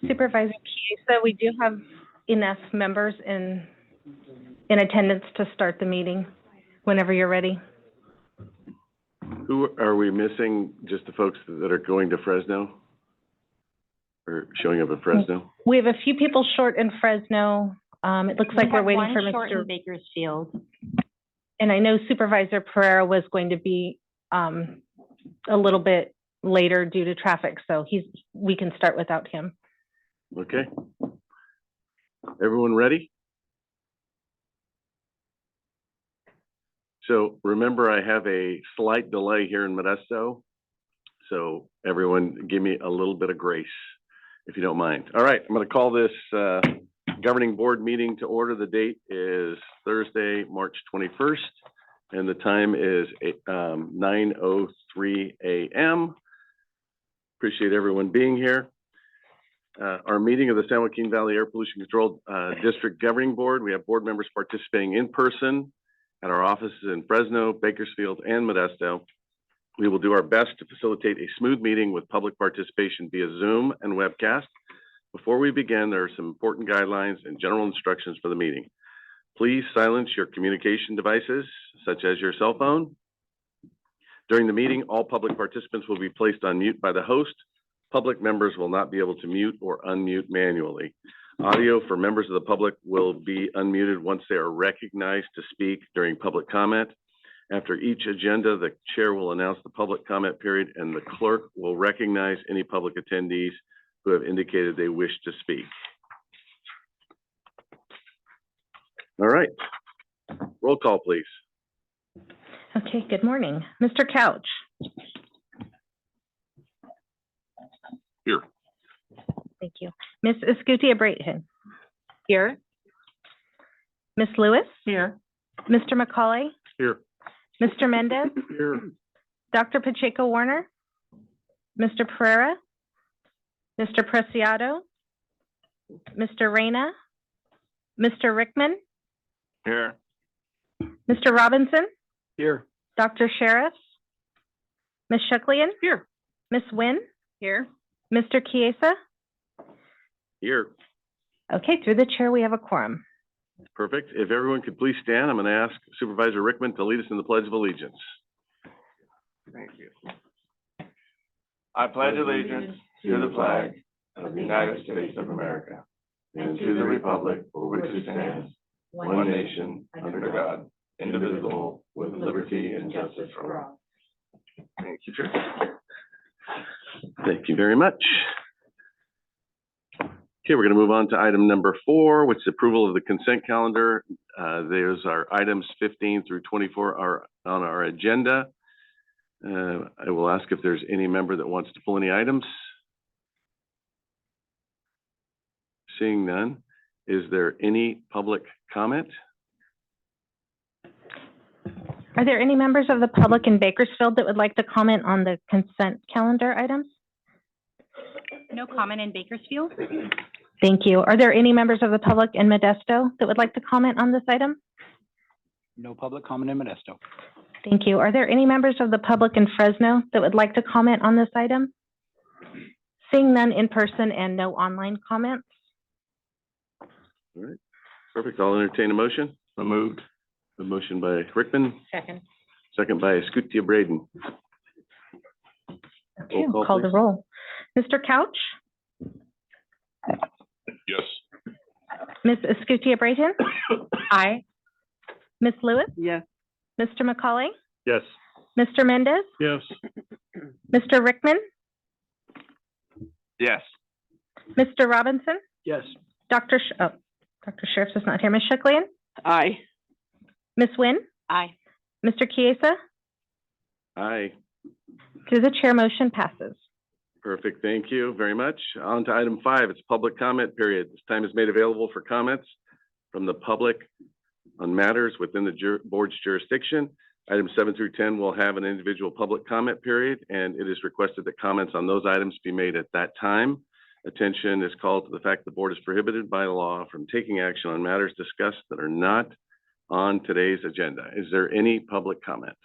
Supervisor Chiesa, we do have enough members in attendance to start the meeting whenever you're ready. Who are we missing? Just the folks that are going to Fresno? Or showing up at Fresno? We have a few people short in Fresno. It looks like we're waiting for short in Mr. Bakersfield. And I know Supervisor Pereira was going to be a little bit later due to traffic, so we can start without him. Okay. Everyone ready? So remember, I have a slight delay here in Modesto. So everyone give me a little bit of grace, if you don't mind. All right, I'm going to call this governing board meeting to order. The date is Thursday, March 21st, and the time is 9:03 a.m. Appreciate everyone being here. Our meeting of the San Joaquin Valley Air Pollution Control District Governing Board. We have board members participating in person at our offices in Fresno, Bakersfield, and Modesto. We will do our best to facilitate a smooth meeting with public participation via Zoom and webcast. Before we begin, there are some important guidelines and general instructions for the meeting. Please silence your communication devices, such as your cell phone. During the meeting, all public participants will be placed on mute by the host. Public members will not be able to mute or unmute manually. Audio for members of the public will be unmuted once they are recognized to speak during public comment. After each agenda, the chair will announce the public comment period, and the clerk will recognize any public attendees who have indicated they wish to speak. All right, roll call, please. Okay, good morning. Mr. Couch. Here. Thank you. Ms. Escutia-Brayton. Here. Ms. Lewis. Here. Mr. McCauley. Here. Mr. Mendez. Here. Dr. Pacheco Warner. Mr. Pereira. Mr. Preciado. Mr. Reyna. Mr. Rickman. Here. Mr. Robinson. Here. Dr. Sheriff. Ms. Shucklian. Here. Ms. Nguyen. Here. Mr. Chiesa. Here. Okay, through the chair, we have a quorum. Perfect. If everyone could please stand, I'm going to ask Supervisor Rickman to lead us in the Pledge of Allegiance. Thank you. I pledge allegiance to the flag of the United States of America and to the republic for which it stands, one nation, under God, indivisible, with liberty and justice for all. Thank you, Chair. Thank you very much. Okay, we're going to move on to item number 4, which is approval of the consent calendar. There's our items 15 through 24 are on our agenda. I will ask if there's any member that wants to pull any items. Seeing none, is there any public comment? Are there any members of the public in Bakersfield that would like to comment on the consent calendar items? No comment in Bakersfield. Thank you. Are there any members of the public in Modesto that would like to comment on this item? No public comment in Modesto. Thank you. Are there any members of the public in Fresno that would like to comment on this item? Seeing none in person and no online comments. All right, perfect. I'll entertain a motion. So moved. A motion by Rickman, Second. second by Escutia-Brayton. Okay, Roll call, call the please. roll. Mr. Couch? Yes. Ms. Escutia-Brayton? Aye. Ms. Lewis? Yes. Mr. McCauley? Yes. Mr. Mendez? Yes. Mr. Rickman? Yes. Mr. Robinson? Yes. Dr. Sheriff is not here. Ms. Shucklian? Aye. Ms. Nguyen? Aye. Mr. Chiesa? Aye. Through the chair, motion passes. Perfect. Thank you very much. On to item 5. It's public comment period. This time is made available for comments from the public on matters within the board's jurisdiction. Items 7 through 10 will have an individual public comment period, and it is requested that comments on those items be made at that time. Attention is called to the fact the board is prohibited by law from taking action on matters discussed that are not on today's agenda. Is there any public comment?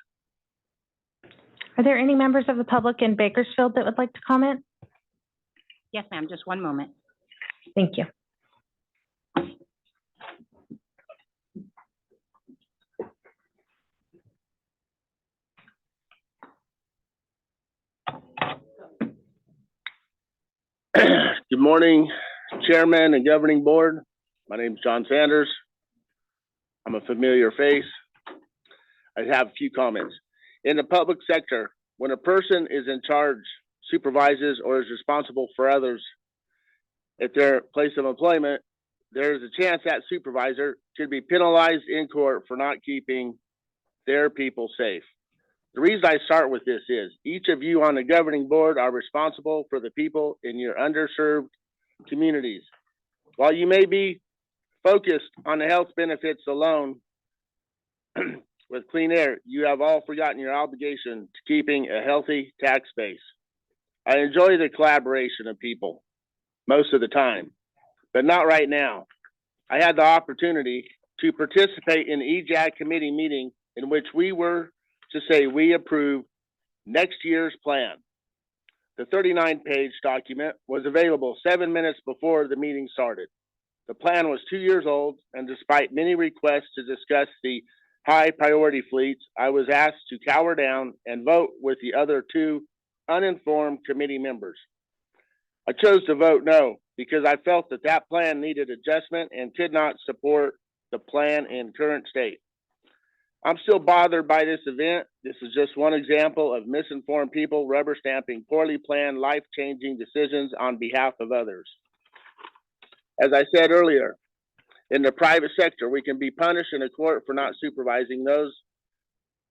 Are there any members of the public in Bakersfield that would like to comment? Yes, ma'am. Just one moment. Thank you. Good morning, Chairman and Governing Board. My name is John Sanders. I'm a familiar face. I have a few comments. In the public sector, when a person is in charge, supervises, or is responsible for others at their place of employment, there is a chance that supervisor could be penalized in court for not keeping their people safe. The reason I start with this is each of you on the governing board are responsible for the people in your underserved communities. While you may be focused on the health benefits alone with clean air, you have all forgotten your obligation to keeping a healthy tax base. I enjoy the collaboration of people most of the time, but not right now. I had the opportunity to participate in the EJAG committee meeting in which we were to say we approve next year's plan. The 39-page document was available 7 minutes before the meeting started. The plan was 2 years old, and despite many requests to discuss the high priority fleets, I was asked to cower down and vote with the other two uninformed committee members. I chose to vote no because I felt that that plan needed adjustment and could not support the plan in current state. I'm still bothered by this event. This is just one example of misinformed people rubber stamping poorly planned, life-changing decisions on behalf of others. As I said earlier, in the private sector, we can be punished in a court for not supervising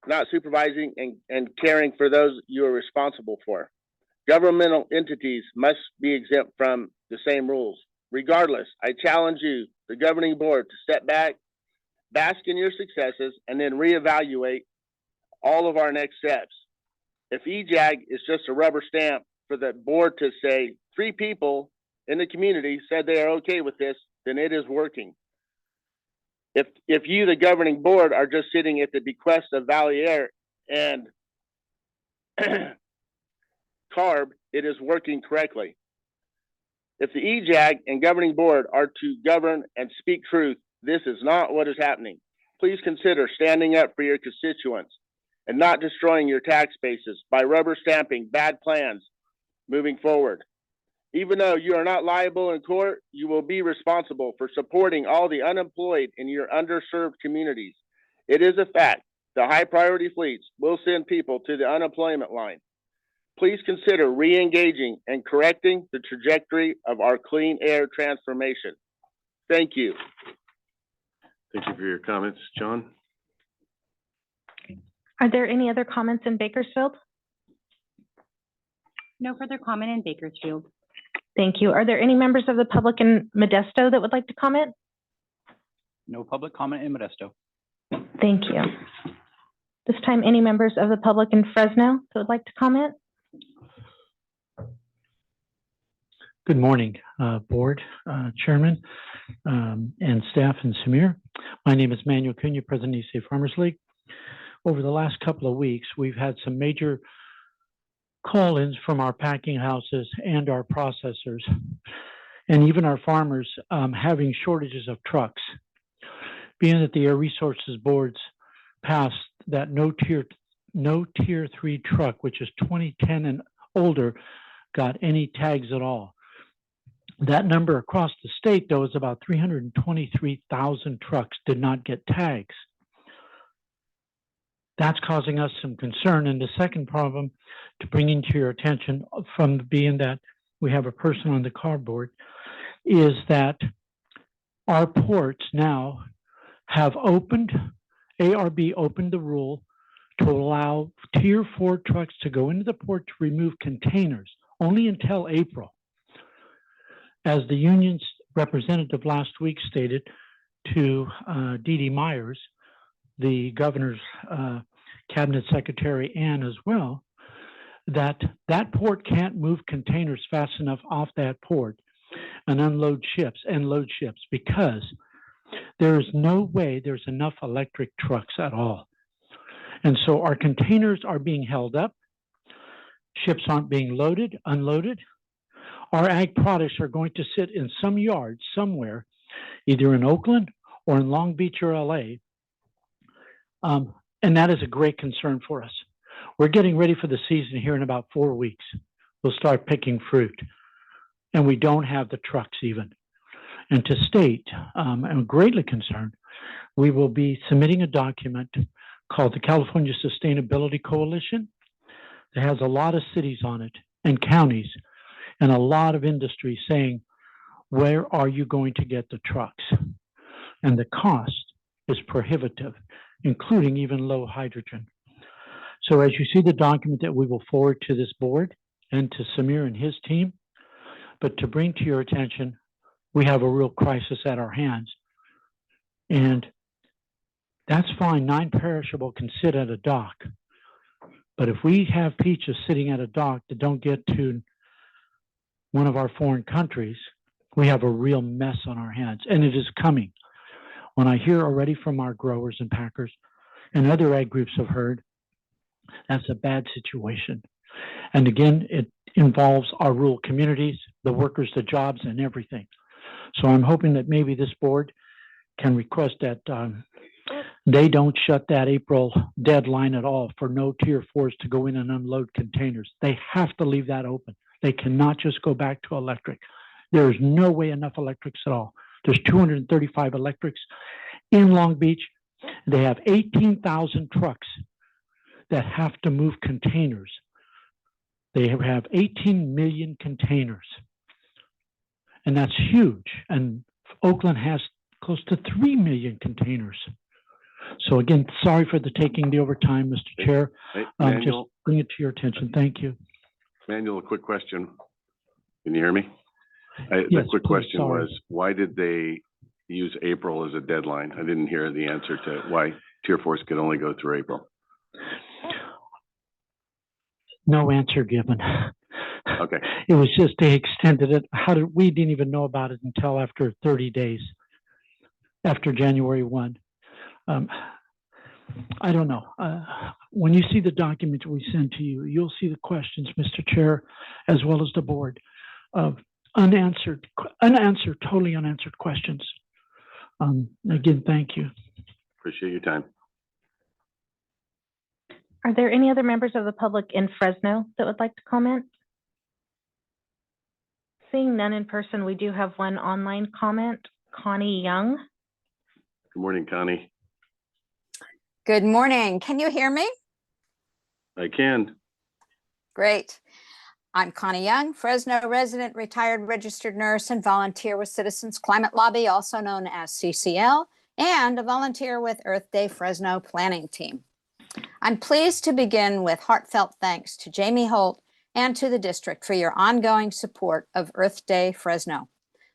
and caring for those you are responsible for. Governmental entities must be exempt from the same rules. Regardless, I challenge you, the governing board, to step back, bask in your successes, and then reevaluate all of our next steps. If EJAG is just a rubber stamp for the board to say 3 people in the community said they are okay with this, then it is working. If you, the governing board, are just sitting at the bequest of Valley Air and CARB, it is working correctly. If the EJAG and governing board are to govern and speak truth, this is not what is happening. Please consider standing up for your constituents and not destroying your tax bases by rubber stamping bad plans moving forward. Even though you are not liable in court, you will be responsible for supporting all the unemployed in your underserved communities. It is a fact the high priority fleets will send people to the unemployment line. Please consider re-engaging and correcting the trajectory of our clean air transformation. Thank you. Thank you for your comments, John. Are there any other comments in Bakersfield? No further comment in Bakersfield. Thank you. Are there any members of the public in Modesto that would like to comment? No public comment in Modesto. Thank you. This time, any members of the public in Fresno that would like to comment? Good morning, Board, Chairman, and staff, and Samir. My name is Manuel Cunha, President of East State Farmers League. Over the last couple of weeks, we've had some major call-ins from our packing houses and our processors, and even our farmers having shortages of trucks. Being that the Air Resources Boards passed that no tier 3 truck, which is 2010 and older, got any tags at all. That number across the state, though, is about 323,000 trucks did not get tags. That's causing us some concern. And the second problem to bring into your attention, from being that we have a person on the cardboard, is that our ports now have opened, ARB opened the rule to allow tier 4 trucks to go into the port to remove containers only until April. As the union's representative last week stated to Dee Dee Myers, the governor's cabinet secretary, and as well, that port can't move containers fast enough off that port and unload ships and load ships, because there is no way there's enough electric trucks at all. And so our containers are being held up. Ships aren't being loaded, unloaded. Our ag products are going to sit in some yard somewhere, either in Oakland or in Long Beach or LA. And that is a great concern for us. We're getting ready for the season here in about 4 weeks. We'll start picking fruit, and we don't have the trucks even. And to state, I'm greatly concerned, we will be submitting a document called the California Sustainability Coalition that has a lot of cities on it and counties and a lot of industry saying, where are you going to get the trucks? And the cost is prohibitive, including even low hydrogen. So as you see the document that we will forward to this board and to Samir and his team, but to bring to your attention, we have a real crisis at our hands. And that's fine, non-perishable can sit at a dock. But if we have peaches sitting at a dock that don't get to one of our foreign countries, we have a real mess on our hands, and it is coming. When I hear already from our growers and packers, and other ag groups have heard, that's a bad situation. And again, it involves our rural communities, the workers, the jobs, and everything. So I'm hoping that maybe this board can request that they don't shut that April deadline at all for no Tier 4s to go in and unload containers. They have to leave that open. They cannot just go back to electric. There is no way enough electrics at all. There's 235 electrics in Long Beach. They have 18,000 trucks that have to move containers. They have 18 million containers. And that's huge. And Oakland has close to 3 million containers. So again, sorry for the taking the overtime, Mr. Chair. Hey, Just Manuel, bring it to your attention. Thank you. Manuel, a quick question. Can you hear me? The Yes, quick please, question sorry. was, why did they use April as a deadline? I didn't hear the answer to why Tier 4s could only go through April. No answer given. Okay, It was just they extended it. We didn't even know about it until after 30 days, after January 1. I don't know. When you see the document we send to you, you'll see the questions, Mr. Chair, as well as the board, of totally unanswered questions. Again, thank you. appreciate your time. Are there any other members of the public in Fresno that would like to comment? Seeing none in person, we do have one online comment. Connie Young. Good morning, Connie. Good morning. Can you hear me? I can. Great. I'm Connie Young, Fresno resident, retired registered nurse, and volunteer with Citizens Climate Lobby, also known as CCL, and a volunteer with Earth Day Fresno planning team. I'm pleased to begin with heartfelt thanks to Jamie Holt and to the district for your ongoing support of Earth Day Fresno.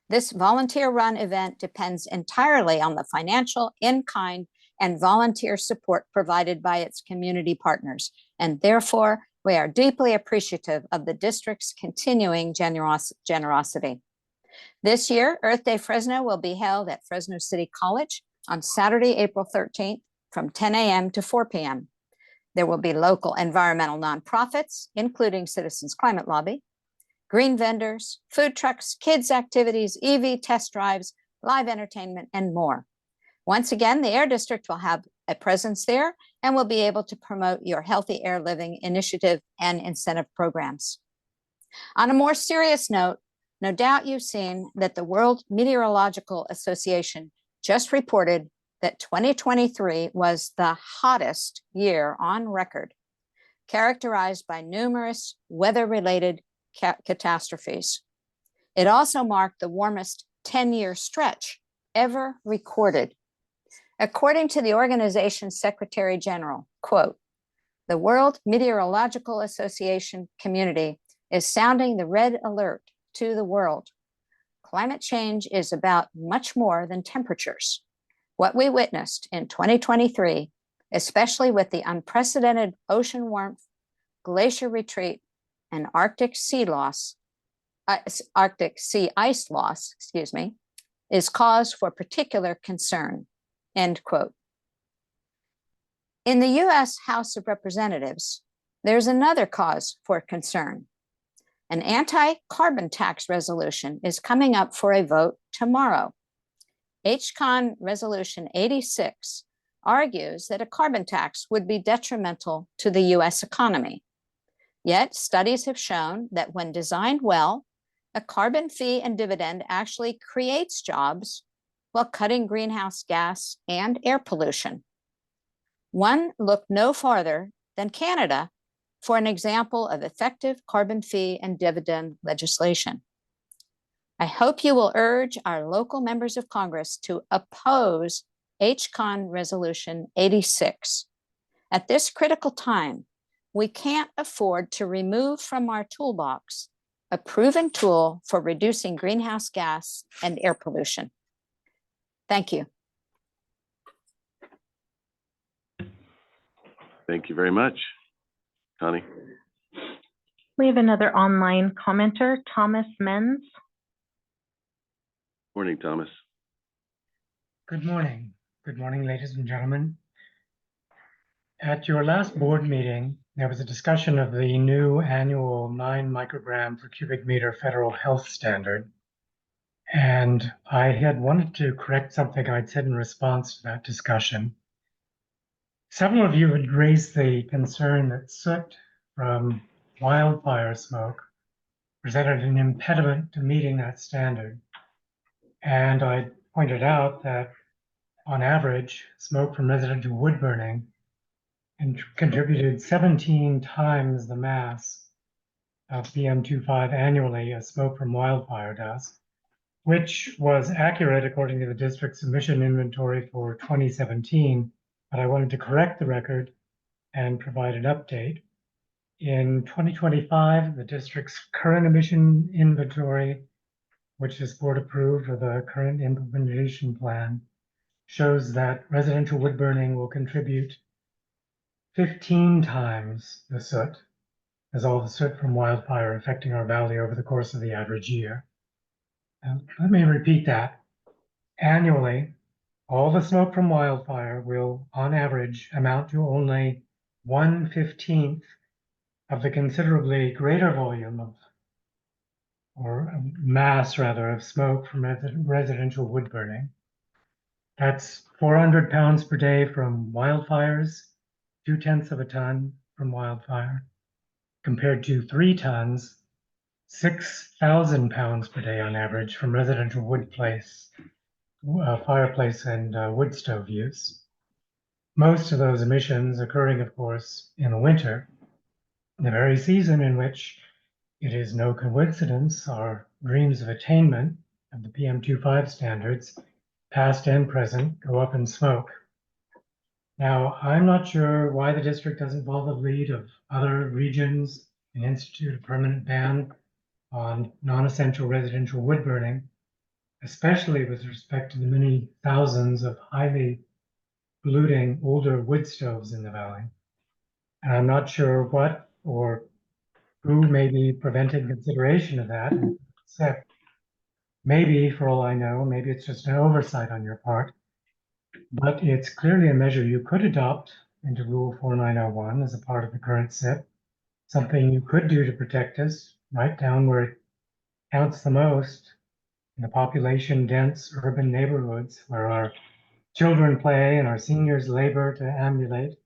This volunteer-run event depends entirely on the financial, in-kind, and volunteer support provided by its community partners, and therefore we are deeply appreciative of the district's continuing generosity. This year, Earth Day Fresno will be held at Fresno City College on Saturday, April 13th from 10 a.m. to 4 p.m. There will be local environmental nonprofits, including Citizens Climate Lobby, green vendors, food trucks, kids activities, EV test drives, live entertainment, and more. Once again, the Air District will have a presence there and will be able to promote your Healthy Air Living initiative and incentive programs. On a more serious note, no doubt you've seen that the World Meteorological Association just reported that 2023 was the hottest year on record, characterized by numerous weather-related catastrophes. It also marked the warmest 10-year stretch ever recorded. According to the organization's Secretary General, quote, "The World Meteorological Association community is sounding the red alert to the world. Climate change is about much more than temperatures. What we witnessed in 2023, especially with the unprecedented ocean warmth, glacier retreat, and Arctic sea ice loss, is cause for particular concern." End quote. In the U.S. House of Representatives, there's another cause for concern. An anti-carbon tax resolution is coming up for a vote tomorrow. HCON Resolution 86 argues that a carbon tax would be detrimental to the US economy. Yet studies have shown that when designed well, a carbon fee and dividend actually creates jobs while cutting greenhouse gas and air pollution. One look no farther than Canada for an example of effective carbon fee and dividend legislation. I hope you will urge our local members of Congress to oppose HCON Resolution 86. At this critical time, we can't afford to remove from our toolbox a proven tool for reducing greenhouse gas and air pollution. Thank you. Thank you very much. Connie? We have another online commenter, Thomas Menz. Morning, Thomas. Good morning. Good morning, ladies and gentlemen. At your last board meeting, there was a discussion of the new annual 9 microgram per cubic meter federal health standard. And I had wanted to correct something I'd said in response to that discussion. Several of you had raised the concern that soot from wildfire smoke presented an impediment to meeting that standard. And I pointed out that on average, smoke from residential wood burning contributed 17 times the mass of PM2.5 annually as smoke from wildfire does, which was accurate according to the district's emission inventory for 2017, but I wanted to correct the record and provide an update. In 2025, the district's current emission inventory, which is board approved with the current implementation plan, shows that residential wood burning will contribute 15 times the soot as all the soot from wildfire affecting our valley over the course of the average year. Let me repeat that. Annually, all the smoke from wildfire will, on average, amount to only 1/15 of the considerably greater volume of, or mass rather, of smoke from residential wood burning. That's 400 pounds per day from wildfires, 0.2 of a ton from wildfire, compared to 3 tons, 6,000 pounds per day on average from residential fireplace and wood stove use. Most of those emissions occurring, of course, in the winter, the very season in which it is no coincidence our dreams of attainment of the PM2.5 standards, past and present, go up in smoke. Now, I'm not sure why the district doesn't follow the lead of other regions and institute a permanent ban on non-essential residential wood burning, especially with respect to the many thousands of highly polluting older wood stoves in the valley. And I'm not sure what or who may be preventing consideration of that, except maybe, for all I know, maybe it's just an oversight on your part. But it's clearly a measure you could adopt into Rule 4901 as a part of the current SIP, something you could do to protect us right down where it counts the most in the population-dense urban neighborhoods where our children play and our seniors labor to ambulate.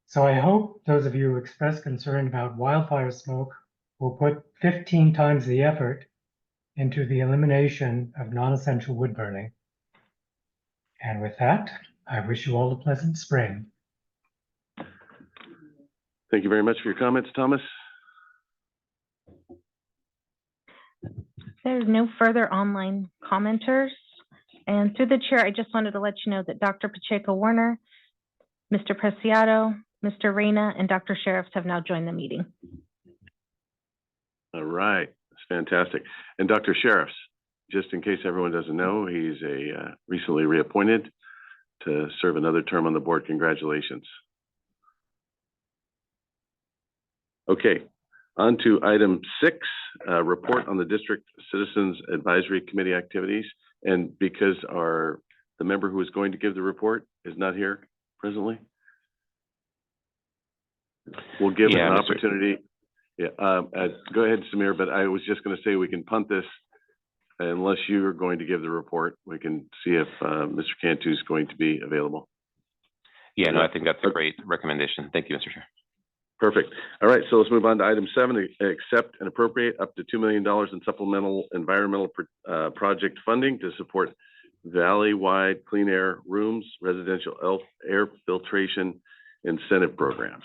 So I hope those of you who express concern about wildfire smoke will put 15 times the effort into the elimination of non-essential wood burning. And with that, I wish you all a pleasant spring. Thank you very much for your comments, Thomas. There's no further online commenters. And through the chair, I just wanted to let you know that Dr. Pacheco Warner, Mr. Preciado, Mr. Reyna, and Dr. Sheriffs have now joined the meeting. All right, that's fantastic. And Dr. Sheriffs, just in case everyone doesn't know, he's recently reappointed to serve another term on the board. Congratulations. Okay, on to item 6, report on the District Citizens Advisory Committee activities. And because the member who is going to give the report is not here presently, we'll give an opportunity. Yeah, go ahead, Samir, but I was just gonna say we can punt this unless you're going to give the report. We can see if, Mr. Cantu is going to be available. Yeah, no, I think that's a great recommendation. Thank you, Mr. Chair. Perfect. All right, so let's move on to item 7, accept and appropriate up to $2 million in supplemental environmental project funding to support valley-wide clean air rooms, residential air filtration incentive programs.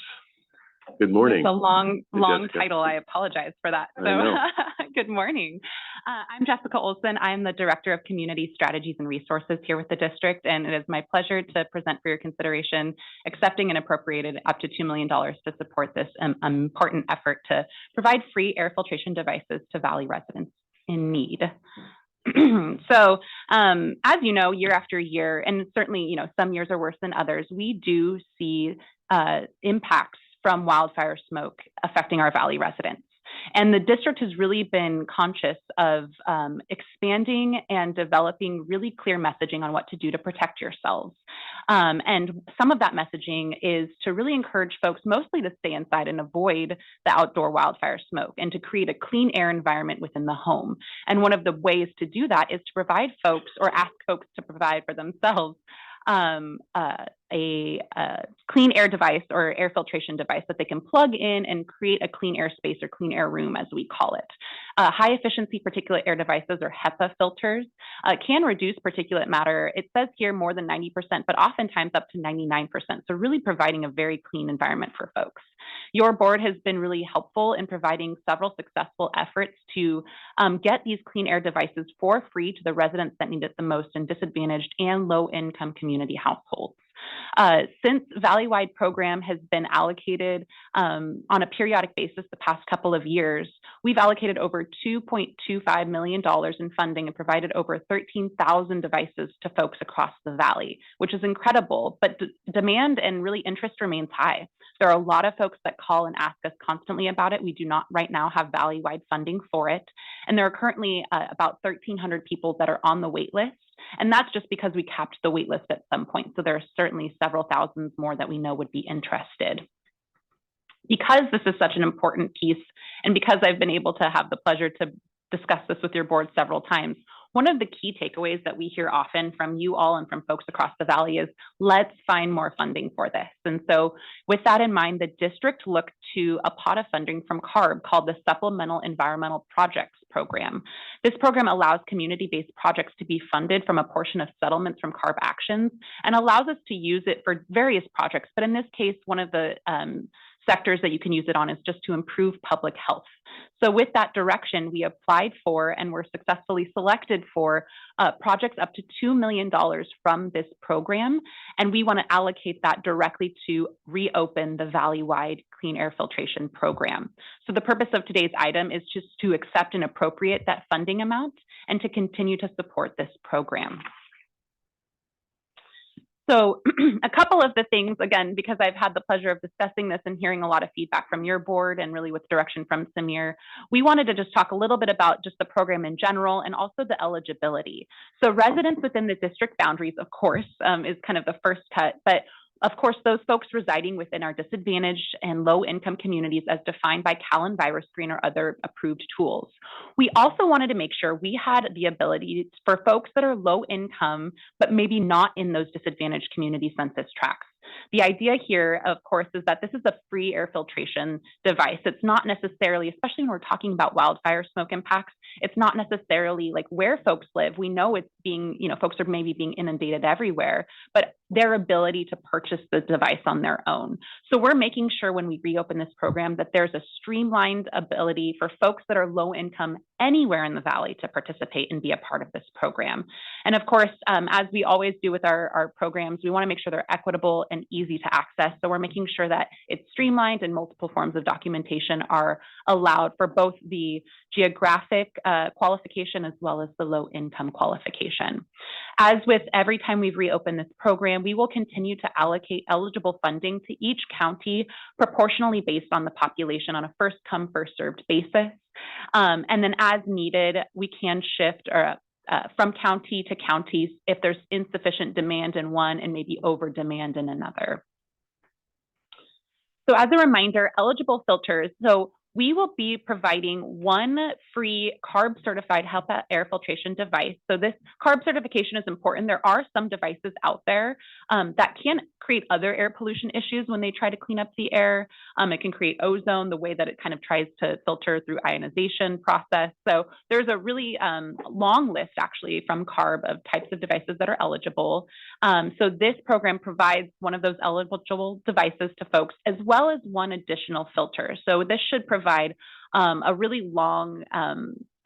Good morning. It's a long Jessica. title. I apologize for that. I know. So, good morning. I'm Jessica Olson. I'm the Director of Community Strategies and Resources here with the district, and it is my pleasure to present for your consideration accepting and appropriated up to $2 million to support this important effort to provide free air filtration devices to Valley residents in need. So, as you know, year after year, and certainly, you know, some years are worse than others, we do see impacts from wildfire smoke affecting our Valley residents. And the district has really been conscious of expanding and developing really clear messaging on what to do to protect yourselves. And some of that messaging is to really encourage folks mostly to stay inside and avoid the outdoor wildfire smoke and to create a clean air environment within the home. And one of the ways to do that is to provide folks or ask folks to provide for themselves a clean air device or air filtration device that they can plug in and create a clean air space or clean air room, as we call it. High efficiency particulate air devices or HEPA filters can reduce particulate matter. It says here more than 90%, but oftentimes up to 99%. So really providing a very clean environment for folks. Your board has been really helpful in providing several successful efforts to get these clean air devices for free to the residents that need it the most in disadvantaged and low income community households. Since Valley-wide program has been allocated on a periodic basis the past couple of years, we've allocated over $2.25 million in funding and provided over 13,000 devices to folks across the Valley, which is incredible, but demand and really interest remains high. There are a lot of folks that call and ask us constantly about it. We do not right now have Valley-wide funding for it. And there are currently about 1,300 people that are on the wait list. And that's just because we capped the wait list at some point. So there are certainly several thousands more that we know would be interested. Because this is such an important piece, and because I've been able to have the pleasure to discuss this with your board several times, one of the key takeaways that we hear often from you all and from folks across the Valley is, let's find more funding for this. And so with that in mind, the district looked to a pot of funding from CARB called the Supplemental Environmental Projects Program. This program allows community-based projects to be funded from a portion of settlements from CARB actions and allows us to use it for various projects. But in this case, one of the sectors that you can use it on is just to improve public health. So with that direction, we applied for and were successfully selected for projects up to $2 million from this program. And we want to allocate that directly to reopen the Valley-wide clean air filtration program. So the purpose of today's item is just to accept and appropriate that funding amount and to continue to support this program. So a couple of the things, again, because I've had the pleasure of discussing this and hearing a lot of feedback from your board and really with direction from Samir, we wanted to just talk a little bit about just the program in general and also the eligibility. So residents within the district boundaries, of course, is kind of the first cut, but of course, those folks residing within our disadvantaged and low-income communities as defined by Cal and VirusScreen or other approved tools. We also wanted to make sure we had the ability for folks that are low income, but maybe not in those disadvantaged community census tracts. The idea here, of course, is that this is a free air filtration device. It's not necessarily, especially when we're talking about wildfire smoke impacts, it's not necessarily like where folks live. We know it's being, you know, folks are maybe being inundated everywhere, but their ability to purchase the device on their own. So we're making sure when we reopen this program that there's a streamlined ability for folks that are low income anywhere in the Valley to participate and be a part of this program. And of course, as we always do with our programs, we want to make sure they're equitable and easy to access. So we're making sure that it's streamlined and multiple forms of documentation are allowed for both the geographic qualification as well as the low income qualification. As with every time we've reopened this program, we will continue to allocate eligible funding to each county proportionally based on the population on a first come, first served basis. And then as needed, we can shift from county to counties if there's insufficient demand in one and maybe over demand in another. So as a reminder, eligible filters. So we will be providing one free CARB certified HEPA air filtration device. So this CARB certification is important. There are some devices out there that can create other air pollution issues when they try to clean up the air. It can create ozone, the way that it kind of tries to filter through ionization process. So there's a really long list actually from CARB of types of devices that are eligible. So this program provides one of those eligible devices to folks, as well as one additional filter. So this should provide a really long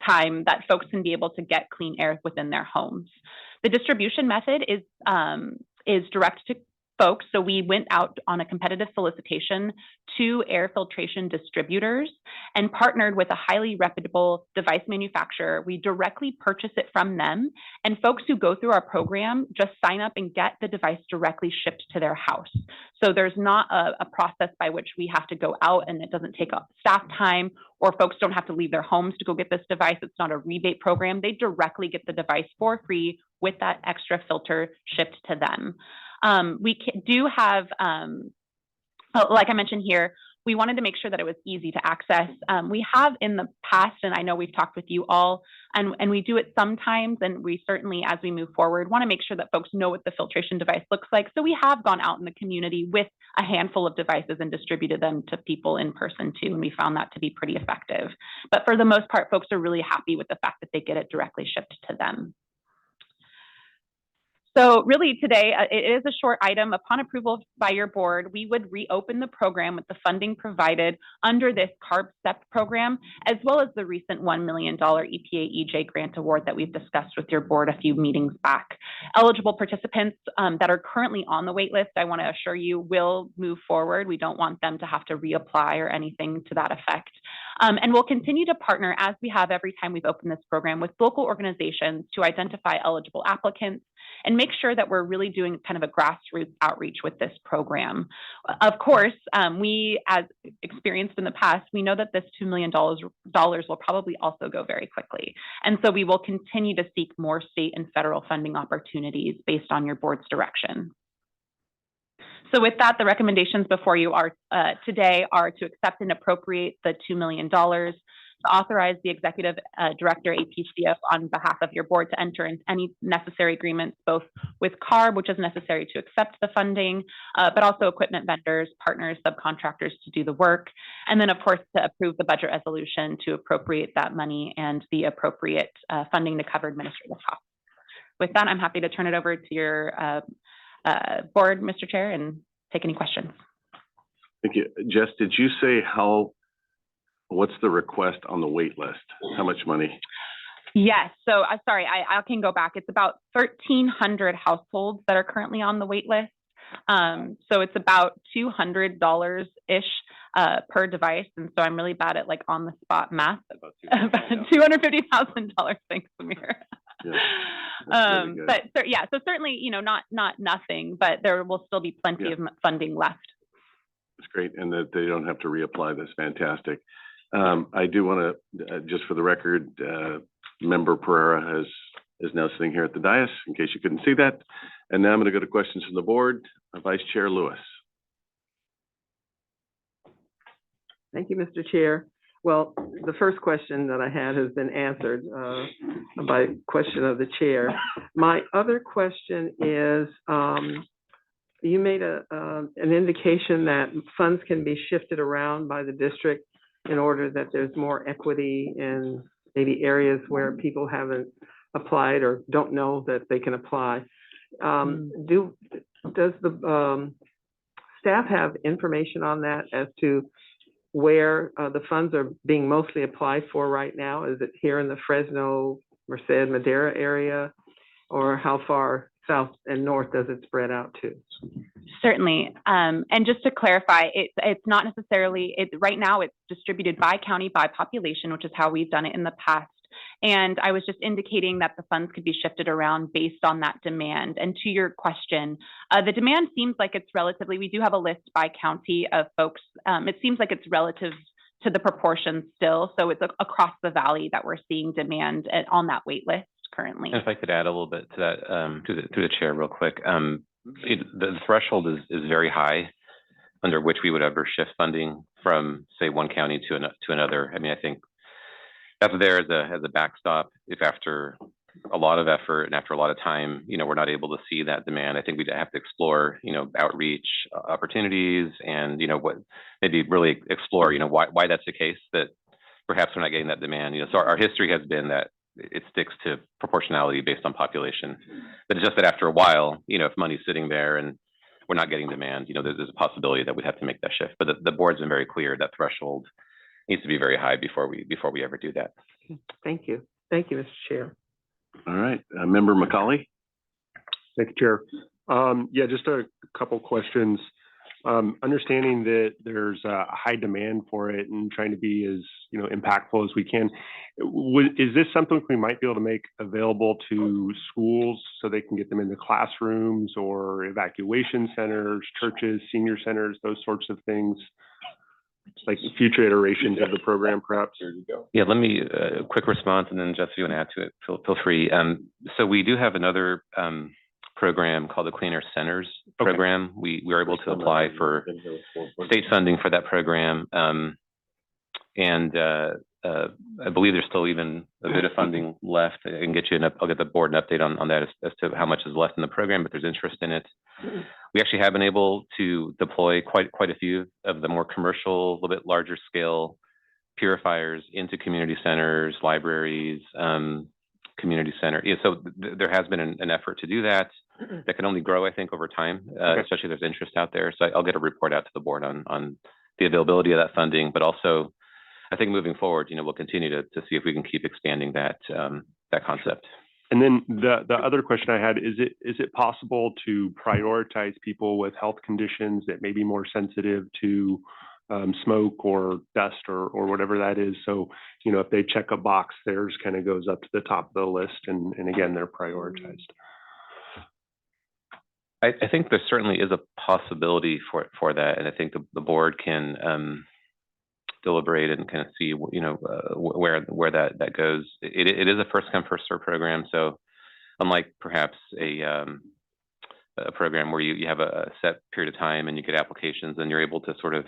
time that folks can be able to get clean air within their homes. The distribution method is direct to folks. So we went out on a competitive solicitation to air filtration distributors and partnered with a highly reputable device manufacturer. We directly purchase it from them, and folks who go through our program just sign up and get the device directly shipped to their house. So there's not a process by which we have to go out, and it doesn't take up staff time, or folks don't have to leave their homes to go get this device. It's not a rebate program. They directly get the device for free with that extra filter shipped to them. We do have, like I mentioned here, we wanted to make sure that it was easy to access. We have in the past, and I know we've talked with you all, and we do it sometimes, and we certainly, as we move forward, want to make sure that folks know what the filtration device looks like. So we have gone out in the community with a handful of devices and distributed them to people in person too, and we found that to be pretty effective. But for the most part, folks are really happy with the fact that they get it directly shipped to them. So really today, it is a short item. Upon approval by your board, we would reopen the program with the funding provided under this CARB STEP program, as well as the recent $1 million EPA EJ grant award that we've discussed with your board a few meetings back. Eligible participants that are currently on the wait list, I want to assure you, will move forward. We don't want them to have to reapply or anything to that effect. And we'll continue to partner, as we have every time we've opened this program, with local organizations to identify eligible applicants and make sure that we're really doing kind of a grassroots outreach with this program. Of course, we, as experienced in the past, we know that this $2 million will probably also go very quickly. And so we will continue to seek more state and federal funding opportunities based on your board's direction. So with that, the recommendations before you are today are to accept and appropriate the $2 million, to authorize the executive director, APCO, on behalf of your board to enter into any necessary agreements, both with CARB, which is necessary to accept the funding, but also equipment vendors, partners, subcontractors to do the work. And then, of course, to approve the budget resolution to appropriate that money and the appropriate funding to cover administrative costs. With that, I'm happy to turn it over to your board, Mr. Chair, and take any questions. Thank you. Jess, did you say what's the request on the wait list? How much money? Yes, so sorry, I can go back. It's about 1,300 households that are currently on the wait list. So it's about $200-ish per device. And so I'm really bad at like on the spot math. About $250,000. Thanks, Samir. Yeah, really but yeah, so certainly, you know, not nothing, but there will still be plenty of funding left. It's great, and that they don't have to reapply. That's fantastic. I do want to, just for the record, Member Pereira is now sitting here at the dais, in case you couldn't see that. And now I'm going to go to questions from the board. Vice Chair Lewis. Thank you, Mr. Chair. Well, the first question that I had has been answered by question of the chair. My other question is, you made an indication that funds can be shifted around by the district in order that there's more equity in maybe areas where people haven't applied or don't know that they can apply. Does the staff have information on that as to where the funds are being mostly applied for right now? Is it here in the Fresno, Merced, Madera area, or how far south and north does it spread out to? Certainly. And just to clarify, it's not necessarily, right now it's distributed by county, by population, which is how we've done it in the past. And I was just indicating that the funds could be shifted around based on that demand. And to your question, the demand seems like it's relatively, we do have a list by county of folks. It seems like it's relative to the proportion still. So it's across the valley that we're seeing demand on that wait list currently. If I could add a little bit to that, to the chair real quick. The threshold is very high under which we would ever shift funding from, say, one county to another. I mean, I think that's there as a backstop. If after a lot of effort and after a lot of time, we're not able to see that demand, I think we'd have to explore, outreach opportunities and, what maybe really explore, why that's the case, that perhaps we're not getting that demand. So our history has been that it sticks to proportionality based on population. But it's just that after a while, if money's sitting there and we're not getting demand, there's a possibility that we'd have to make that shift. But the board's been very clear that threshold needs to be very high before we ever do that. Thank you. Thank you, Mr. Chair. All right, Member McCauley? Thank you, Chair. Yeah, just a couple questions. Understanding that there's a high demand for it and trying to be as, impactful as we can. Is this something we might be able to make available to schools so they can get them into classrooms or evacuation centers, churches, senior centers, those sorts of things? Like future iterations of the program, perhaps? Yeah, let me quick response, and then Jeff, if you want to add to it, feel free. So we do have another program called the Clean Air Centers program. We were able to apply for state funding for that program, and I believe there's still even a bit of funding left. I can get you I'll get the board an update on that as to how much is left in the program, but there's interest in it. We actually have been able to deploy quite a few of the more commercial, a little bit larger scale purifiers into community centers, libraries, community center. Yeah, so there has been an effort to do that. That can only grow, I think, over time, especially if there's interest out there. So I'll get a report out to the board on the availability of that funding, but also I think moving forward, we'll continue to see if we can keep expanding that concept. And then the other question I had, is it possible to prioritize people with health conditions that may be more sensitive to smoke or dust or whatever that is? So, if they check a box, theirs kind of goes up to the top of the list and again, they're prioritized. I think there certainly is a possibility for that. And I think the board can deliberate and kind of see, where that goes. It is a first come, first served program. So unlike perhaps a program where you have a set period of time and you get applications and you're able to sort of,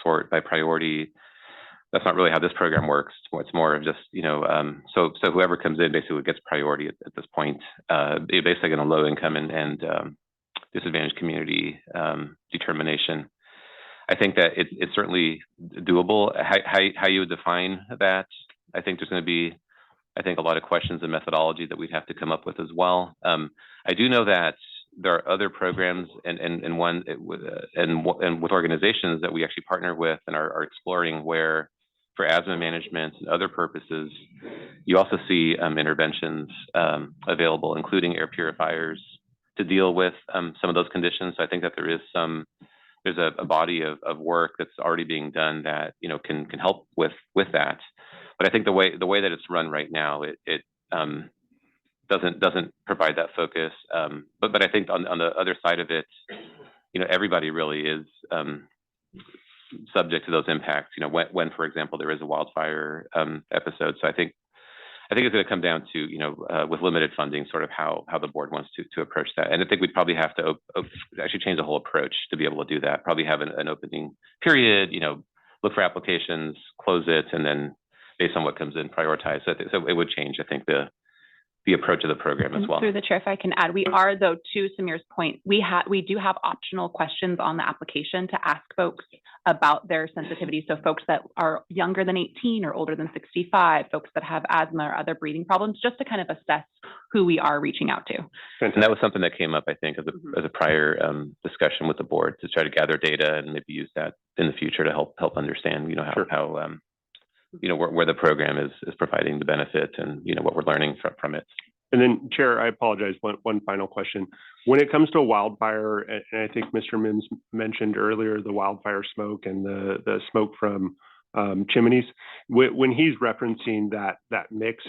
sort by priority, that's not really how this program works. It's more of just, so whoever comes in basically gets priority at this point, basically in a low income and disadvantaged community determination. I think that it's certainly doable. How you would define that, I think there's going to be, a lot of questions and methodology that we'd have to come up with as well. I do know that there are other programs and with organizations that we actually partner with and are exploring where for asthma management and other purposes, you also see interventions available, including air purifiers to deal with some of those conditions. So I think that there's a body of work that's already being done that can help with that. But I think the way that it's run right now, it doesn't provide that focus. But I think on the other side of it, everybody really is subject to those impacts. When for example there is a wildfire episode. So I think it's going to come down to, with limited funding, sort of how the board wants to approach that. And I think we'd probably have to actually change the whole approach to be able to do that. Probably have an opening period, look for applications, close it, and then based on what comes in, prioritize. So it would change, I think, the approach of the program as well. Through the chair, if I can add, we are, though, to Samir's point, we do have optional questions on the application to ask folks about their sensitivity. So folks that are younger than 18 or older than 65, folks that have asthma or other breathing problems, just to kind of assess who we are reaching out to. And that was something that came up, I think, as a prior discussion with the board to try to gather data and maybe use that in the future to help understand, how where the program is providing the benefit and, what we're learning from it. And then, Chair, I apologize, one final question. When it comes to wildfire, and I think Mr. Mims mentioned earlier, the wildfire smoke and the smoke from chimneys, when he's referencing that mix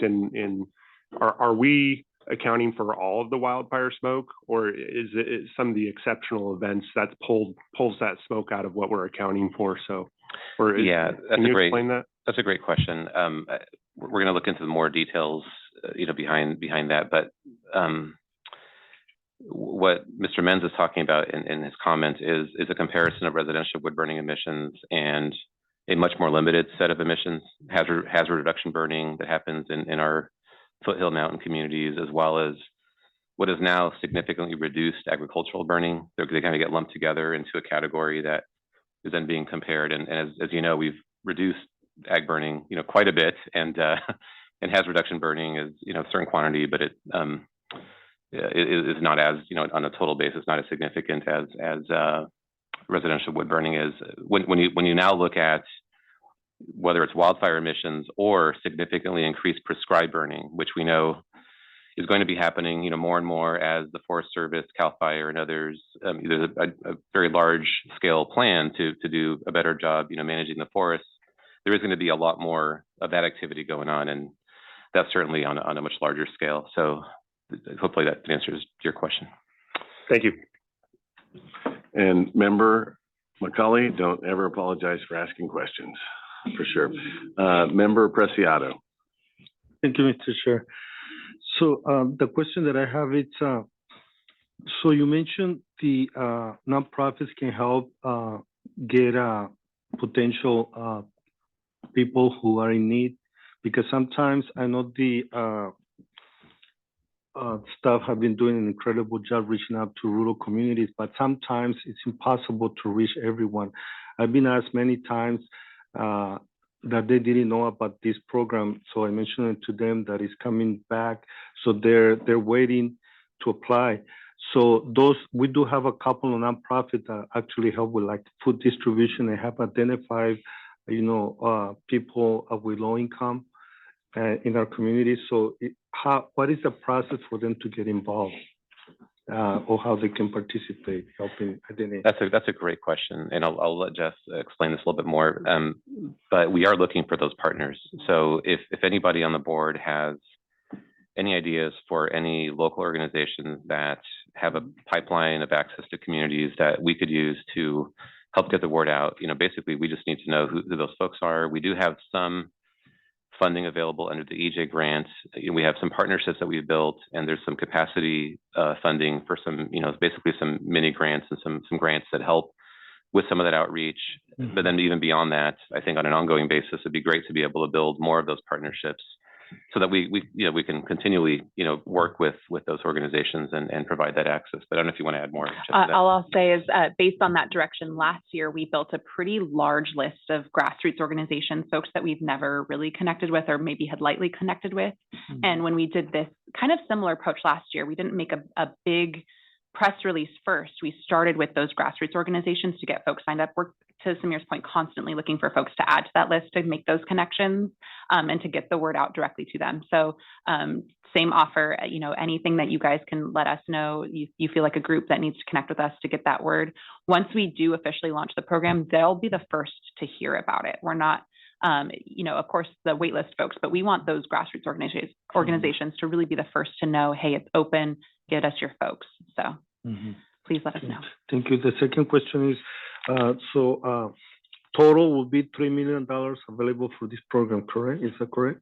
are we accounting for all of the wildfire smoke, or is it some of the exceptional events that pulls that smoke out of what we're accounting for? So, can you explain that? That's a great question. We're going to look into more details, behind that. But what Mr. Menz is talking about in his comment is a comparison of residential wood burning emissions and a much more limited set of emissions, hazard reduction burning that happens in our foothill mountain communities, as well as what is now significantly reduced agricultural burning. They kind of get lumped together into a category that is then being compared. And as you know, we've reduced ag burning, quite a bit, and hazard reduction burning is, a certain quantity, but it is not as, on a total basis, not as significant as residential wood burning is. When you now look at whether it's wildfire emissions or significantly increased prescribed burning, which we know is going to be happening, more and more as the Forest Service, CAL FIRE, and others, there's a very large scale plan to do a better job, managing the forests. There is going to be a lot more of that activity going on, and that's certainly on a much larger scale. So hopefully that answers your question. Thank you. And Member McCauley, don't ever apologize for asking questions, for sure. Member Preciado. Thank you, Mr. Chair. So the question that I have is, so you mentioned the nonprofits can help get potential people who are in need, because sometimes I know the staff have been doing an incredible job reaching out to rural communities, but sometimes it's impossible to reach everyone. I've been asked many times that they didn't know about this program, so I mentioned it to them that it's coming back, so they're waiting to apply. So we do have a couple of nonprofits that actually help with like food distribution and have identified, people with low income in our community. So what is the process for them to get involved, or how they can participate, helping identify? That's a great question, and I'll let Jeff explain this a little bit more. But we are looking for those partners. So if anybody on the board has any ideas for any local organizations that have a pipeline of access to communities that we could use to help get the word out, basically we just need to know who those folks are. We do have some funding available under the EJ grant. We have some partnerships that we've built, and there's some capacity funding for some, basically some mini grants and some grants that help with some of that outreach. Mm-hmm. But then even beyond that, I think on an ongoing basis, it'd be great to be able to build more of those partnerships so that we can continually, work with those organizations and provide that access. But I don't know if you want to add more. All I'll say is based on that direction, last year, we built a pretty large list of grassroots organizations, folks that we've never really connected with or maybe had lightly connected with. Mm-hmm. And when we did this kind of similar approach last year, we didn't make a big press release first. We started with those grassroots organizations to get folks signed up. We're, to Samir's point, constantly looking for folks to add to that list to make those connections and to get the word out directly to them. So same offer, anything that you guys can let us know, you feel like a group that needs to connect with us to get that word. Once we do officially launch the program, they'll be the first to hear about it. We're not, of course, the waitlist folks, but we want those grassroots organizations to really be the first to know, hey, it's open, get us your folks. So please let us know. Thank you. The second question is, total will be $3 million available for this program, correct? Is that correct?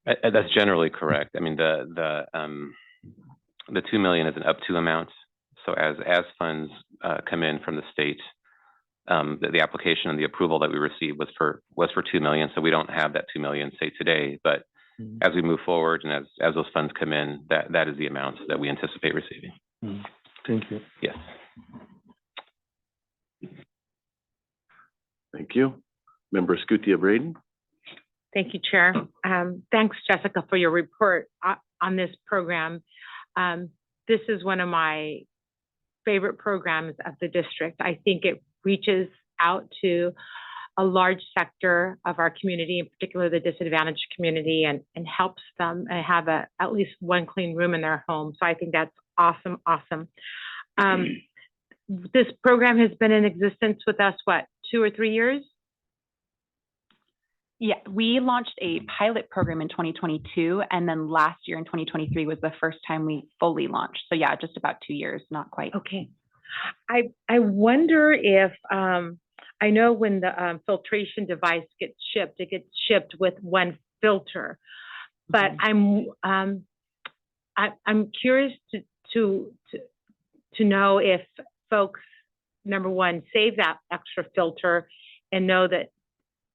That's generally correct. I mean, the $2 million is an up to amount. So as funds come in from the state, the application and the approval that we received was for $2 million. So we don't have that $2 million, say, today, but as we move forward and as those funds come in, that is the amount that we anticipate receiving. Thank you. Yes. Thank you. Member Scutia Braden. Thank you, Chair. Thanks, Jessica, for your report on this program. This is one of my favorite programs of the district. I think it reaches out to a large sector of our community, in particular the disadvantaged community, and helps them have at least one clean room in their home. So I think that's awesome. This program has been in existence with us, 2 or 3 years? Yeah, we launched a pilot program in 2022, and then last year in 2023 was the first time we fully launched. So yeah, just about 2 years, not quite. Okay. I wonder if, I know when the filtration device gets shipped, it gets shipped with one filter, but I'm curious to know if folks, number one, save that extra filter and know that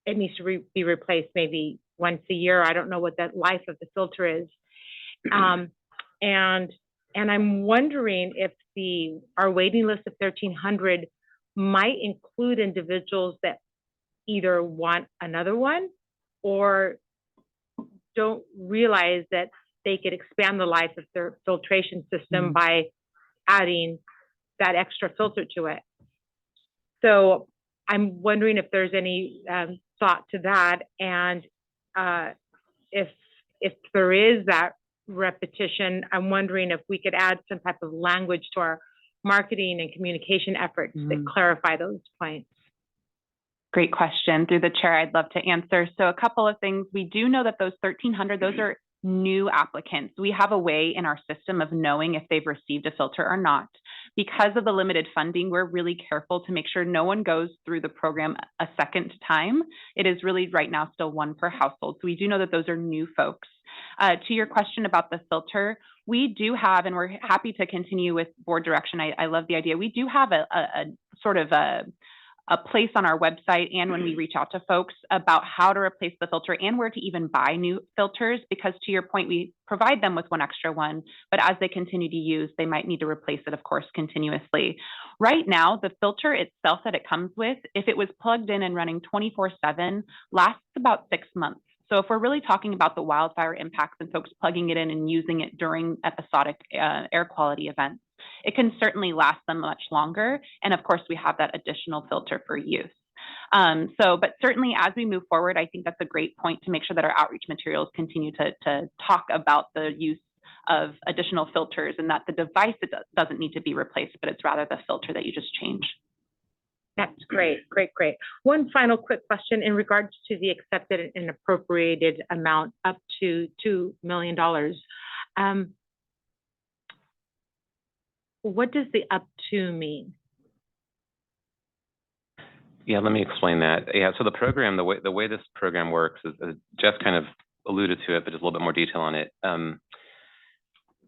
it needs to be replaced maybe once a year. I don't know what that life of the filter is. And I'm wondering if our waiting list of 1,300 might include individuals that either want another one or don't realize that they could expand the life of their filtration system by adding that extra filter to it. So I'm wondering if there's any thought to that, and if there is that repetition, I'm wondering if we could add some type of language to our marketing and communication efforts that clarify those points. Great question. Through the chair, I'd love to answer. So a couple of things. We do know that those 1,300, those are new applicants. We have a way in our system of knowing if they've received a filter or not. Because of the limited funding, we're really careful to make sure no one goes through the program a second time. It is really right now still one per household. So we do know that those are new folks. To your question about the filter, we do have, and we're happy to continue with board direction. I love the idea. We do have a sort of a place on our website and when we reach out to folks about how to replace the filter and where to even buy new filters, because to your point, we provide them with one extra one, but as they continue to use, they might need to replace it, of course, continuously. Right now, the filter itself that it comes with, if it was plugged in and running 24/7, lasts about 6 months. So if we're really talking about the wildfire impacts and folks plugging it in and using it during episodic air quality events, it can certainly last them much longer. And of course, we have that additional filter for use. But certainly as we move forward, I think that's a great point to make sure that our outreach materials continue to talk about the use of additional filters and that the device doesn't need to be replaced, but it's rather the filter that you just change. That's great, great, great. One final quick question in regards to the accepted and appropriated amount up to $2 million. What does the up to mean? Yeah, let me explain that. Yeah, so the program, the way this program works is, Jeff kind of alluded to it, but just a little bit more detail on it.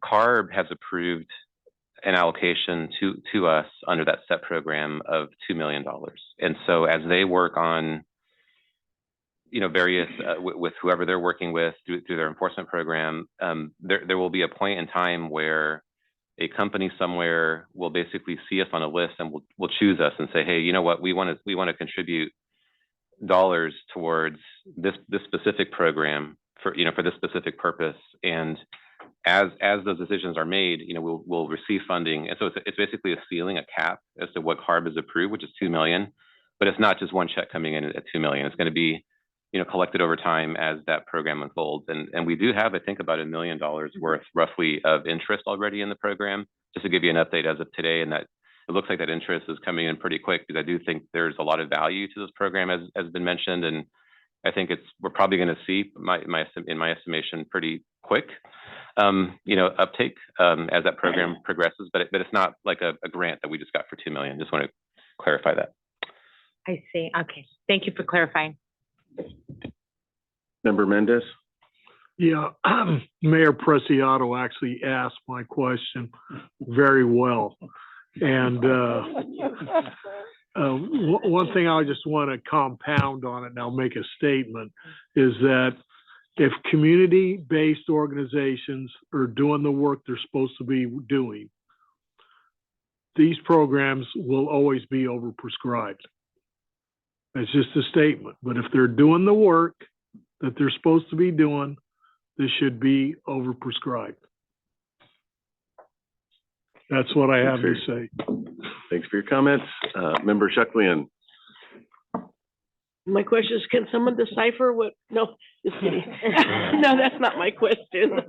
CARB has approved an allocation to us under that SET program of $2 million. And so as they work on, various, with whoever they're working with through their enforcement program, there will be a point in time where a company somewhere will basically see us on a list and will choose us and say, hey, you know what, we want to contribute dollars towards this specific program for this specific purpose. And as those decisions are made, we'll receive funding. And so it's basically a ceiling, a cap as to what CARB has approved, which is $2 million. But it's not just one check coming in at $2 million. It's going to be collected over time as that program unfolds. And we do have, I think, about $1 million worth roughly of interest already in the program, just to give you an update as of today. And that it looks like that interest is coming in pretty quick, because I do think there's a lot of value to this program, as has been mentioned. And I think we're probably going to see, in my estimation, pretty quick, uptake as that program progresses. But it's not like a grant that we just got for $2 million. Just want to clarify that. I see. Okay. Thank you for clarifying. Member Mendez? Yeah, Mayor Preciado actually asked my question very well. And one thing I just want to compound on it, and I'll make a statement, is that if community-based organizations are doing the work they're supposed to be doing, these programs will always be overprescribed. It's just a statement. But if they're doing the work that they're supposed to be doing, this should be overprescribed. That's what I have to say. Thanks for your comments. Member Shucklian. My question is, can someone decipher what? No, just kidding. No, that's not my question.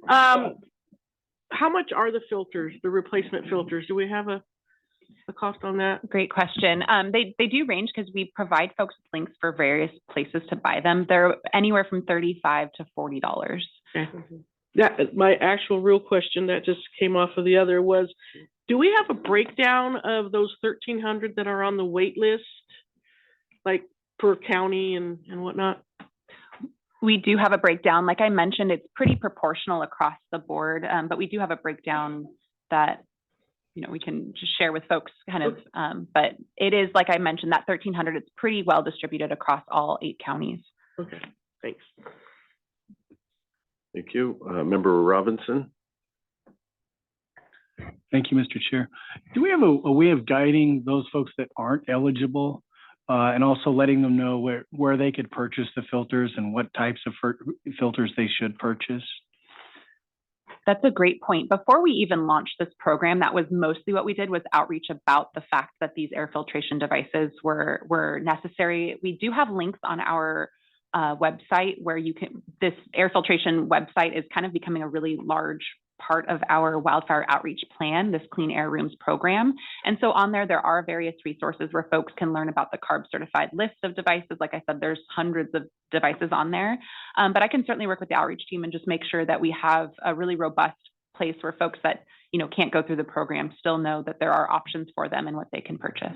How much are the filters, the replacement filters? Do we have a cost on that? Great question. They do range because we provide folks with links for various places to buy them. They're anywhere from $35 to $40. Okay. Yeah, my actual real question that just came off of the other was, do we have a breakdown of those 1,300 that are on the wait list, like per county and whatnot? We do have a breakdown. Like I mentioned, it's pretty proportional across the board, but we do have a breakdown that we can just share with folks kind of, but it is, like I mentioned, that 1,300, it's pretty well distributed across all 8 counties. Okay, thanks. Thank you. Member Robinson? Thank you, Mr. Chair. Do we have a way of guiding those folks that aren't eligible and also letting them know where they could purchase the filters and what types of filters they should purchase? That's a great point. Before we even launched this program, that was mostly what we did, was outreach about the fact that these air filtration devices were necessary. We do have links on our website where this air filtration website is kind of becoming a really large part of our wildfire outreach plan, this Clean Air Rooms program. And so on there are various resources where folks can learn about the CARB certified list of devices. Like I said, there's hundreds of devices on there. But I can certainly work with the outreach team and just make sure that we have a really robust place where folks that, can't go through the program still know that there are options for them and what they can purchase.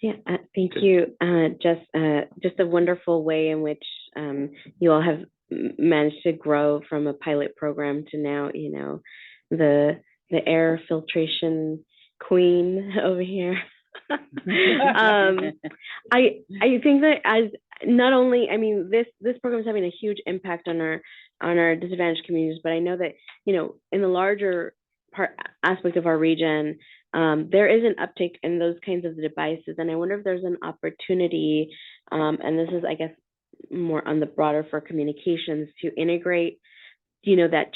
Yeah, thank you. Just a wonderful way in which you all have managed to grow from a pilot program to now, the air filtration queen over here. I think that as not only, this program is having a huge impact on our disadvantaged communities, but I know that, in the larger aspect of our region, there is an uptick in those kinds of devices. And I wonder if there's an opportunity, and this is, I guess, more on the broader for communications, to integrate, that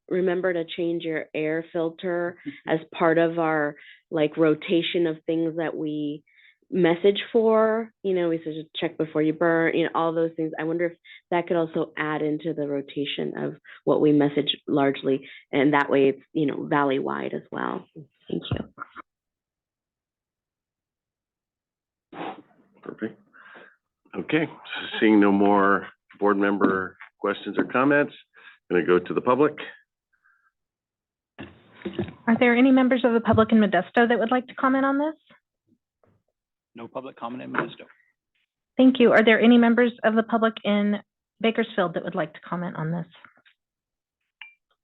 remember to change your air filter as part of our rotation of things that we message for, we should check before you burn, all those things. I wonder if that could also add into the rotation of what we message largely. And that way it's, valley-wide as well. Thank you. Perfect. Okay, seeing no more board member questions or comments, I'm going to go to the public. Are there any members of the public in Modesto that would like to comment on this? No public comment in Modesto. Thank you. Are there any members of the public in Bakersfield that would like to comment on this?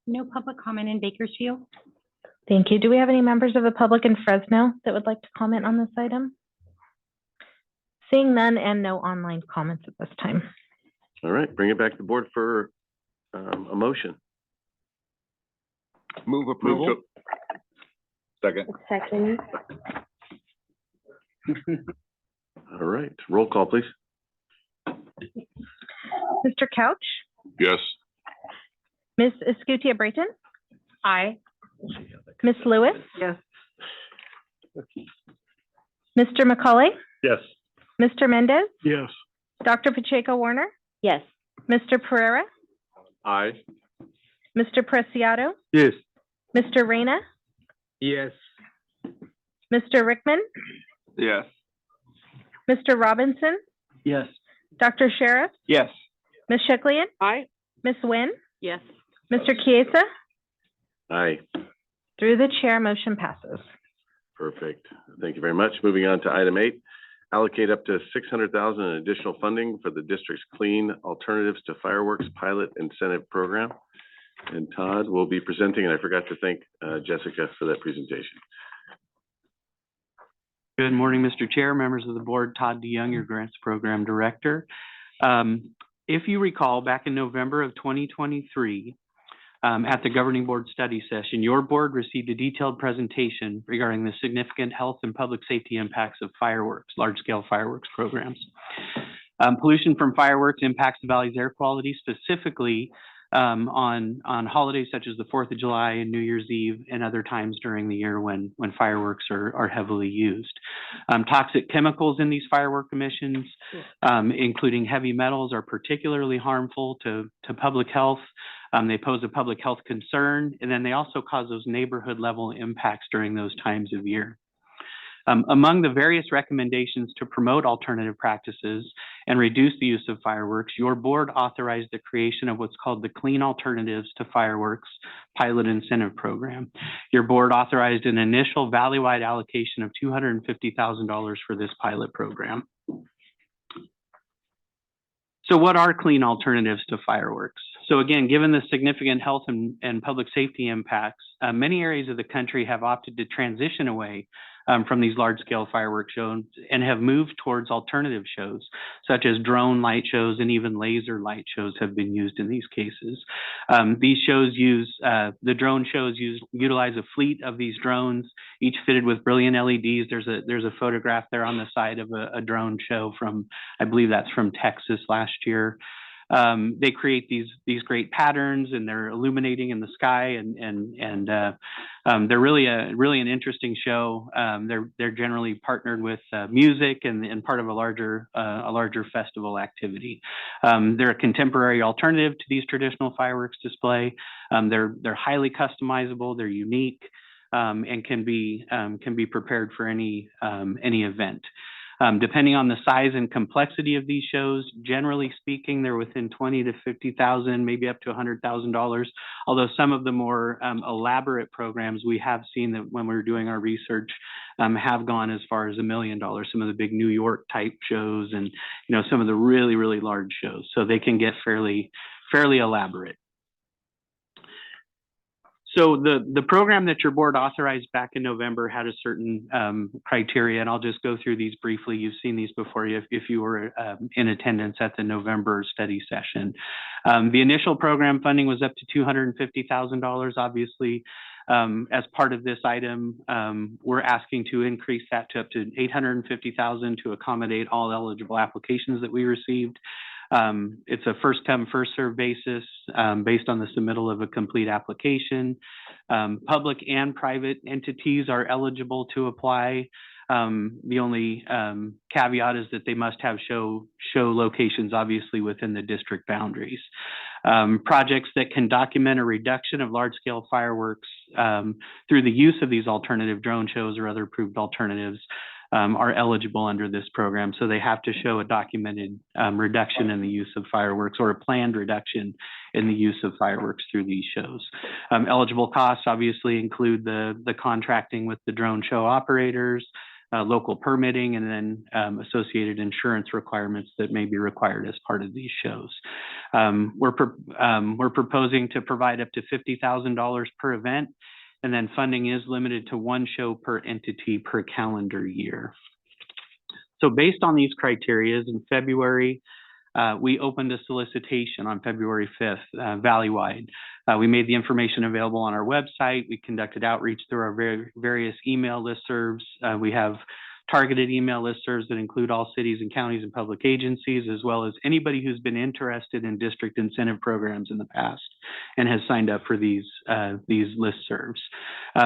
No public comment in Bakersfield. Thank you. Do we have any members of the public in Fresno that would like to comment on this item? Seeing none and no online comments at this time. All right, bring it back to the board for a motion. Move approval. Second. Second. All right, roll call, please. Mr. Couch? Yes. Ms. Escutia Brayton? Aye. Ms. Lewis? Yes. Mr. McCauley? Yes. Mr. Mendez? Yes. Dr. Pacheco Warner? Yes. Mr. Pereira? Aye. Mr. Preciado? Yes. Mr. Reyna? Yes. Mr. Rickman? Yes. Mr. Robinson? Yes. Dr. Sheriff? Yes. Ms. Sheklian? Aye. Ms. Nguyen? Yes. Mr. Chiesa? Aye. Through the chair, motion passes. Perfect. Thank you very much. Moving on to item 8, allocate up to $600,000 in additional funding for the district's Clean Alternatives to Fireworks Pilot Incentive Program. And Todd will be presenting, and I forgot to thank Jessica for that presentation. Good morning, Mr. Chair, members of the board. Todd DeYoung, your Grants Program Director. If you recall, back in November of 2023, at the Governing Board Study Session, your board received a detailed presentation regarding the significant health and public safety impacts of fireworks, large-scale fireworks programs. Pollution from fireworks impacts the valley's air quality, specifically on holidays such as the 4th of July and New Year's Eve and other times during the year when fireworks are heavily used. Toxic chemicals in these firework emissions, including heavy metals, are particularly harmful to public health. They pose a public health concern, and then they also cause those neighborhood level impacts during those times of year. Among the various recommendations to promote alternative practices and reduce the use of fireworks, your board authorized the creation of what's called the Clean Alternatives to Fireworks Pilot Incentive Program. Your board authorized an initial valley-wide allocation of $250,000 for this pilot program. So what are clean alternatives to fireworks? So again, given the significant health and public safety impacts, many areas of the country have opted to transition away from these large-scale fireworks shows and have moved towards alternative shows, such as drone light shows and even laser light shows have been used in these cases. These shows the drone shows utilize a fleet of these drones, each fitted with brilliant LEDs. There's a photograph there on the side of a drone show from, I believe that's from Texas last year. They create these great patterns and they're illuminating in the sky and they're really an interesting show. They're generally partnered with music and part of a larger festival activity. They're a contemporary alternative to these traditional fireworks display. They're highly customizable. They're unique and can be prepared for any event. Depending on the size and complexity of these shows, generally speaking, they're within $20,000 to $50,000, maybe up to $100,000. Although some of the more elaborate programs we have seen that when we were doing our research have gone as far as $1 million. Some of the big New York type shows and some of the really, really large shows. So they can get fairly elaborate. So the program that your board authorized back in November had a certain criteria, and I'll just go through these briefly. You've seen these before if you were in attendance at the November study session. The initial program funding was up to $250,000. Obviously, as part of this item, we're asking to increase that to up to $850,000 to accommodate all eligible applications that we received. It's a first come, first served basis based on the submittal of a complete application. Public and private entities are eligible to apply. The only caveat is that they must have show locations obviously within the district boundaries. Projects that can document a reduction of large scale fireworks through the use of these alternative drone shows or other approved alternatives are eligible under this program. So they have to show a documented reduction in the use of fireworks or a planned reduction in the use of fireworks through these shows. Eligible costs obviously include the contracting with the drone show operators, local permitting, and then associated insurance requirements that may be required as part of these shows. We're proposing to provide up to $50,000 per event. And then funding is limited to one show per entity per calendar year. So based on these criteria, in February, we opened a solicitation on February 5th, Valleywide. We made the information available on our website. We conducted outreach through our various email listservs. We have targeted email listservs that include all cities and counties and public agencies, as well as anybody who's been interested in district incentive programs in the past and has signed up for these listservs.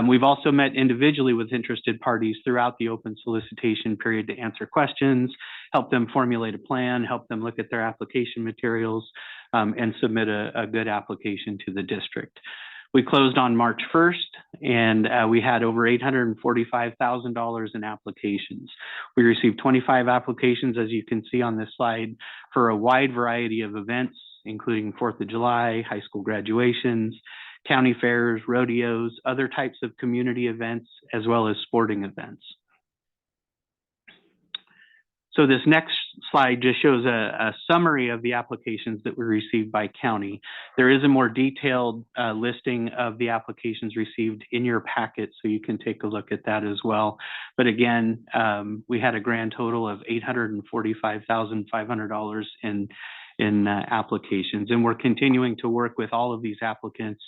We've also met individually with interested parties throughout the open solicitation period to answer questions, help them formulate a plan, help them look at their application materials, and submit a good application to the district. We closed on March 1st, and we had over $845,000 in applications. We received 25 applications, as you can see on this slide, for a wide variety of events, including 4th of July, high school graduations, county fairs, rodeos, other types of community events, as well as sporting events. So this next slide just shows a summary of the applications that were received by county. There is a more detailed listing of the applications received in your packet, so you can take a look at that as well. But again, we had a grand total of $845,500 in applications. And we're continuing to work with all of these applicants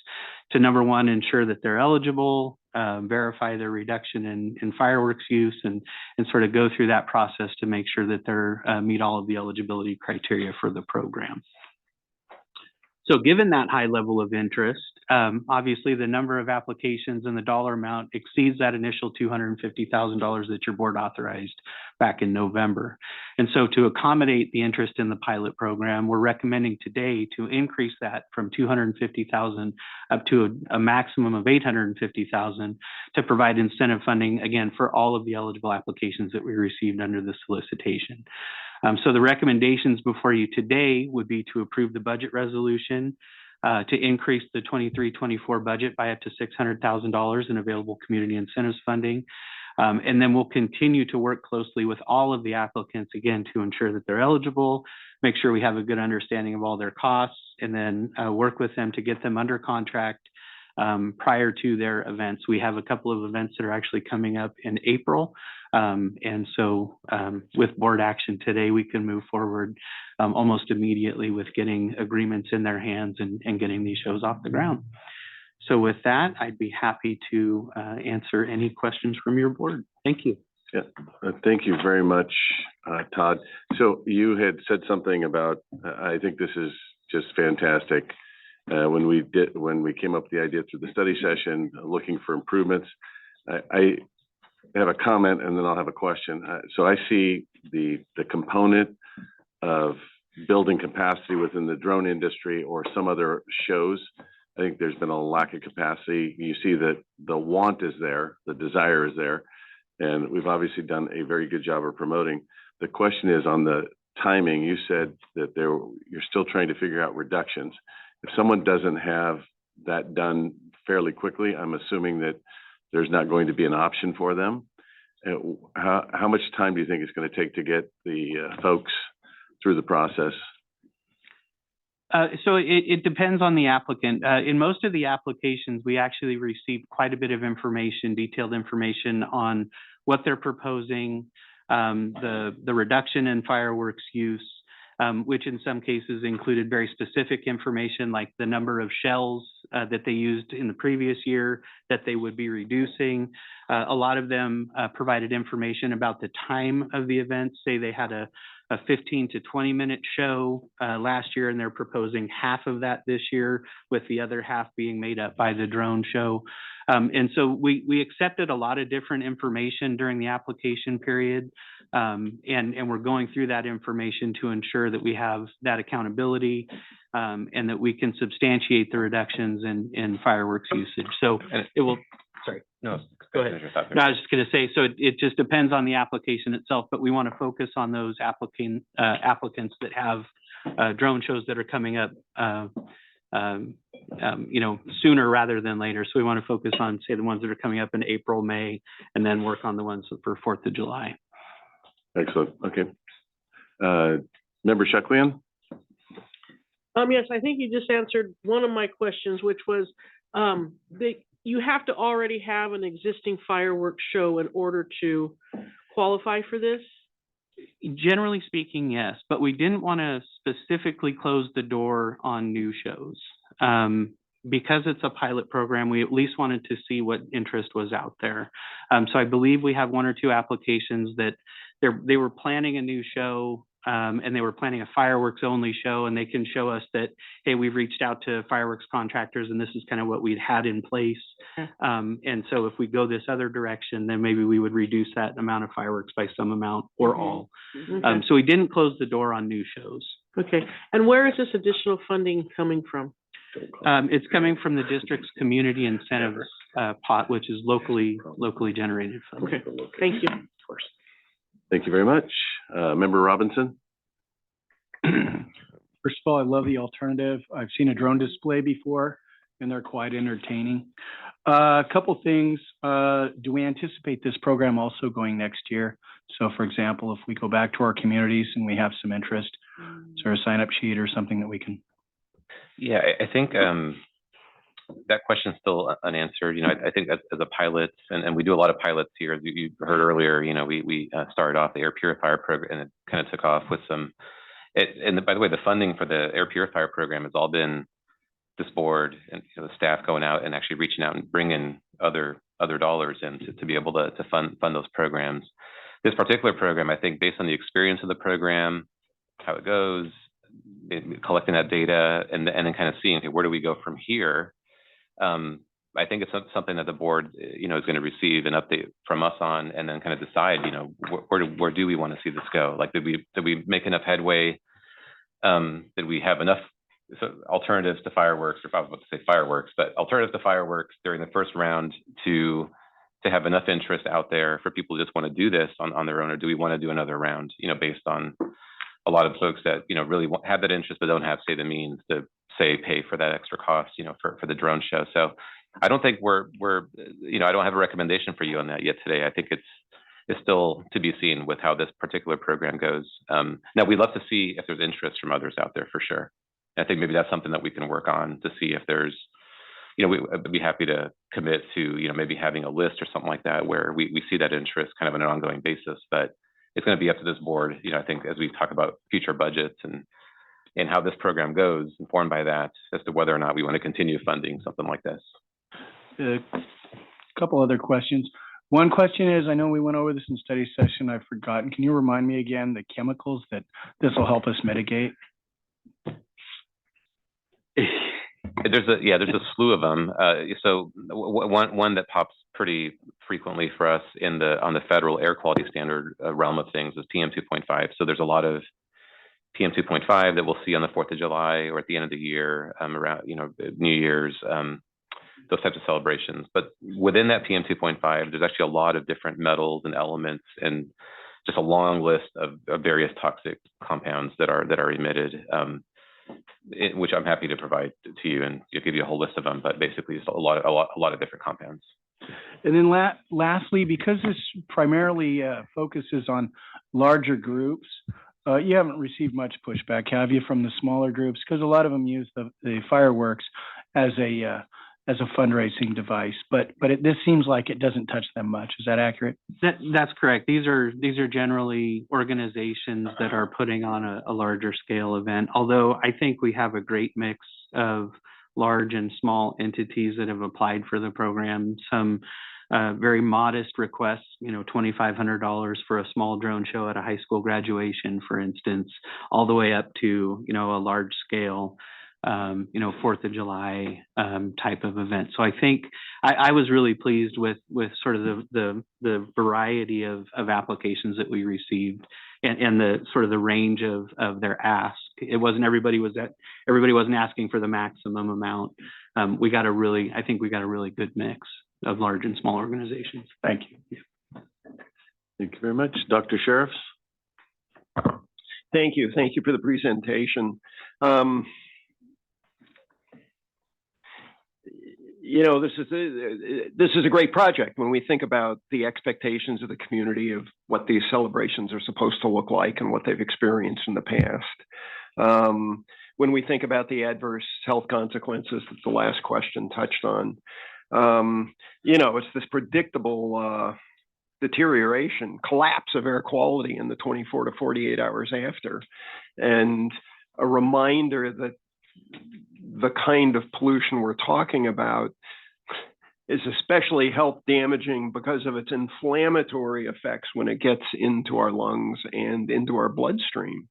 to, number one, ensure that they're eligible, verify their reduction in fireworks use, and sort of go through that process to make sure that they're meet all of the eligibility criteria for the program. So given that high level of interest, obviously the number of applications and the dollar amount exceeds that initial $250,000 that your board authorized back in November. And so to accommodate the interest in the pilot program, we're recommending today to increase that from $250,000 up to a maximum of $850,000 to provide incentive funding, again, for all of the eligible applications that we received under the solicitation. So the recommendations before you today would be to approve the budget resolution, to increase the 23-24 budget by up to $600,000 in available community incentives funding, And then we'll continue to work closely with all of the applicants, again, to ensure that they're eligible, make sure we have a good understanding of all their costs, and then work with them to get them under contract prior to their events. We have a couple of events that are actually coming up in April. And so with board action today, we can move forward almost immediately with getting agreements in their hands and getting these shows off the ground. So with that, I'd be happy to answer any questions from your board. Thank you. Yeah, thank you very much, Todd. So you had said something about, I think this is just fantastic. When we came up with the idea through the study session, looking for improvements, I have a comment and then I'll have a question. So I see the component of building capacity within the drone industry or some other shows. I think there's been a lack of capacity. You see that the want is there, the desire is there, and we've obviously done a very good job of promoting. The question is on the timing. You said that you're still trying to figure out reductions. If someone doesn't have that done fairly quickly, I'm assuming that there's not going to be an option for them. How much time do you think it's going to take to get the folks through the process? So it depends on the applicant. In most of the applications, we actually receive quite a bit of information, detailed information on what they're proposing, the reduction in fireworks use, which in some cases included very specific information like the number of shells that they used in the previous year that they would be reducing. A lot of them provided information about the time of the event. Say they had a 15 to 20 minute show last year, and they're proposing half of that this year, with the other half being made up by the drone show. And so we accepted a lot of different information during the application period, and we're going through that information to ensure that we have that accountability and that we can substantiate the reductions in fireworks usage. So it will, sorry, no, go ahead. No, I was just going to say, so it just depends on the application itself, but we want to focus on those applicants that have drone shows that are coming up, sooner rather than later. So we want to focus on, say, the ones that are coming up in April, May, and then work on the ones for 4th of July. Excellent. Okay. Member Sheklian? Yes, I think you just answered one of my questions, which was you have to already have an existing fireworks show in order to qualify for this? Generally speaking, yes, but we didn't want to specifically close the door on new shows. Because it's a pilot program, we at least wanted to see what interest was out there. So I believe we have 1 or 2 applications that they were planning a new show, and they were planning a fireworks only show, and they can show us that, hey, we've reached out to fireworks contractors and this is kind of what we'd had in place. And so if we go this other direction, then maybe we would reduce that amount of fireworks by some amount or all. Okay. So we didn't close the door on new shows. Okay, and where is this additional funding coming from? It's coming from the district's community incentives pot, which is locally generated funds. Okay, thank you. Of course. Thank you very much. Member Robinson? First of all, I love the alternative. I've seen a drone display before, and they're quite entertaining. A couple things. Do we anticipate this program also going next year? So, for example, if we go back to our communities and we have some interest, is there a sign-up sheet or something that we can? Yeah, I think that question is still unanswered. I think as a pilot, and we do a lot of pilots here, as you heard earlier, we started off the air purifier program, and it kind of took off with some, and by the way, the funding for the air purifier program has all been this board and the staff going out and actually reaching out and bringing other dollars in to be able to fund those programs. This particular program, I think, based on the experience of the program, how it goes, collecting that data, and then kind of seeing, okay, where do we go from here? I think it's something that the board, is going to receive an update from us on, and then kind of decide, where do we want to see this go? Like, did we make enough headway? Did we have enough alternatives to fireworks, or I was about to say fireworks, but alternatives to fireworks during the first round to have enough interest out there for people who just want to do this on their own, or do we want to do another round, based on a lot of folks that, really have that interest but don't have, say, the means to, say, pay for that extra cost, for the drone show. So I don't think we're, I don't have a recommendation for you on that yet today. I think it's still to be seen with how this particular program goes. Now, we'd love to see if there's interest from others out there for sure. I think maybe that's something that we can work on to see if there's, we'd be happy to commit to, maybe having a list or something like that where we see that interest kind of on an ongoing basis. But it's going to be up to this board, I think, as we talk about future budgets and how this program goes, informed by that as to whether or not we want to continue funding something like this. A couple other questions. One question is, I know we went over this in study session, I've forgotten. Can you remind me again the chemicals that this will help us mitigate? There's a slew of them. So one that pops pretty frequently for us on the federal air quality standard realm of things is PM 2.5. So there's a lot of PM 2.5 that we'll see on the 4th of July or at the end of the year, around New Year's, those types of celebrations. But within that PM 2.5, there's actually a lot of different metals and elements and just a long list of various toxic compounds that are emitted. Which I'm happy to provide to you and give you a whole list of them, but basically it's a lot of different compounds. And then lastly, because this primarily focuses on larger groups, you haven't received much pushback, have you, from the smaller groups? Because a lot of them use the fireworks as a fundraising device, but this seems like it doesn't touch them much. Is that accurate? That's correct. These are generally organizations that are putting on a larger scale event. Although I think we have a great mix of large and small entities that have applied for the program. Some very modest requests, $2,500 for a small drone show at a high school graduation, for instance, all the way up to a large scale 4th of July type of event. So I think I was really pleased with sort of the variety of applications that we received and the sort of the range of their ask. It wasn't everybody wasn't asking for the maximum amount. I think we got a really good mix of large and small organizations. Thank you. Thank you very much. Dr. Sheriffs? Thank you. Thank you for the presentation. This is a great project when we think about the expectations of the community of what these celebrations are supposed to look like and what they've experienced in the past. When we think about the adverse health consequences that the last question touched on, it's this predictable deterioration, collapse of air quality in the 24 to 48 hours after, and a reminder that the kind of pollution we're talking about is especially health damaging because of its inflammatory effects when it gets into our lungs and into our bloodstream.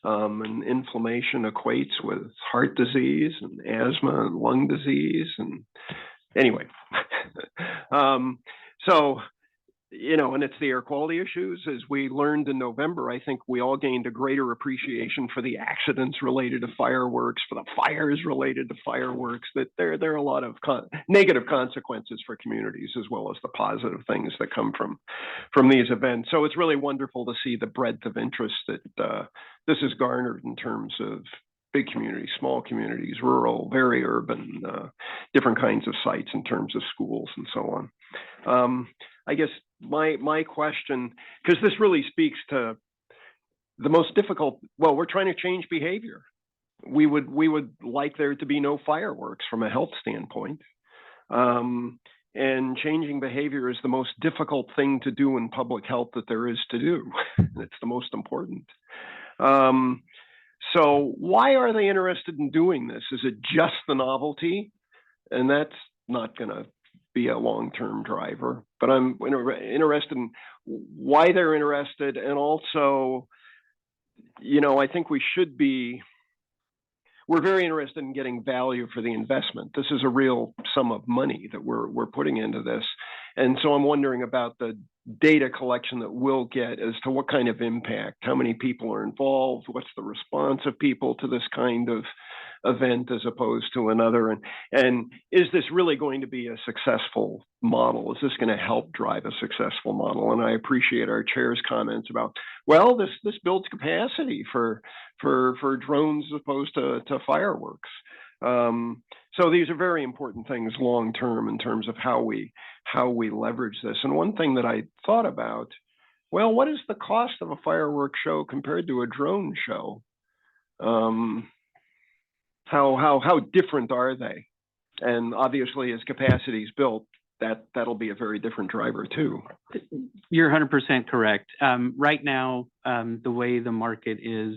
And inflammation equates with heart disease and asthma and lung disease. And anyway, and it's the air quality issues. As we learned in November, I think we all gained a greater appreciation for the accidents related to fireworks, for the fires related to fireworks, that there are a lot of negative consequences for communities as well as the positive things that come from these events. So it's really wonderful to see the breadth of interest that this has garnered in terms of big communities, small communities, rural, very urban, different kinds of sites in terms of schools and so on. I guess my question, because this really speaks to the most difficult, we're trying to change behavior. We would like there to be no fireworks from a health standpoint. And changing behavior is the most difficult thing to do in public health that there is to do. It's the most important. So why are they interested in doing this? Is it just the novelty? And that's not going to be a long-term driver, but I'm interested in why they're interested. And also, I think we're very interested in getting value for the investment. This is a real sum of money that we're putting into this. And so I'm wondering about the data collection that we'll get as to what kind of impact, how many people are involved, what's the response of people to this kind of event as opposed to another, and is this really going to be a successful model? Is this going to help drive a successful model? And I appreciate our chair's comments about, this builds capacity for drones as opposed to fireworks. So these are very important things long-term in terms of how we leverage this. And one thing that I thought about, well, what is the cost of a fireworks show compared to a drone show? How different are they? And obviously, as capacity is built, that'll be a very different driver too. You're 100% correct. Right now, the way the market is,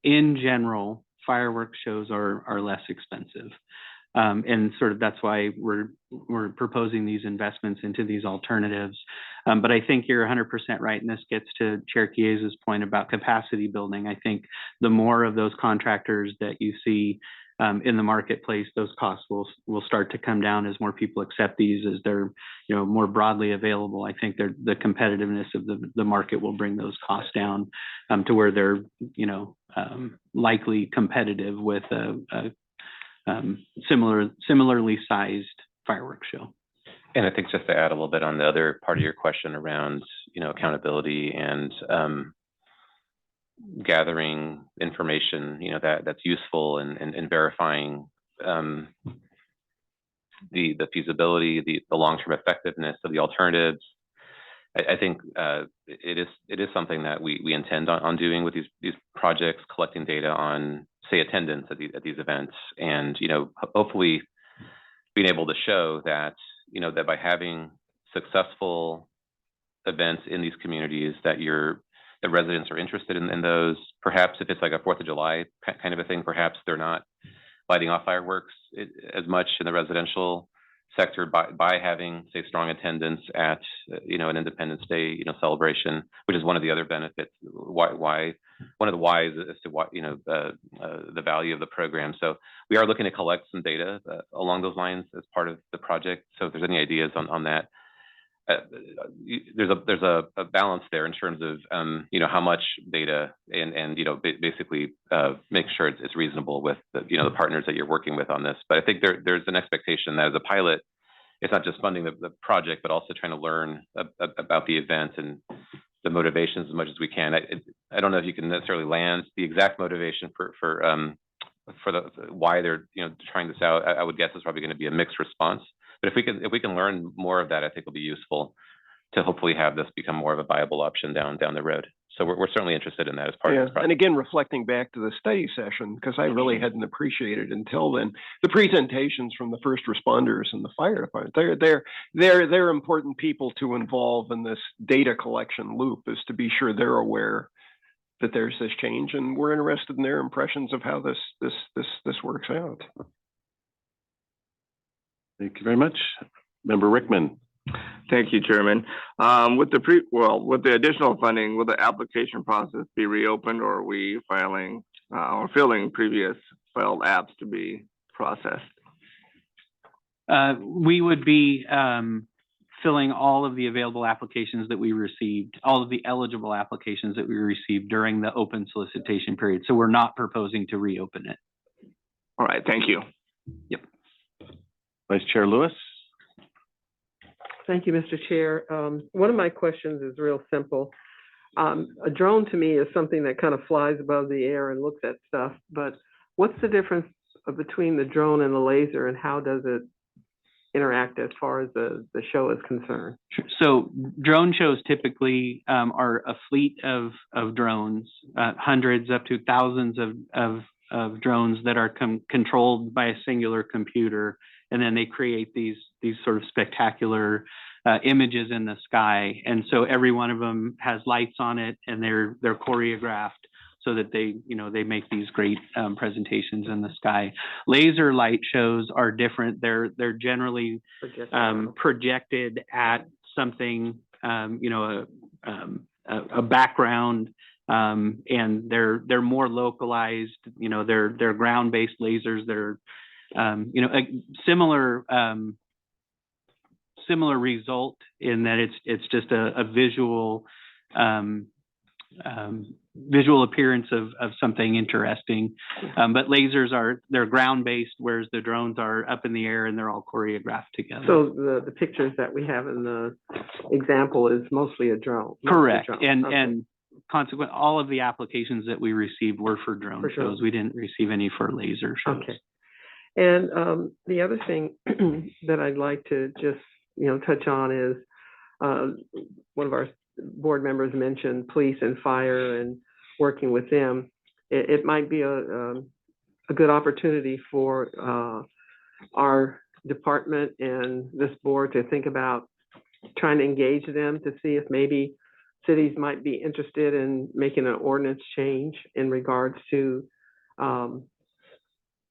in general, fireworks shows are less expensive. And sort of that's why we're proposing these investments into these alternatives. But I think you're 100% right, and this gets to Chair Chies's point about capacity building. I think the more of those contractors that you see in the marketplace, those costs will start to come down as more people accept these, as they're more broadly available. I think the competitiveness of the market will bring those costs down to where they're likely competitive with a similarly sized fireworks show. And I think just to add a little bit on the other part of your question around, accountability and gathering information, that's useful and verifying the feasibility, the long-term effectiveness of the alternatives. I think it is something that we intend on doing with these projects, collecting data on, say, attendance at these events, and hopefully being able to show that that by having successful events in these communities, that the residents are interested in those. Perhaps if it's like a 4th of July kind of a thing, perhaps they're not lighting off fireworks as much in the residential sector by having, say, strong attendance at an Independence Day celebration, which is one of the other benefits. Why one of the whys as to what the value of the program. So we are looking to collect some data along those lines as part of the project. So if there's any ideas on that, there's a balance there in terms of how much data and basically make sure it's reasonable with the partners that you're working with on this. But I think there's an expectation that as a pilot, it's not just funding the project, but also trying to learn about the event and the motivations as much as we can. I don't know if you can necessarily land the exact motivation for why they're trying this out. I would guess it's probably going to be a mixed response. But if we can learn more of that, I think it'll be useful to hopefully have this become more of a viable option down the road. So we're certainly interested in that as part of this project. And again, reflecting back to the study session, because I really hadn't appreciated until then, the presentations from the first responders and the fire department. They're important people to involve in this data collection loop, is to be sure they're aware that there's this change, and we're interested in their impressions of how this works out. Thank you very much. Member Rickman. Thank you, Chairman. With the additional funding, will the application process be reopened, or are we filing or filling previous filed apps to be processed? We would be filling all of the available applications that we received, all of the eligible applications that we received during the open solicitation period. So we're not proposing to reopen it. All right, thank you. Yep. Vice Chair Lewis. Thank you, Mr. Chair. One of my questions is real simple. A drone to me is something that kind of flies above the air and looks at stuff, but what's the difference between the drone and the laser, and how does it interact as far as the show is concerned? So drone shows typically are a fleet of drones, hundreds up to thousands of drones that are controlled by a singular computer, and then they create these sort of spectacular images in the sky. And so every one of them has lights on it, and they're choreographed so that they make these great presentations in the sky. Laser light shows are different. They're generally projected at something, a background, and they're more localized. They're ground-based lasers. They're a similar result in that it's just a visual appearance of something interesting. But lasers they're ground-based, whereas the drones are up in the air and they're all choreographed together. So the pictures that we have in the example is mostly a drone. Correct. And consequently, all of the applications that we received were for drone shows. We didn't receive any for laser shows. Okay. And the other thing that I'd like to just, touch on is one of our board members mentioned police and fire and working with them. It might be a good opportunity for our department and this board to think about trying to engage them to see if maybe cities might be interested in making an ordinance change in regards to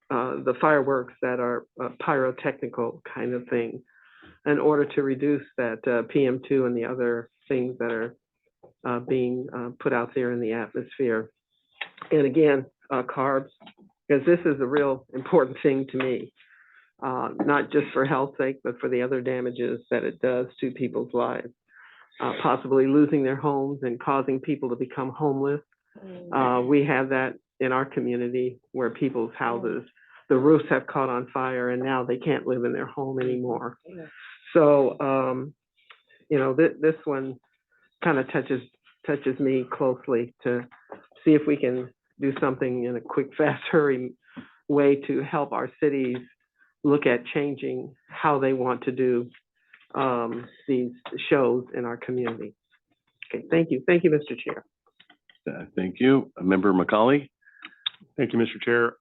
the fireworks that are pyrotechnical kind of thing, in order to reduce that PM2 and the other things that are being put out there in the atmosphere. And again, carbs, because this is a real important thing to me, not just for health's sake, but for the other damages that it does to people's lives, possibly losing their homes and causing people to become homeless. We have that in our community where people's houses, the roofs have caught on fire and now they can't live in their home anymore. So, this one kind of touches me closely to see if we can do something in a quick, fast, hurry way to help our cities look at changing how they want to do these shows in our community. Okay, thank you. Thank you, Mr. Chair. Thank you. Member McCauley? Thank you, Mr. Chair.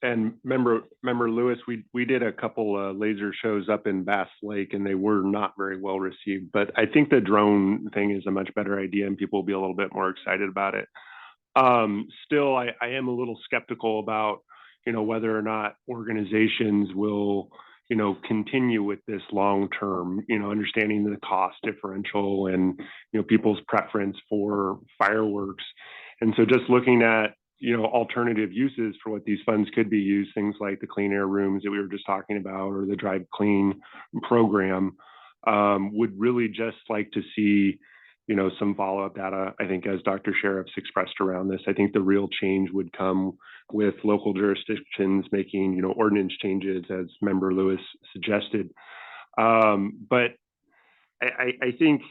And member Lewis, we did a couple laser shows up in Bass Lake and they were not very well received, but I think the drone thing is a much better idea and people will be a little bit more excited about it. Still, I am a little skeptical about, whether or not organizations will, continue with this long term, understanding the cost differential and, people's preference for fireworks. And so just looking at, alternative uses for what these funds could be used, things like the clean air rooms that we were just talking about, or the Drive Clean program, would really just like to see, some follow-up data. I think as Dr. Sheriff's expressed around this, I think the real change would come with local jurisdictions making, ordinance changes as Member Lewis suggested. But I think,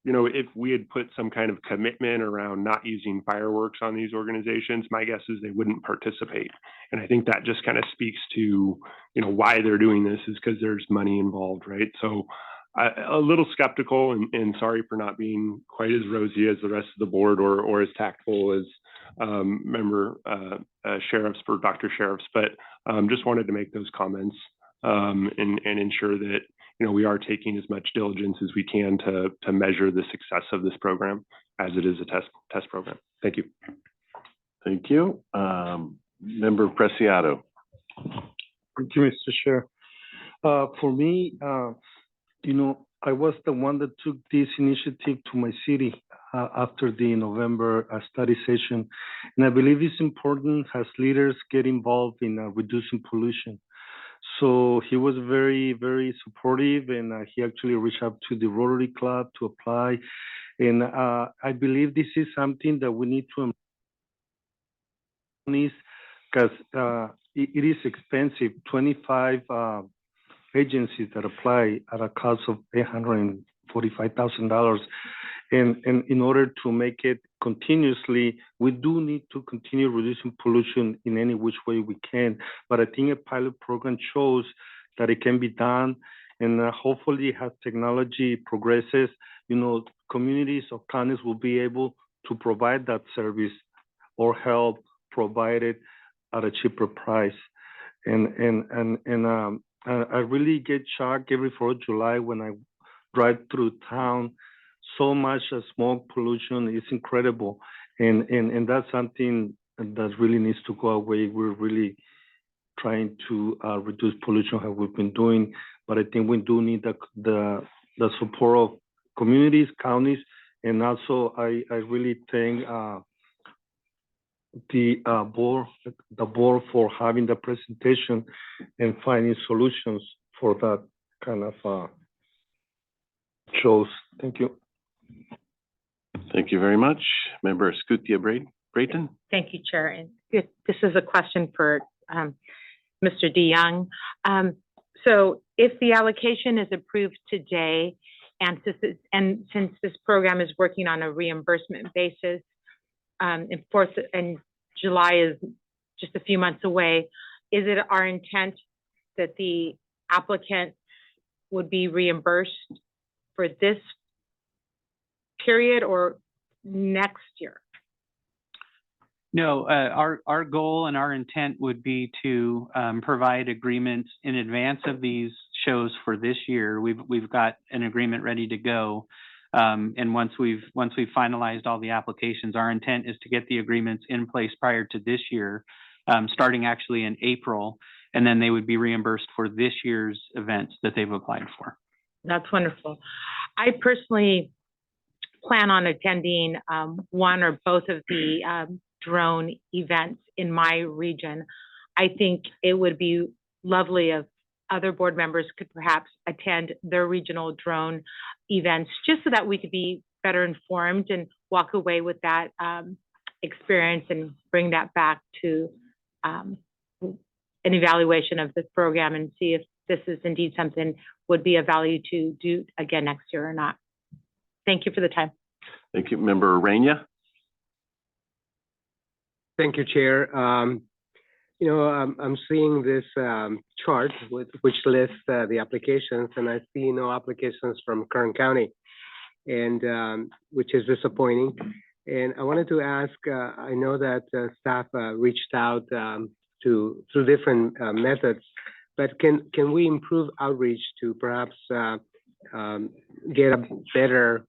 if we had put some kind of commitment around not using fireworks on these organizations, my guess is they wouldn't participate. And I think that just kind of speaks to, why they're doing this is because there's money involved, right? So a little skeptical and sorry for not being quite as rosy as the rest of the board or as tactful as member sheriffs for Dr. Sheriffs, but just wanted to make those comments and ensure that we are taking as much diligence as we can to measure the success of this program as it is a test program. Thank you. Thank you. Member Preciado. Thank you, Mr. Chair. For me, I was the one that took this initiative to my city after the November study session. And I believe it's important as leaders get involved in reducing pollution. So he was very, very supportive, and he actually reached out to the Rotary Club to apply. And I believe this is something that we need to because it is expensive. 25 agencies that apply at a cost of $845,000. And in order to make it continuously, we do need to continue reducing pollution in any which way we can. But I think a pilot program shows that it can be done. And hopefully as technology progresses, communities or counties will be able to provide that service or help provide it at a cheaper price. And I really get shocked every 4th of July when I drive through town. So much smoke pollution is incredible. And that's something that really needs to go away. We're really trying to reduce pollution as we've been doing. But I think we do need the support of communities, counties, and also I really thank the board for having the presentation and finding solutions for that kind of shows. Thank you. Thank you very much. Member Scutia Brayton. Thank you, Chair. And this is a question for Mr. DeYoung. So if the allocation is approved today, and since this program is working on a reimbursement basis, and July is just a few months away, is it our intent that the applicant would be reimbursed for this period or next year? No, our goal and our intent would be to provide agreements in advance of these shows for this year. We've got an agreement ready to go. And once we've finalized all the applications, our intent is to get the agreements in place prior to this year, starting actually in April, and then they would be reimbursed for this year's events that they've applied for. That's wonderful. I personally plan on attending one or both of the drone events in my region. I think it would be lovely if other board members could perhaps attend their regional drone events, just so that we could be better informed and walk away with that experience and bring that back to an evaluation of this program and see if this is indeed something would be of value to do again next year or not. Thank you for the time. Thank you. Member Raina? Thank you, Chair. I'm seeing this chart which lists the applications, and I see no applications from Kern County, and which is disappointing. And I wanted to ask, I know that staff reached out through different methods, but can we improve outreach to perhaps get a better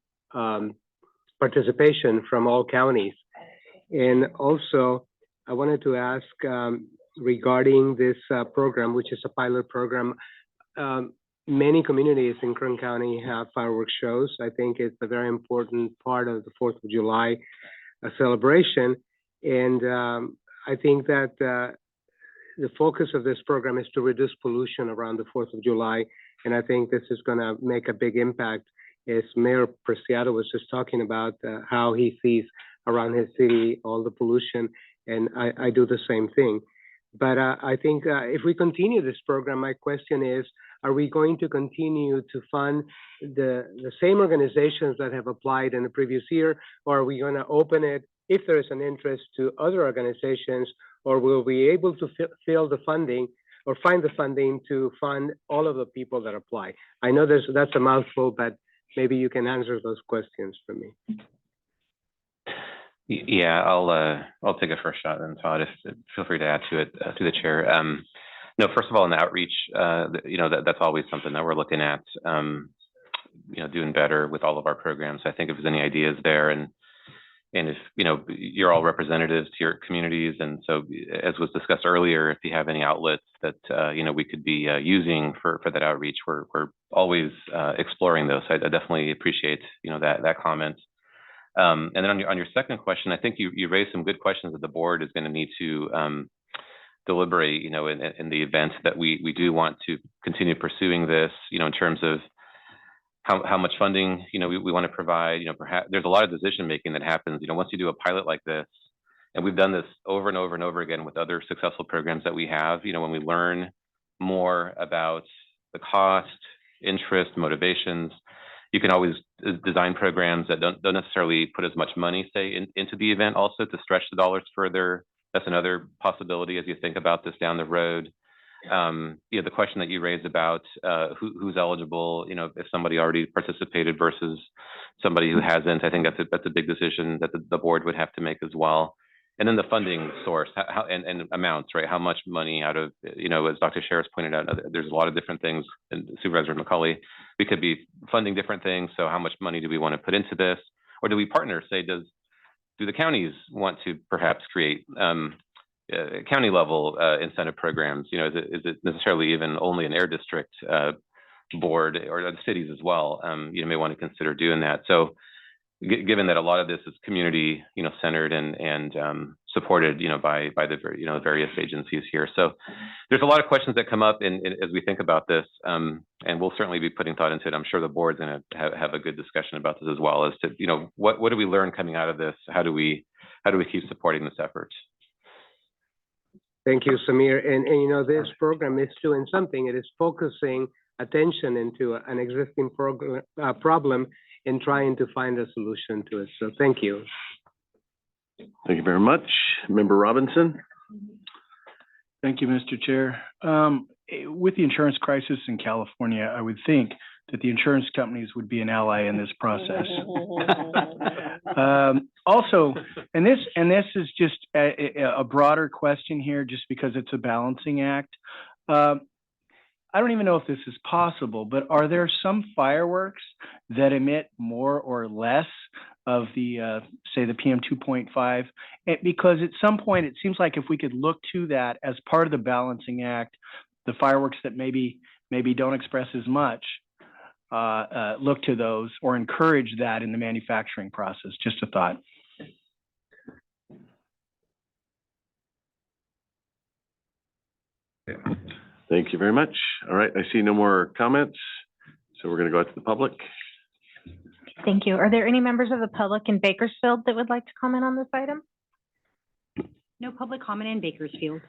participation from all counties? And also, I wanted to ask regarding this program, which is a pilot program. Many communities in Kern County have fireworks shows. I think it's a very important part of the 4th of July celebration. And I think that the focus of this program is to reduce pollution around the 4th of July. And I think this is going to make a big impact, as Mayor Preciado was just talking about how he sees around his city all the pollution. And I do the same thing. But I think if we continue this program, my question is, are we going to continue to fund the same organizations that have applied in the previous year, or are we going to open it, if there is an interest, to other organizations, or will we be able to fill the funding or find the funding to fund all of the people that apply? I know that's a mouthful, but maybe you can answer those questions for me. Yeah, I'll take a first shot, and Todd, feel free to add to it through the chair. No, first of all, in the outreach, that's always something that we're looking at, doing better with all of our programs. I think if there's any ideas there, and if you're all representatives to your communities, and so as was discussed earlier, if you have any outlets that we could be using for that outreach, we're always exploring those. I definitely appreciate that comment. And then on your second question, I think you raised some good questions that the board is going to need to deliberate, in the event that we do want to continue pursuing this, in terms of how much funding, we want to provide. Perhaps there's a lot of decision making that happens, once you do a pilot like this, and we've done this over and over and over again with other successful programs that we have. When we learn more about the cost, interest, motivations, you can always design programs that don't necessarily put as much money, say, into the event, also to stretch the dollars further. That's another possibility as you think about this down the road. The question that you raised about who's eligible, if somebody already participated versus somebody who hasn't, I think that's a big decision that the board would have to make as well. And then the funding source, and amounts, right? How much money out of, as Dr. Sherris pointed out, there's a lot of different things, and Supervisor McCauley, we could be funding different things. So how much money do we want to put into this? Or do we partner, say, do the counties want to perhaps create county level incentive programs? Is it necessarily even only an air district board, or the cities as well? You may want to consider doing that. So given that a lot of this is community, centered and supported, by the various agencies here. So there's a lot of questions that come up as we think about this, and we'll certainly be putting thought into it. I'm sure the board's going to have a good discussion about this as well, as to, what do we learn coming out of this? How do we keep supporting this effort? Thank you, Samir. And this program is doing something. It is focusing attention into an existing problem and trying to find a solution to it. So thank you. Thank you very much. Member Robinson? Thank you, Mr. Chair. With the insurance crisis in California, I would think that the insurance companies would be an ally in this process. Also, and this is just a broader question here, just because it's a balancing act. I don't even know if this is possible, but are there some fireworks that emit more or less of the, say, the PM 2.5? Because at some point, it seems like if we could look to that as part of the balancing act, the fireworks that maybe don't express as much, look to those or encourage that in the manufacturing process. Just a thought. Thank you very much. All right, I see no more comments, so we're going to go out to the public. Thank you. Are there any members of the public in Bakersfield that would like to comment on this item? No public comment in Bakersfield.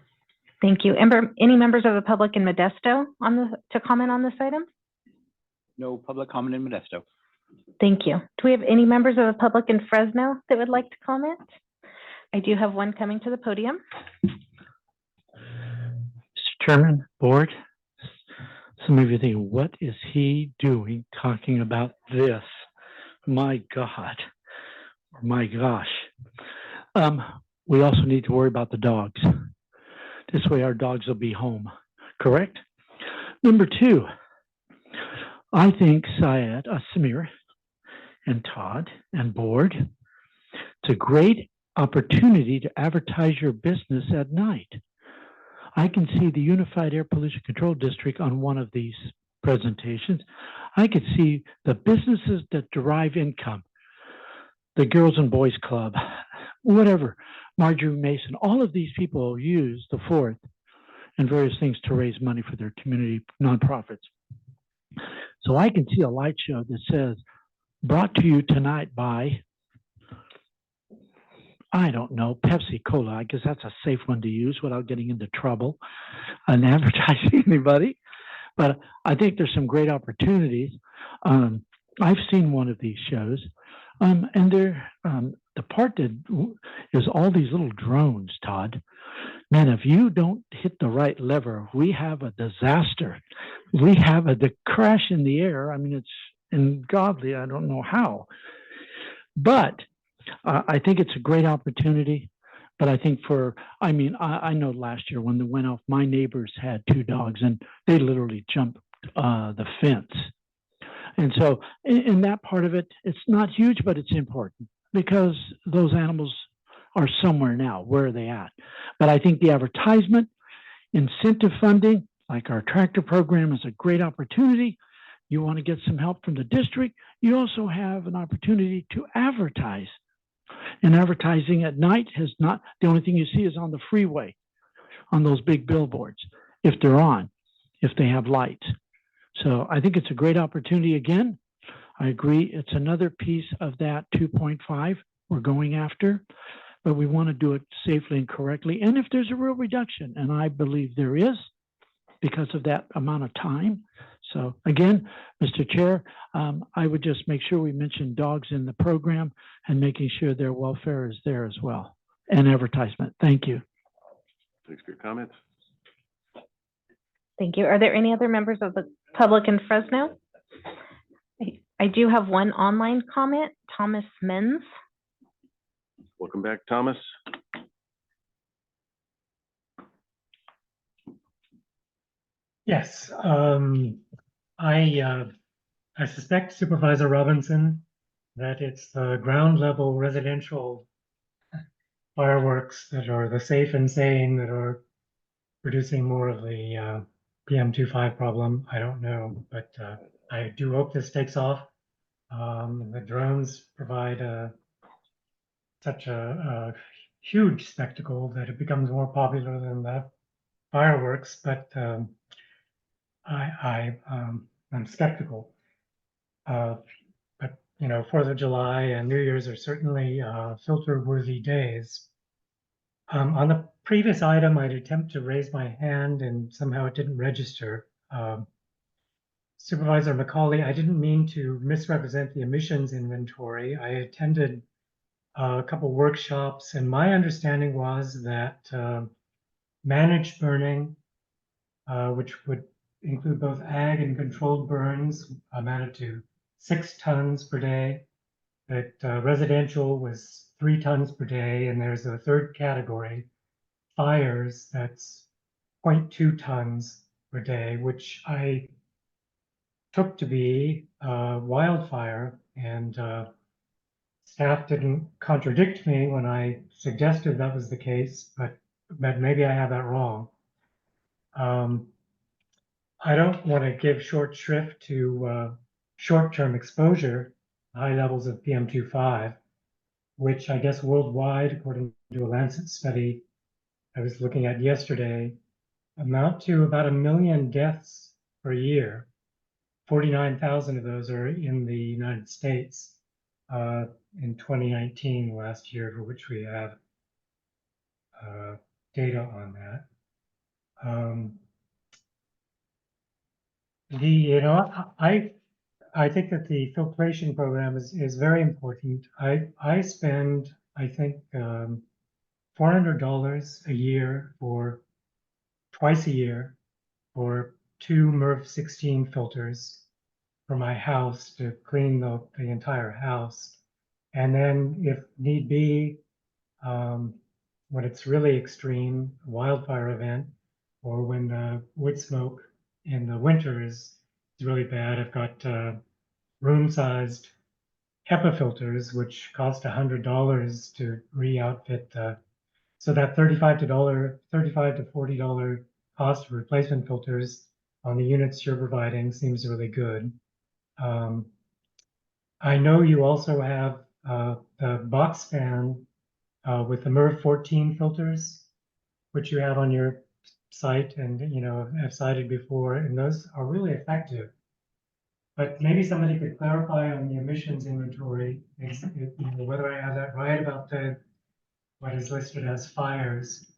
Thank you. Any members of the public in Modesto to comment on this item? No public comment in Modesto. Thank you. Do we have any members of the public in Fresno that would like to comment? I do have one coming to the podium. Mr. Chairman, board, some of you think, what is he doing talking about this? My God, or my gosh. We also need to worry about the dogs. This way our dogs will be home, correct? Number two, I think Syed, Samir, and Todd, and board, it's a great opportunity to advertise your business at night. I can see the Unified Air Pollution Control District on one of these presentations. I could see the businesses that derive income, the Girls and Boys Club, whatever, Marjorie Mason, all of these people use the 4th and various things to raise money for their community nonprofits. So I can see a light show that says, brought to you tonight by, I don't know, Pepsi Cola. I guess that's a safe one to use without getting into trouble and advertising anybody. But I think there's some great opportunities. I've seen one of these shows, and they're, the part that is all these little drones, Todd. Man, if you don't hit the right lever, we have a disaster. We have the crash in the air. I mean, it's ungodly. I don't know how. But I think it's a great opportunity. But I think I know last year when they went off, my neighbors had 2 dogs and they literally jumped the fence. And so in that part of it, it's not huge, but it's important because those animals are somewhere now. Where are they at? But I think the advertisement, incentive funding, like our tractor program, is a great opportunity. You want to get some help from the district. You also have an opportunity to advertise. And advertising at night has not, the only thing you see is on the freeway, on those big billboards, if they're on, if they have lights. So I think it's a great opportunity again. I agree. It's another piece of that 2.5 we're going after, but we want to do it safely and correctly. And if there's a real reduction, and I believe there is because of that amount of time. So again, Mr. Chair, I would just make sure we mention dogs in the program and making sure their welfare is there as well. And advertisement. Thank you. Thanks for your comments. Thank you. Are there any other members of the public in Fresno? I do have one online comment, Thomas Menz. Welcome back, Thomas. Yes, I suspect Supervisor Robinson that it's the ground level residential fireworks that are the safe and sane that are producing more of the PM2.5 problem. I don't know, but I do hope this takes off. The drones provide such a huge spectacle that it becomes more popular than the fireworks, but I'm skeptical. But you know, 4th of July and New Year's are certainly filter-worthy days. On the previous item, I'd attempt to raise my hand and somehow it didn't register. Supervisor McCauley, I didn't mean to misrepresent the emissions inventory. I attended a couple workshops and my understanding was that managed burning, which would include both ag and controlled burns, amounted to 6 tons per day. That residential was 3 tons per day, and there's a third category, fires, that's 0.2 tons per day, which I took to be wildfire, and staff didn't contradict me when I suggested that was the case, but maybe I have that wrong. I don't want to give short shrift to short-term exposure, high levels of PM2.5, which I guess worldwide, according to a Lancet study I was looking at yesterday, amount to about 1 million deaths per year. 49,000 of those are in the United States in 2019, last year, for which we have data on that. I think that the filtration program is very important. I spend, I think, $400 a year for twice a year for 2 MERV 16 filters for my house to clean the entire house. And then if need be, when it's really extreme, wildfire event, or when the wood smoke in the winter is really bad, I've got room-sized HEPA filters, which cost $100 to re-outfit so that $35 to $40 cost of replacement filters on the units you're providing seems really good. I know you also have the box fan with the MERV 14 filters, which you have on your site and have cited before, and those are really effective. But maybe somebody could clarify on the emissions inventory, whether I have that right about what is listed as fires,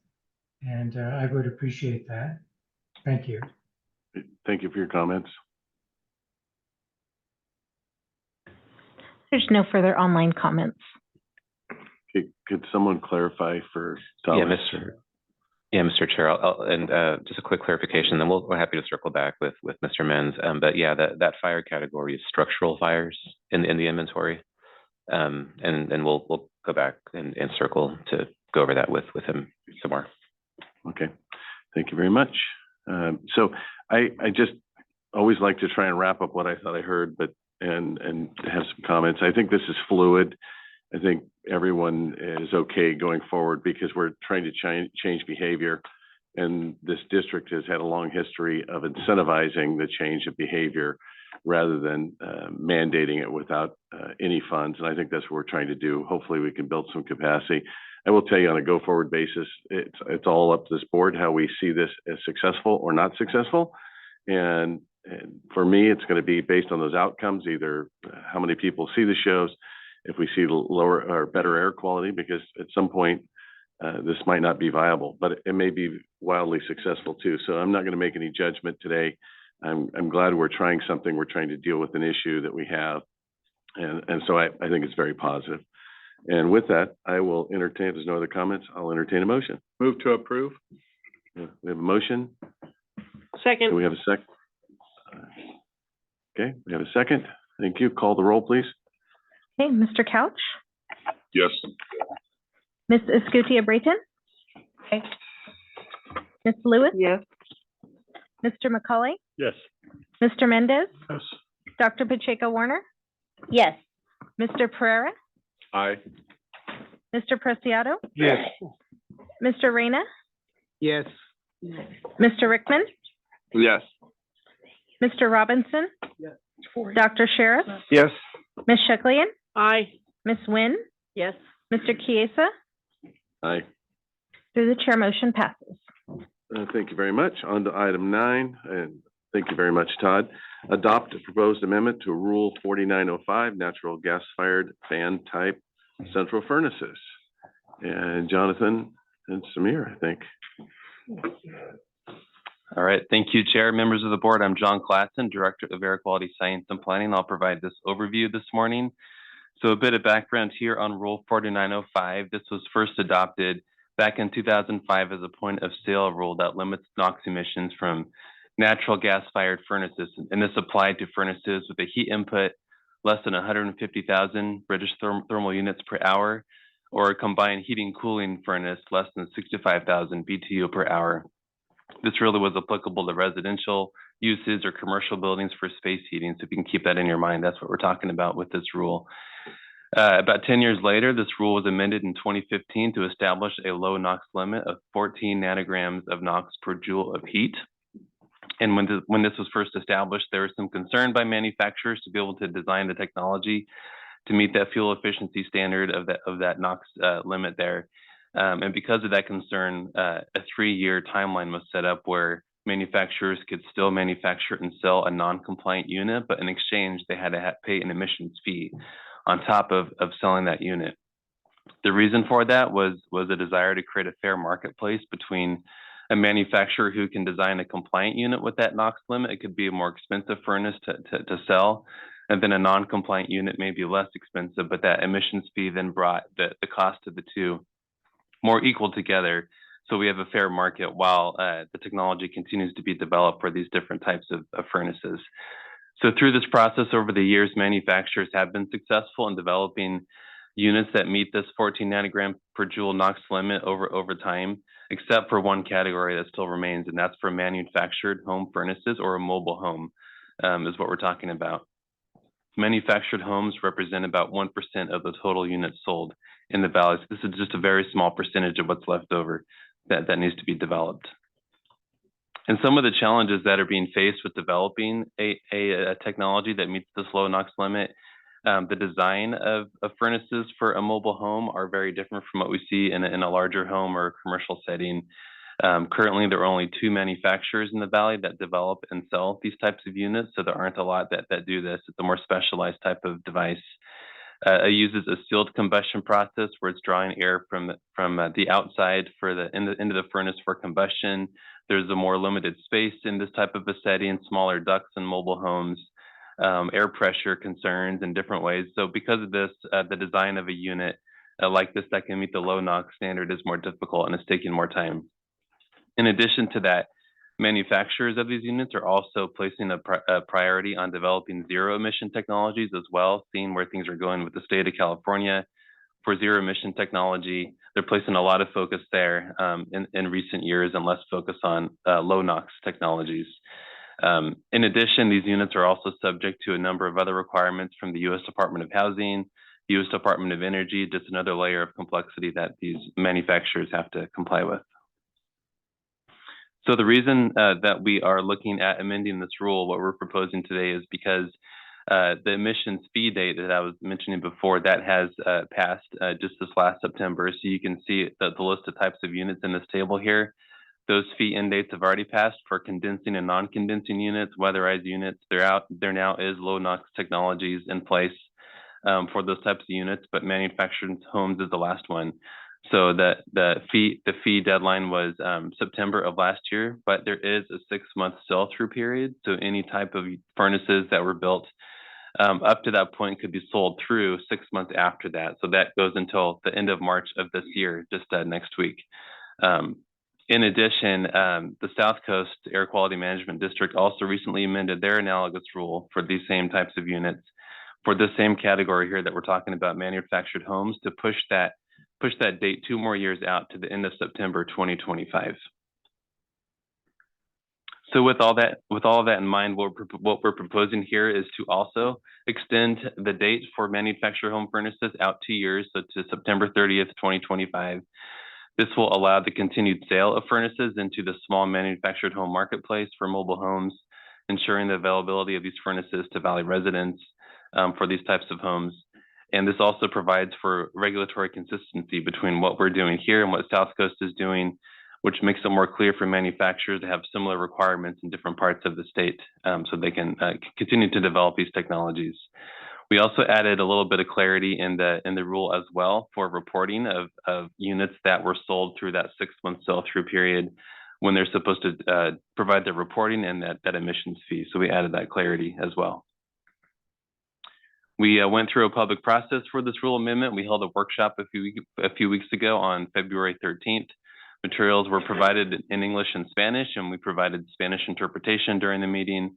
and I would appreciate that. Thank you. Thank you for your comments. There's no further online comments. Okay, could someone clarify for Thomas? Mr. Chair, just a quick clarification, then we're happy to circle back with Mr. Menz. But yeah, that fire category is structural fires in the inventory. And we'll go back and circle to go over that with him some more. Okay, thank you very much. So I just always like to try and wrap up what I thought I heard, but and have some comments. I think this is fluid. I think everyone is okay going forward because we're trying to change behavior, and this district has had a long history of incentivizing the change of behavior rather than mandating it without any funds. And I think that's what we're trying to do. Hopefully we can build some capacity. I will tell you on a go-forward basis, it's all up to this board how we see this as successful or not successful. And for me, it's going to be based on those outcomes, either how many people see the shows, if we see lower or better air quality, because at some point this might not be viable, but it may be wildly successful too. So I'm not going to make any judgment today. I'm glad we're trying something. We're trying to deal with an issue that we have. And so I think it's very positive. And with that, I will entertain, if there's no other comments, I'll entertain a motion. Move to approve. We have a motion. Second. Do we have a second? Okay, we have a second. Thank you. Call the roll, please. Okay, Mr. Couch, Yes. Ms. Escutia Brayton. Okay. Ms. Lewis. Yes. Mr. McCauley, Yes. Mr. Mendez, Yes. Dr. Pacheco Warner, Yes. Mr. Pereira, Aye. Mr. Preciado, Yes. Mr. Reyna, Yes. Mr. Rickman, Yes. Mr. Robinson, Dr. Sheriff, Yes. Ms. Sheklian, Aye. Ms. Nguyen, Yes. Mr. Chiesa. Aye. Through the chair, motion passes. Thank you very much. On to item 9, and thank you very much, Todd. Adopt a proposed amendment to Rule 4905, natural gas-fired fan type central furnaces. And Jonathan and Samir, I think. All right, thank you, Chair, members of the board. I'm John Klassen, Director of Air Quality Science and Planning. I'll provide this overview this morning. So a bit of background here on Rule 4905. This was first adopted back in 2005 as a point of sale rule that limits NOx emissions from natural gas-fired furnaces, and this applied to furnaces with a heat input less than 150,000 British thermal units per hour, or a combined heating cooling furnace less than 65,000 BTU per hour. This really was applicable to residential uses or commercial buildings for space heating. So if you can keep that in your mind, that's what we're talking about with this rule. About 10 years later, this rule was amended in 2015 to establish a low NOx limit of 14 nanograms of NOx per joule of heat. And when this was first established, there was some concern by manufacturers to be able to design the technology to meet that fuel efficiency standard of that NOx limit there. And because of that concern, a 3-year timeline was set up where manufacturers could still manufacture and sell a non-compliant unit, but in exchange, they had to pay an emissions fee on top of selling that unit. The reason for that was a desire to create a fair marketplace between a manufacturer who can design a compliant unit with that NOx limit. It could be a more expensive furnace to sell, and then a non-compliant unit may be less expensive, but that emissions fee then brought the cost of the two more equal together. So we have a fair market while the technology continues to be developed for these different types of furnaces. So through this process over the years, manufacturers have been successful in developing units that meet this 14 nanogram per joule NOx limit over time, except for one category that still remains, and that's for manufactured home furnaces or a mobile home, is what we're talking about. Manufactured homes represent about 1% of the total units sold in the valley. So this is just a very small percentage of what's left over that needs to be developed. And some of the challenges that are being faced with developing a technology that meets this low NOx limit, the design of furnaces for a mobile home are very different from what we see in a larger home or commercial setting. Currently, there are only 2 manufacturers in the valley that develop and sell these types of units, so there aren't a lot that do this. It's a more specialized type of device. It uses a sealed combustion process where it's drawing air from the outside into the furnace for combustion. There's a more limited space in this type of a setting, smaller ducts in mobile homes, air pressure concerns in different ways. So because of this, the design of a unit like this that can meet the low NOx standard is more difficult and it's taking more time. In addition to that, manufacturers of these units are also placing a priority on developing zero emission technologies as well, seeing where things are going with the state of California. For zero emission technology, they're placing a lot of focus there in recent years and less focus on low NOx technologies. In addition, these units are also subject to a number of other requirements from the U.S. Department of Housing, the U.S. Department of Energy, just another layer of complexity that these manufacturers have to comply with. So the reason that we are looking at amending this rule, what we're proposing today, is because the emissions fee date that I was mentioning before, that has passed just this last September. So you can see the list of types of units in this table here. Those fee end dates have already passed for condensing and non-condensing units, weatherized units. There now is low NOx technologies in place for those types of units, but manufactured homes is the last one. So the fee deadline was September of last year, but there is a 6-month sell-through period. So any type of furnaces that were built up to that point could be sold through 6 months after that. So that goes until the end of March of this year, just next week. In addition, the South Coast Air Quality Management District also recently amended their analogous rule for these same types of units for this same category here that we're talking about, manufactured homes, to push that date 2 more years out to the end of September 2025. So with all of that in mind, what we're proposing here is to also extend the date for manufactured home furnaces out 2 years, so to September 30th, 2025. This will allow the continued sale of furnaces into the small manufactured home marketplace for mobile homes, ensuring the availability of these furnaces to Valley residents for these types of homes. And this also provides for regulatory consistency between what we're doing here and what South Coast is doing, which makes it more clear for manufacturers to have similar requirements in different parts of the state so they can continue to develop these technologies. We also added a little bit of clarity in the rule as well for reporting of units that were sold through that 6-month sell-through period when they're supposed to provide their reporting and that emissions fee. So we added that clarity as well. We went through a public process for this rule amendment. We held a workshop a few weeks ago on February 13th. Materials were provided in English and Spanish, and we provided Spanish interpretation during the meeting.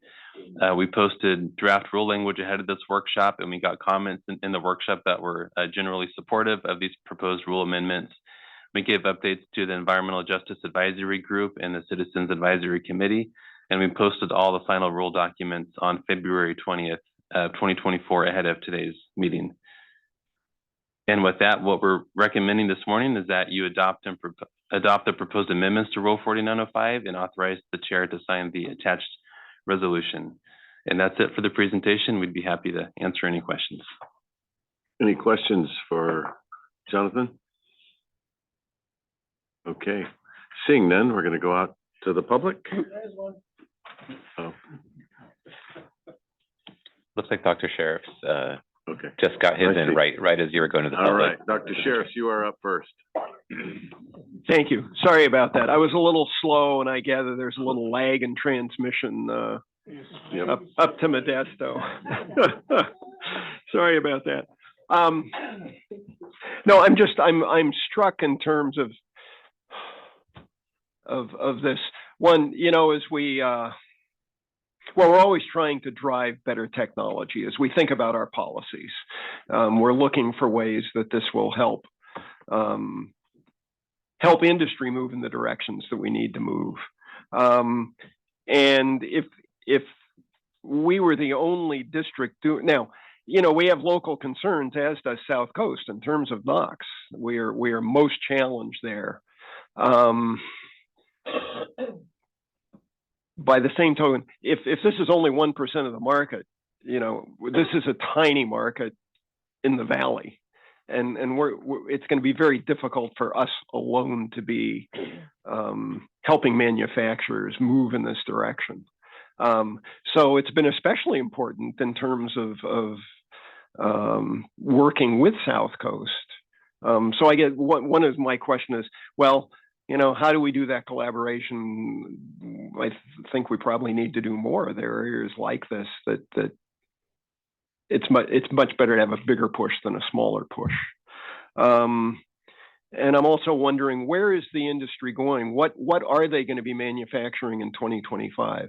We posted draft rule language ahead of this workshop, and we got comments in the workshop that were generally supportive of these proposed rule amendments. We gave updates to the Environmental Justice Advisory Group and the Citizens Advisory Committee, and we posted all the final rule documents on February 20th, 2024 ahead of today's meeting. And with that, what we're recommending this morning is that you adopt the proposed amendments to Rule 4905 and authorize the chair to sign the attached resolution. And that's it for the presentation. We'd be happy to answer any questions. Any questions for Jonathan? Okay, seeing none, we're going to go out to the public. Oh. Looks like Dr. Sheriff's okay. Just got his I in see. right as you were going to the All public. right, Dr. Sheriff, you are up first. Thank you. Sorry about that. I was a little slow, and I gather there's a little lag in transmission up to Modesto. Sorry about that. No, I'm struck in terms of this one. You know, as we we're always trying to drive better technology as we think about our policies. We're looking for ways that this will help industry move in the directions that we need to move. And if we were the only district now, you know, we have local concerns, as does South Coast, in terms of NOx. We are most challenged there. By the same token, if this is only 1% of the market, you know, this is a tiny market in the valley, and it's going to be very difficult for us alone to be helping manufacturers move in this direction. So it's been especially important in terms of working with South Coast. So I get one of my question is, well, you know, how do we do that collaboration? I think we probably need to do more. There are areas like this that it's much better to have a bigger push than a smaller push. And I'm also wondering, where is the industry going? What are they going to be manufacturing in 2025?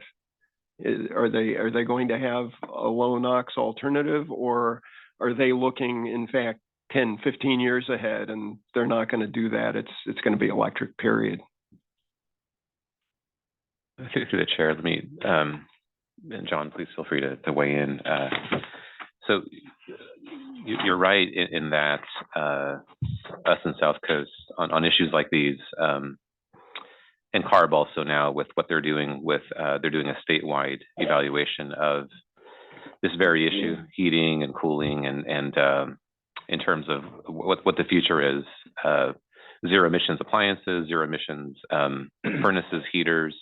Are they going to have a low NOx alternative, or are they looking, in fact, 10, 15 years ahead, and they're not going to do that? It's going to be electric, period. Through the chair, let me, and John, please feel free to weigh in. So you're right in that us and South Coast on issues like these, and CARB also now with what they're doing with, they're doing a statewide evaluation of this very issue, heating and cooling, and in terms of what the future is, zero emissions appliances, zero emissions furnaces, heaters.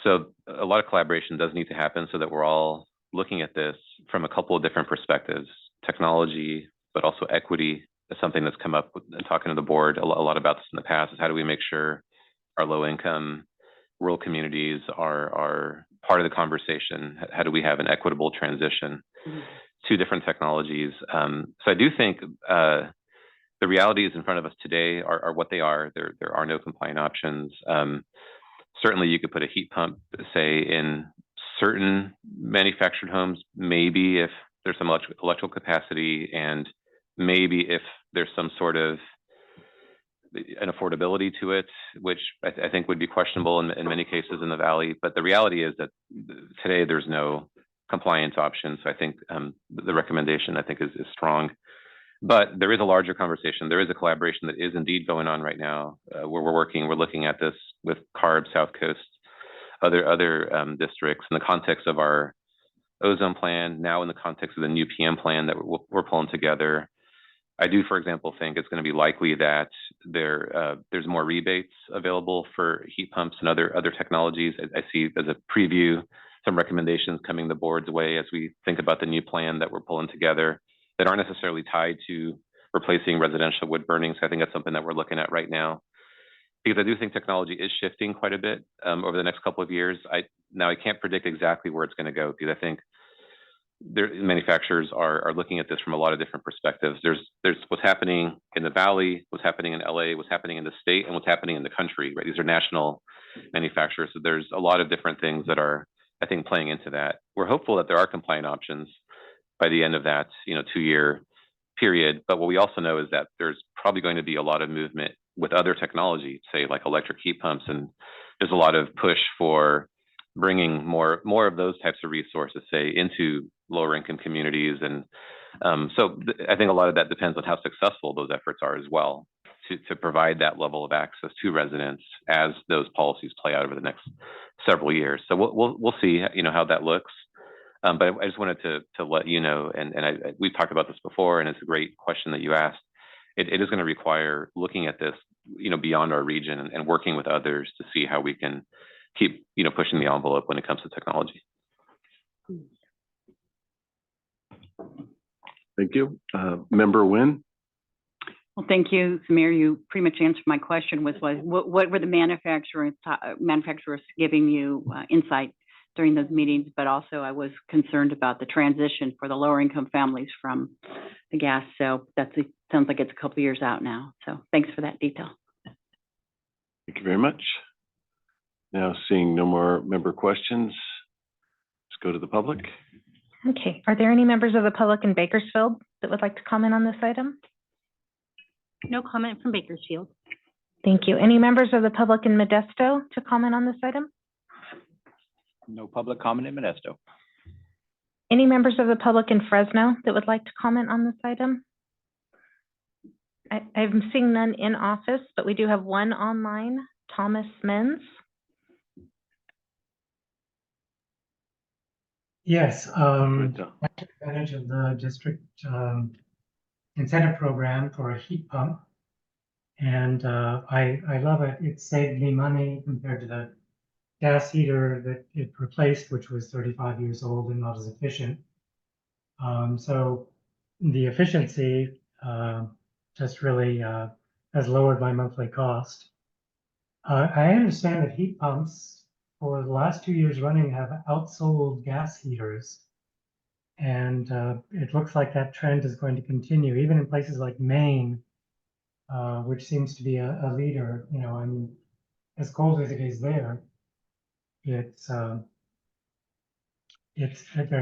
So a lot of collaboration does need to happen so that we're all looking at this from a couple of different perspectives. Technology, but also equity is something that's come up and talking to the board a lot about this in the past, is how do we make sure our low income rural communities are part of the conversation? How do we have an equitable transition to different technologies? So I do think the realities in front of us today are what they are. There are no compliant options. Certainly you could put a heat pump, say, in certain manufactured homes, maybe if there's some electrical capacity, and maybe if there's some sort of an affordability to it, which I think would be questionable in many cases in the valley. But the reality is that today there's no compliance option. So I think the recommendation, I think, is strong. But there is a larger conversation. There is a collaboration that is indeed going on right now, where we're looking at this with CARB, South Coast, other districts in the context of our ozone plan, now in the context of the new PM plan that we're pulling together. I do, for example, think it's going to be likely that there's more rebates available for heat pumps and other technologies. I see as a preview some recommendations coming the board's way as we think about the new plan that we're pulling together that aren't necessarily tied to replacing residential wood burning. So I think that's something that we're looking at right now, because I do think technology is shifting quite a bit over the next couple of years. I can't predict exactly where it's going to go, because I think manufacturers are looking at this from a lot of different perspectives. There's what's happening in the Valley, what's happening in LA, what's happening in the state, and what's happening in the country, right? These are national manufacturers. So there's a lot of different things that are, I think, playing into that. We're hopeful that there are compliant options by the end of that, 2-year period. But what we also know is that there's probably going to be a lot of movement with other technology, say like electric heat pumps, and there's a lot of push for bringing more of those types of resources, say, into lower income communities. And I think a lot of that depends on how successful those efforts are as well, to provide that level of access to residents as those policies play out over the next several years. So we'll see, how that looks. But I just wanted to let you know, and we've talked about this before, and it's a great question that you asked. It is going to require looking at this, beyond our region and working with others to see how we can keep, pushing the envelope when it comes to technology. Thank you. Member Nguyen? Well, thank you, Samir. You pretty much answered my question, was what were the manufacturers giving you insight during those meetings? But also I was concerned about the transition for the lower income families from the gas. So sounds like it's a couple years out now. So thanks for that detail. Thank you very much. Now, seeing no more member questions, let's go to the public. Okay, are there any members of the public in Bakersfield that would like to comment on this item? No comment from Bakersfield. Thank you. Any members of the public in Modesto to comment on this item? No public comment in Modesto. Any members of the public in Fresno that would like to comment on this item? I'm seeing none in office, but we do have one online, Thomas Menz. Yes, I took advantage of the district incentive program for a heat pump. And I love it. It saved me money compared to the gas heater that it replaced, which was 35 years old and not as efficient. So the efficiency just really has lowered my monthly cost. I understand that heat pumps for the last 2 years running have outsold gas heaters. And it looks like that trend is going to continue, even in places like Maine, which seems to be a leader. I mean, as cold as it is there, they're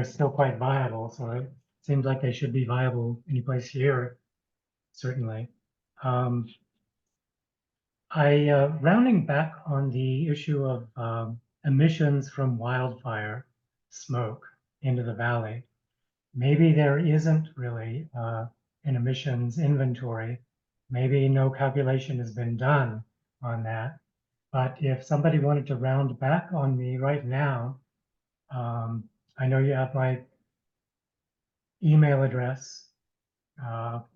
still quite viable. So it seems like they should be viable any place here, certainly. Rounding back on the issue of emissions from wildfire smoke into the valley, maybe there isn't really an emissions inventory. Maybe no calculation has been done on that. But if somebody wanted to round back on me right now, I know you have my email address,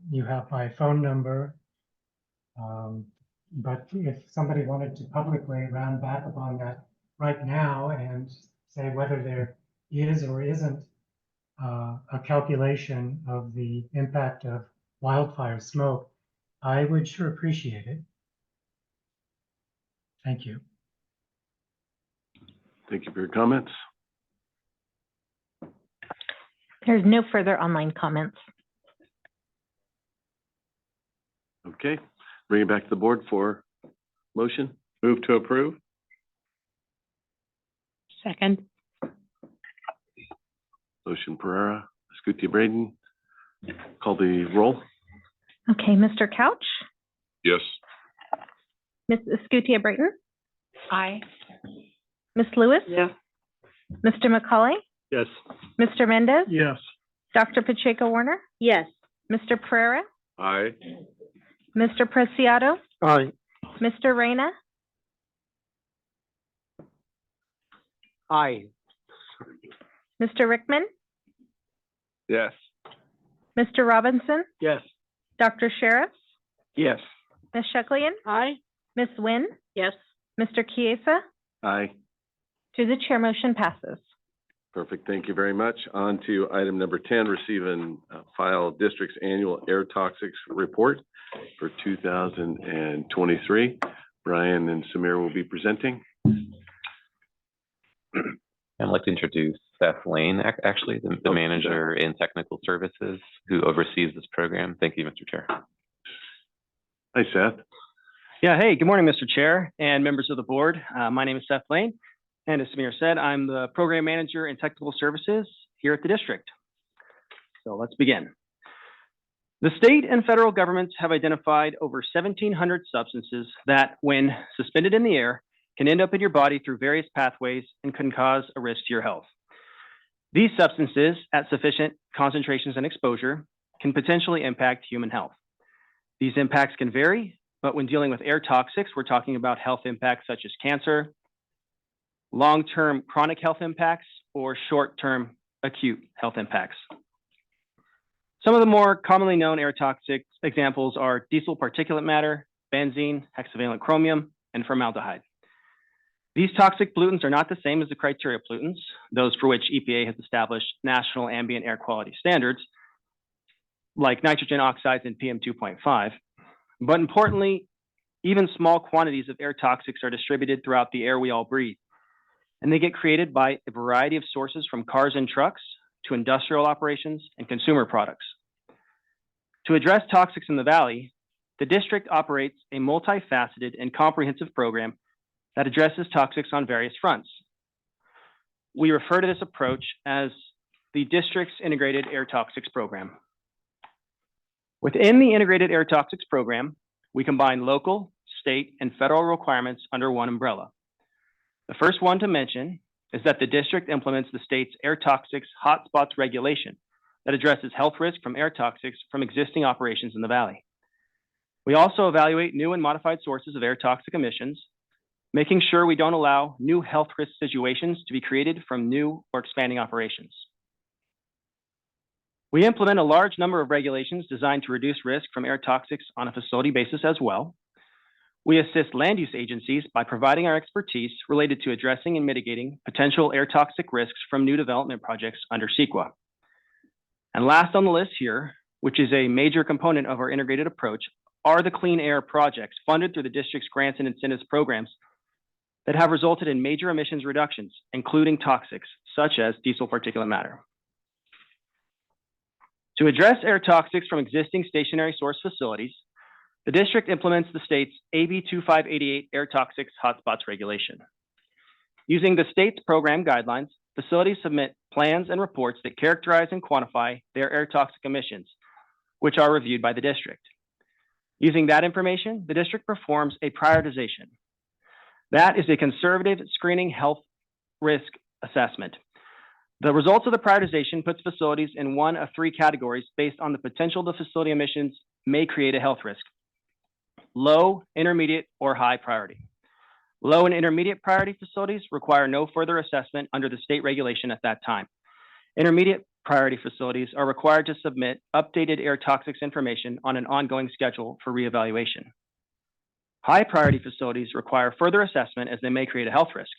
you have my phone number, but if somebody wanted to publicly round back upon that right now and say whether there is or isn't a calculation of the impact of wildfire smoke, I would sure appreciate it. Thank you. Thank you for your comments. There's no further online comments. Okay, bring it back to the board for motion. Move to approve. Second. Motion Pereira, Escutia Braden. Call the roll. Okay, Mr. Couch, Yes. Ms. Escutia Brayton, Aye. Ms. Lewis, Yeah. Mr. McCauley, Yes. Mr. Mendez, Yes. Dr. Pacheco Warner, Yes. Mr. Pereira, Aye. Mr. Preciado, Aye. Mr. Reyna, Aye. Mr. Rickman, Yes. Mr. Robinson, Yes. Dr. Sheriff, Yes. Ms. Sheklian, Aye. Ms. Nguyen, Yes. Mr. Chiesa. Aye. To the chair, motion passes. Perfect. Thank you very much. On to item number 10, receive and file district's annual air toxics report for 2023. Brian and Samir will be presenting. I'd like to introduce Seth Lane, actually, the manager in technical services who oversees this program. Thank you, Mr. Chair. Hi, Seth. Yeah, hey, good morning, Mr. Chair and members of the board. My name is Seth Lane, and as Samir said, I'm the program manager in technical services here at the district. So let's begin. The state and federal governments have identified over 1,700 substances that, when suspended in the air, can end up in your body through various pathways and can cause a risk to your health. These substances, at sufficient concentrations and exposure, can potentially impact human health. These impacts can vary, but when dealing with air toxics, we're talking about health impacts such as cancer, long-term chronic health impacts, or short-term acute health impacts. Some of the more commonly known air toxic examples are diesel particulate matter, benzene, hexavalent chromium, and formaldehyde. These toxic pollutants are not the same as the criteria pollutants, those for which EPA has established national ambient air quality standards, like nitrogen oxides and PM 2.5. But importantly, even small quantities of air toxics are distributed throughout the air we all breathe, and they get created by a variety of sources from cars and trucks to industrial operations and consumer products. To address toxics in the valley, the district operates a multifaceted and comprehensive program that addresses toxics on various fronts. We refer to this approach as the district's Integrated Air Toxics Program. Within the Integrated Air Toxics Program, we combine local, state, and federal requirements under one umbrella. The first one to mention is that the district implements the state's air toxics hotspots regulation that addresses health risk from air toxics from existing operations in the valley. We also evaluate new and modified sources of air toxic emissions, making sure we don't allow new health risk situations to be created from new or expanding operations. We implement a large number of regulations designed to reduce risk from air toxics on a facility basis as well. We assist land use agencies by providing our expertise related to addressing and mitigating potential air toxic risks from new development projects under CEQA. And last on the list here, which is a major component of our integrated approach, are the clean air projects funded through the district's grants and incentives programs that have resulted in major emissions reductions, including toxics such as diesel particulate matter. To address air toxics from existing stationary source facilities, the district implements the state's AB 2588 air toxics hotspots regulation. Using the state's program guidelines, facilities submit plans and reports that characterize and quantify their air toxic emissions, which are reviewed by the district. Using that information, the district performs a prioritization. That is a conservative screening health risk assessment. The results of the prioritization puts facilities in one of three categories based on the potential the facility emissions may create a health risk: low, intermediate, or high priority. Low and intermediate priority facilities require no further assessment under the state regulation at that time. Intermediate priority facilities are required to submit updated air toxics information on an ongoing schedule for reevaluation. High priority facilities require further assessment as they may create a health risk.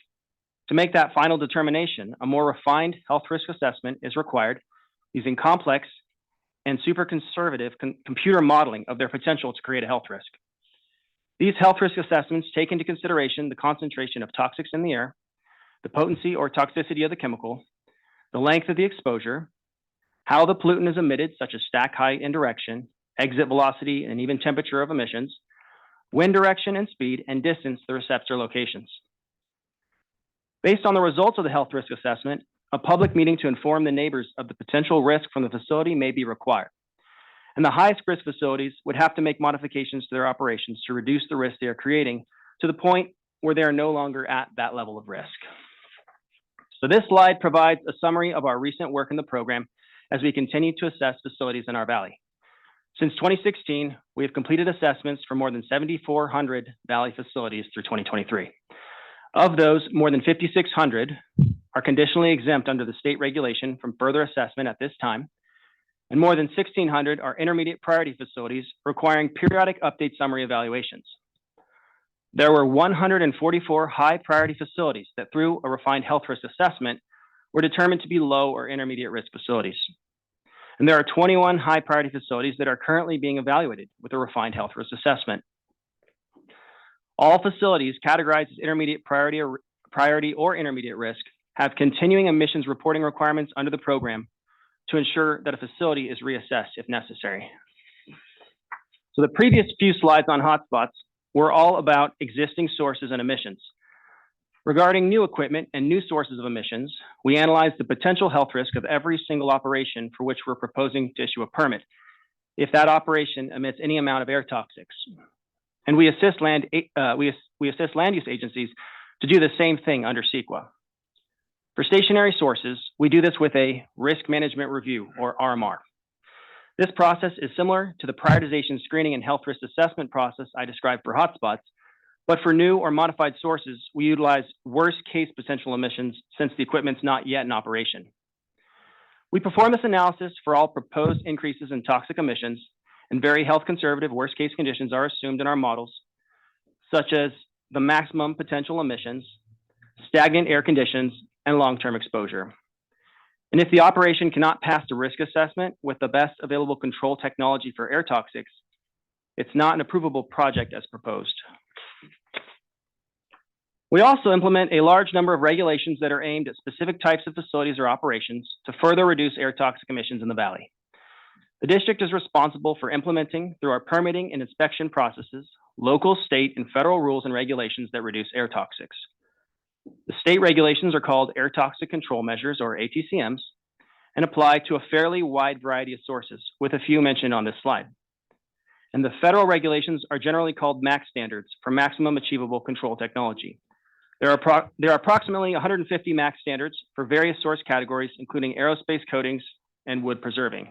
To make that final determination, a more refined health risk assessment is required using complex and super conservative computer modeling of their potential to create a health risk. These health risk assessments take into consideration the concentration of toxics in the air, the potency or toxicity of the chemical, the length of the exposure, how the pollutant is emitted, such as stack height and direction, exit velocity, and even temperature of emissions, wind direction and speed, and distance to the receptor locations. Based on the results of the health risk assessment, a public meeting to inform the neighbors of the potential risk from the facility may be required. And the highest risk facilities would have to make modifications to their operations to reduce the risk they are creating to the point where they are no longer at that level of risk. So this slide provides a summary of our recent work in the program as we continue to assess facilities in our valley. Since 2016, we have completed assessments for more than 7,400 valley facilities through 2023. Of those, more than 5,600 are conditionally exempt under the state regulation from further assessment at this time, and more than 1,600 are intermediate priority facilities requiring periodic update summary evaluations. There were 144 high priority facilities that, through a refined health risk assessment, were determined to be low or intermediate risk facilities. And there are 21 high priority facilities that are currently being evaluated with a refined health risk assessment. All facilities categorized as intermediate priority or intermediate risk have continuing emissions reporting requirements under the program to ensure that a facility is reassessed if necessary. So the previous few slides on hotspots were all about existing sources and emissions. Regarding new equipment and new sources of emissions, we analyzed the potential health risk of every single operation for which we're proposing to issue a permit, if that operation emits any amount of air toxics. And we assist land use agencies to do the same thing under CEQA. For stationary sources, we do this with a risk management review, or RMR. This process is similar to the prioritization, screening, and health risk assessment process I described for hotspots, but for new or modified sources, we utilize worst case potential emissions since the equipment's not yet in operation. We perform this analysis for all proposed increases in toxic emissions, and very health conservative worst case conditions are assumed in our models, such as the maximum potential emissions, stagnant air conditions, and long-term exposure. And if the operation cannot pass the risk assessment with the best available control technology for air toxics, it's not an approvable project as proposed. We also implement a large number of regulations that are aimed at specific types of facilities or operations to further reduce air toxic emissions in the valley. The district is responsible for implementing, through our permitting and inspection processes, local, state, and federal rules and regulations that reduce air toxics. The state regulations are called Air Toxic Control Measures, or ATCMs, and apply to a fairly wide variety of sources, with a few mentioned on this slide. And the federal regulations are generally called MAC standards for maximum achievable control technology. There are approximately 150 MAC standards for various source categories, including aerospace coatings and wood preserving.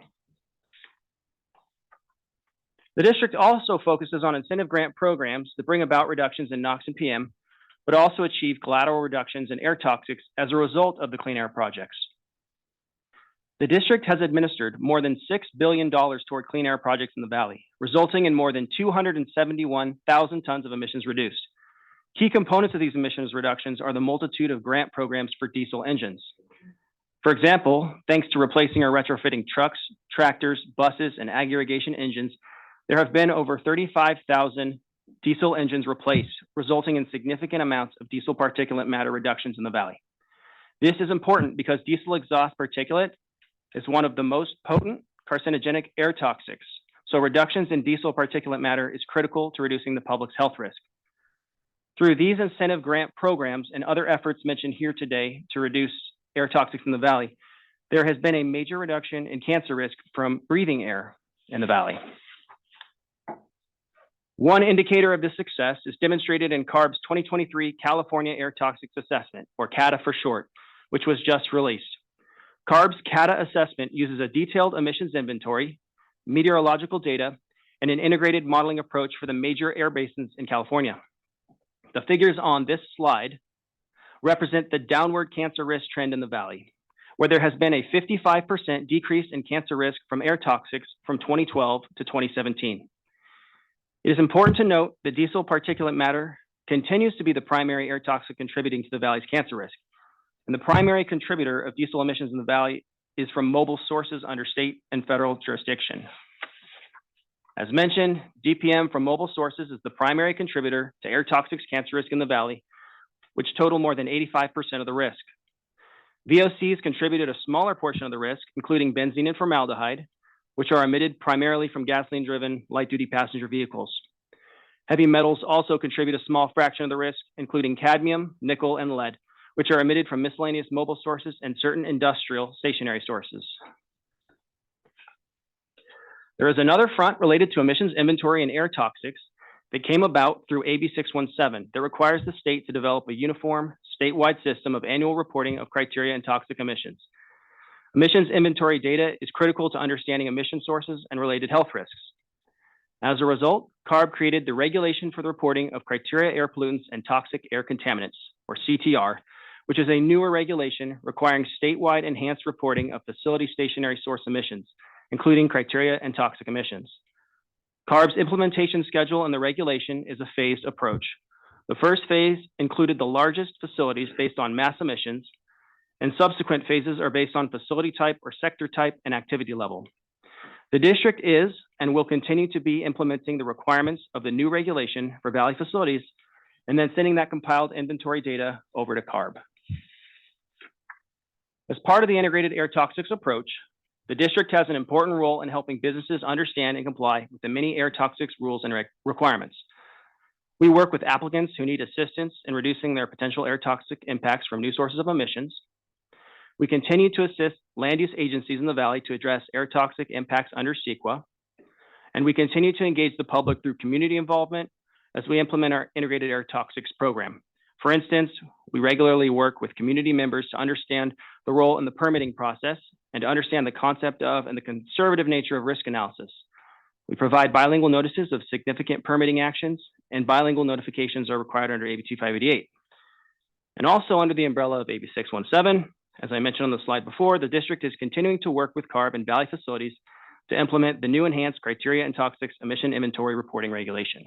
The district also focuses on incentive grant programs that bring about reductions in NOx and PM, but also achieve collateral reductions in air toxics as a result of the clean air projects. The district has administered more than $6 billion toward clean air projects in the valley, resulting in more than 271,000 tons of emissions reduced. Key components of these emissions reductions are the multitude of grant programs for diesel engines. For example, thanks to replacing or retrofitting trucks, tractors, buses, and ag irrigation engines, there have been over 35,000 diesel engines replaced, resulting in significant amounts of diesel particulate matter reductions in the valley. This is important because diesel exhaust particulate is one of the most potent carcinogenic air toxics, so reductions in diesel particulate matter is critical to reducing the public's health risk. Through these incentive grant programs and other efforts mentioned here today to reduce air toxics in the valley, there has been a major reduction in cancer risk from breathing air in the valley. One indicator of this success is demonstrated in CARB's 2023 California Air Toxics Assessment, or CATA for short, which was just released. CARB's CATA assessment uses a detailed emissions inventory, meteorological data, and an integrated modeling approach for the major air basins in California. The figures on this slide represent the downward cancer risk trend in the valley, where there has been a 55% decrease in cancer risk from air toxics from 2012 to 2017. It is important to note that diesel particulate matter continues to be the primary air toxic contributing to the valley's cancer risk. And the primary contributor of diesel emissions in the valley is from mobile sources under state and federal jurisdiction. As mentioned, DPM from mobile sources is the primary contributor to air toxics cancer risk in the valley, which total more than 85% of the risk. VOCs contributed a smaller portion of the risk, including benzene and formaldehyde, which are emitted primarily from gasoline-driven light-duty passenger vehicles. Heavy metals also contribute a small fraction of the risk, including cadmium, nickel, and lead, which are emitted from miscellaneous mobile sources and certain industrial stationary sources. There is another front related to emissions inventory and air toxics that came about through AB 617 that requires the state to develop a uniform statewide system of annual reporting of criteria and toxic emissions. Emissions inventory data is critical to understanding emission sources and related health risks. As a result, CARB created the Regulation for the Reporting of Criteria Air Pollutants and Toxic Air Contaminants, or CTR, which is a newer regulation requiring statewide enhanced reporting of facility stationary source emissions, including criteria and toxic emissions. CARB's implementation schedule and the regulation is a phased approach. The first phase included the largest facilities based on mass emissions, and subsequent phases are based on facility type or sector type and activity level. The district is and will continue to be implementing the requirements of the new regulation for valley facilities and then sending that compiled inventory data over to CARB. As part of the integrated air toxics approach, the district has an important role in helping businesses understand and comply with the many air toxics rules and requirements. We work with applicants who need assistance in reducing their potential air toxic impacts from new sources of emissions. We continue to assist land use agencies in the Valley to address air toxic impacts under CEQA. And we continue to engage the public through community involvement as we implement our integrated air toxics program. For instance, we regularly work with community members to understand the role in the permitting process and to understand the concept of and the conservative nature of risk analysis. We provide bilingual notices of significant permitting actions, and bilingual notifications are required under AB 2588. And also under the umbrella of AB 617, as I mentioned on the slide before, the district is continuing to work with CARB and Valley facilities to implement the new enhanced criteria and toxics emission inventory reporting regulation.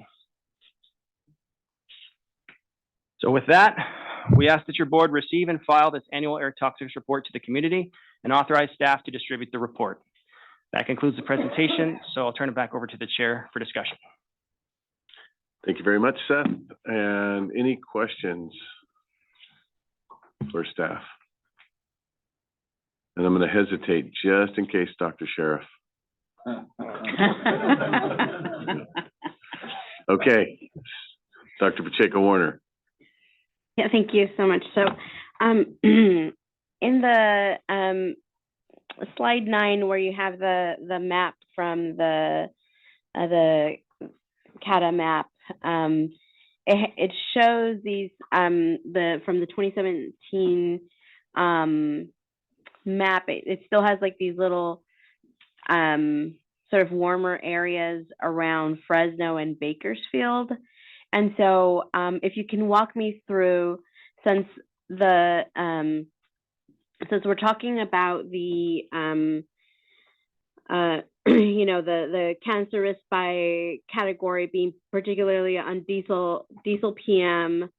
So with that, we ask that your board receive and file this annual air toxics report to the community and authorize staff to distribute the report. That concludes the presentation, so I'll turn it back over to the chair for discussion. Thank you very much, Seth. And any questions for staff? And I'm going to hesitate just in case, Dr. Sheriff. Okay, Dr. Pacheco Warner. Yeah, thank you so much. So, in the slide 9, where you have the map from the CATA map, it shows these from the 2017 map. It still has like these little sort of warmer areas around Fresno and Bakersfield. And so if you can walk me through, since we're talking about the the cancer risk by category being particularly on diesel PM,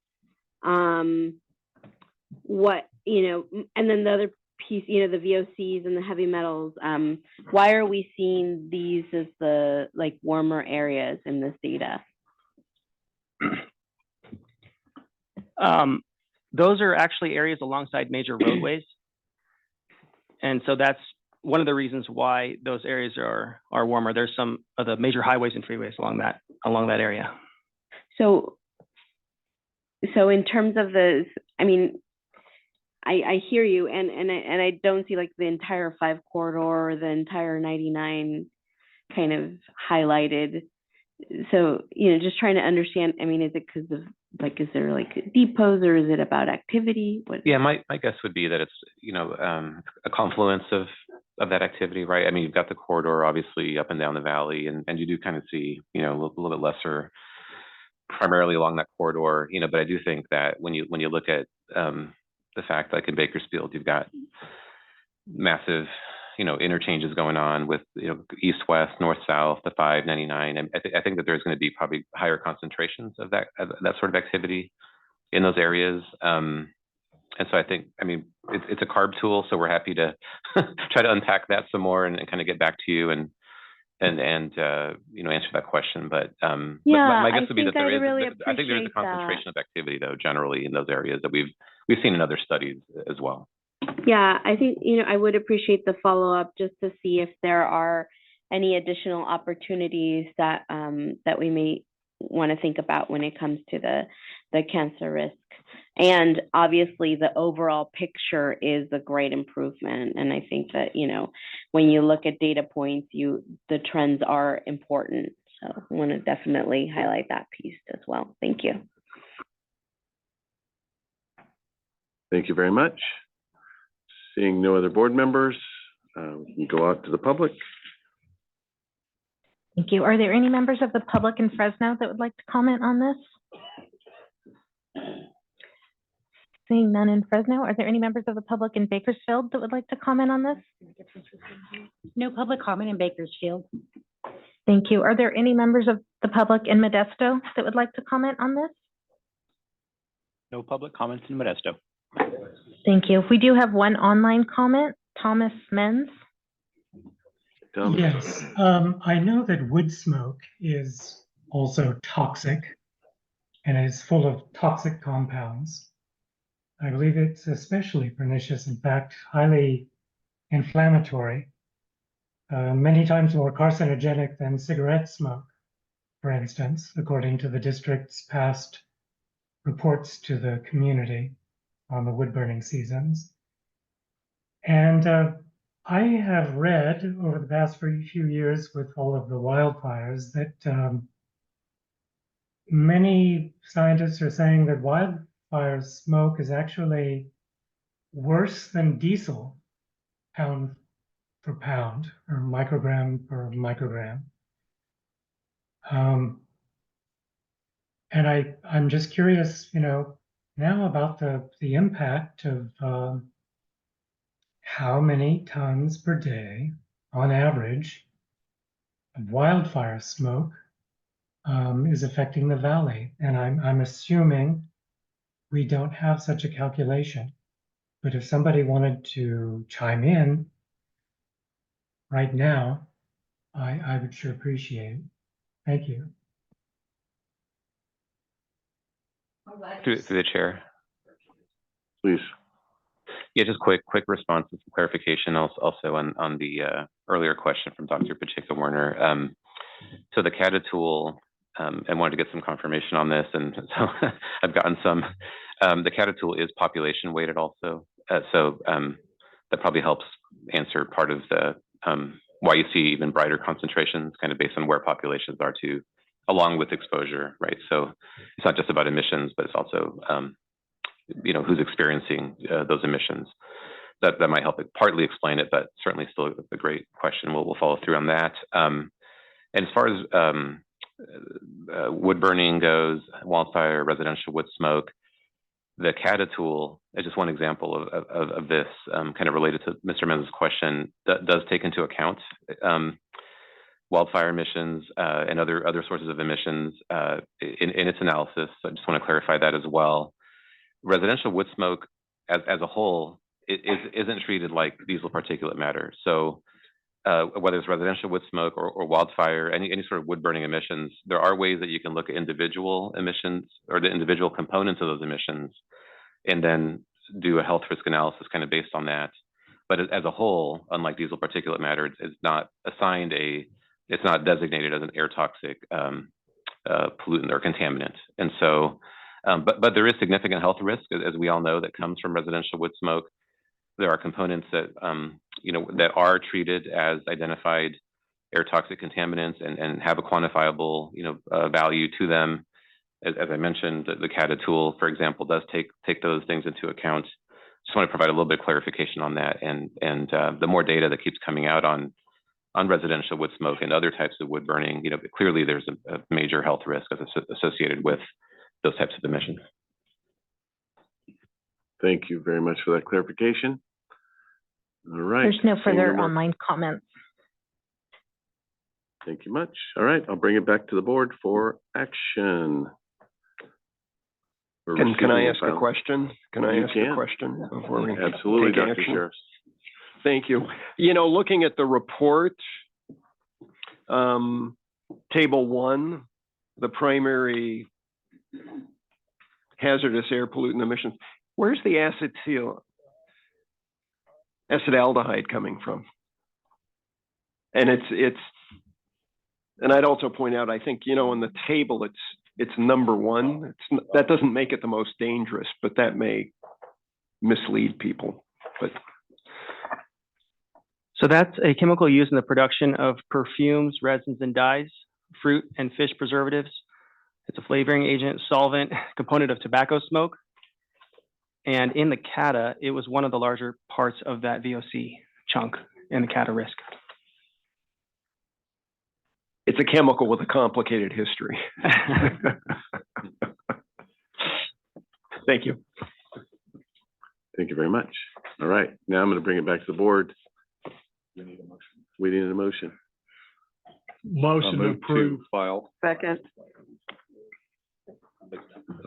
what, and then the other piece, the VOCs and the heavy metals, why are we seeing these as the warmer areas in this data? Those are actually areas alongside major roadways. And so that's one of the reasons why those areas are warmer. There's some of the major highways and freeways along that area. So in terms of the, I hear you, and I don't see like the entire 5 corridor or the entire 99 kind of highlighted. So, just trying to understand, is it because of is there like depots, or is it about activity? Yeah, my guess would be that it's, a confluence of that activity, right? You've got the corridor obviously up and down the valley, and you do kind of see, a little bit lesser primarily along that corridor, but I do think that when you look at the fact like in Bakersfield, you've got massive interchanges going on with, east, west, north, south, the 599. And I think that there's going to be probably higher concentrations of that sort of activity in those areas. And so I think, it's a CARB tool, so we're happy to try to unpack that some more and kind of get back to you and answer that question. But my guess would be that I think there is a concentration of activity though, generally in those areas that we've seen in other studies as well. Yeah, I think, I would appreciate the follow-up just to see if there are any additional opportunities that that we may want to think about when it comes to the cancer risk. And obviously the overall picture is a great improvement. And I think that, when you look at data points, the trends are important. So I want to definitely highlight that piece as well. Thank you. Thank you very much. Seeing no other board members, we can go out to the public. Thank you. Are there any members of the public in Fresno that would like to comment on this? Seeing none in Fresno, are there any members of the public in Bakersfield that would like to comment on this? No public comment in Bakersfield. Thank you. Are there any members of the public in Modesto that would like to comment on this? No public comments in Modesto. Thank you. We do have one online comment, Thomas Menz. Yes, I know that wood smoke is also toxic and is full of toxic compounds. I believe it's especially pernicious, in fact, highly inflammatory, many times more carcinogenic than cigarette smoke, for instance, according to the district's past reports to the community on the wood burning seasons. And I have read over the past few years with all of the wildfires that many scientists are saying that wildfire smoke is actually worse than diesel pound for pound or microgram per microgram. And I'm just curious, now about the impact of how many tons per day, on average, of wildfire smoke is affecting the valley. And I'm assuming we don't have such a calculation. But if somebody wanted to chime in right now, I would sure appreciate it. Thank you. Through the chair. Please. Yeah, just quick response and some clarification also on the earlier question from Dr. Pacheco-Werner. So the CATA tool, and wanted to get some confirmation on this, and so I've gotten some. The CATA tool is population weighted also, so that probably helps answer part of the why you see even brighter concentrations, kind of based on where populations are too, along with exposure, right? So it's not just about emissions, but it's also who's experiencing those emissions. That might help partly explain it, but certainly still a great question. We'll follow through on that. And as far as wood burning goes, wildfire, residential wood smoke, the CATA tool is just one example of this, kind of related to Mr. Men's question, that does take into account wildfire emissions and other sources of emissions in its analysis. So I just want to clarify that as well. Residential wood smoke as a whole isn't treated like diesel particulate matter. So whether it's residential wood smoke or wildfire, any sort of wood burning emissions, there are ways that you can look at individual emissions or the individual components of those emissions and then do a health risk analysis kind of based on that. But as a whole, unlike diesel particulate matter, it's not assigned it's not designated as an air toxic pollutant or contaminant. And so, but there is significant health risk, as we all know, that comes from residential wood smoke. There are components that, that are treated as identified air toxic contaminants and have a quantifiable, value to them. As I mentioned, the CATA tool, for example, does take those things into account. Just want to provide a little bit of clarification on that. And the more data that keeps coming out on residential wood smoke and other types of wood burning, clearly there's a major health risk associated with those types of emissions. Thank you very much for that clarification. All right. There's no Seeing further more- online comments. Thank you much. All right, I'll bring it back to the board for action. We're Can I receiving ask a file. question? Can I You ask can. a question before we Absolutely, take Dr. action? Sheriff. Thank you. Looking at the report, table 1, the primary hazardous air pollutant emissions, where's the acetaldehyde coming from? And and I'd also point out, I think, in the table, it's number 1. That doesn't make it the most dangerous, but that may mislead people. But So that's a chemical used in the production of perfumes, resins, and dyes, fruit and fish preservatives. It's a flavoring agent, solvent, component of tobacco smoke. And in the CATA, it was one of the larger parts of that VOC chunk in the CATA risk. it's a chemical with a complicated history. Thank you. Thank you very much. All right, now I'm going to bring it back to the board. We need a motion. Motion to approve. File. Second.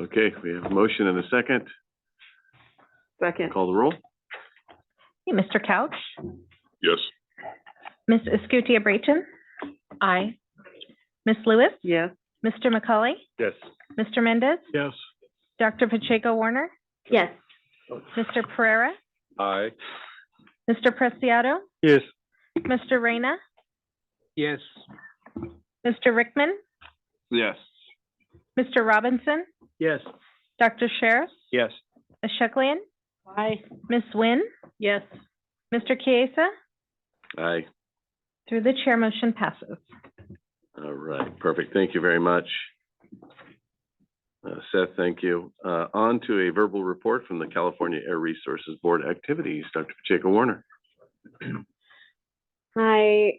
Okay, we have a motion and a second. Second. Call the roll. Hey, Mr. Couch, Yes. Ms. Escutia-Brayton? Aye. Ms. Lewis? Yes. Mr. McCauley? Yes. Mr. Mendez? Yes. Dr. Pacheco-Warner? Yes. Mr. Pereira, Aye. Mr. Preciado, Yes. Mr. Reyna, Yes. Mr. Rickman, Yes. Mr. Robinson, Yes. Dr. Sheriff, Yes. Ms. Shecklian, Aye. Ms. Nguyen, Yes. Mr. Chiesa. Aye. Through the chair, motion passes. All right, perfect. Thank you very much. Seth, thank you. On to a verbal report from the California Air Resources Board activities. Dr. Pacheco Warner. Hi,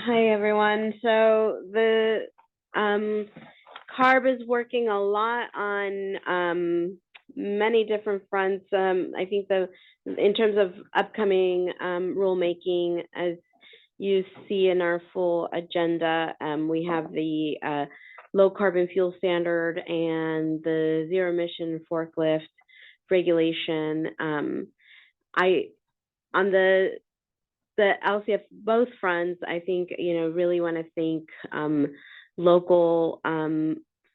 everyone. So the CARB is working a lot on many different fronts. I think in terms of upcoming rulemaking, as you see in our full agenda, we have the low carbon fuel standard and the zero emission forklift regulation. On the LCF both fronts, I think, really want to thank local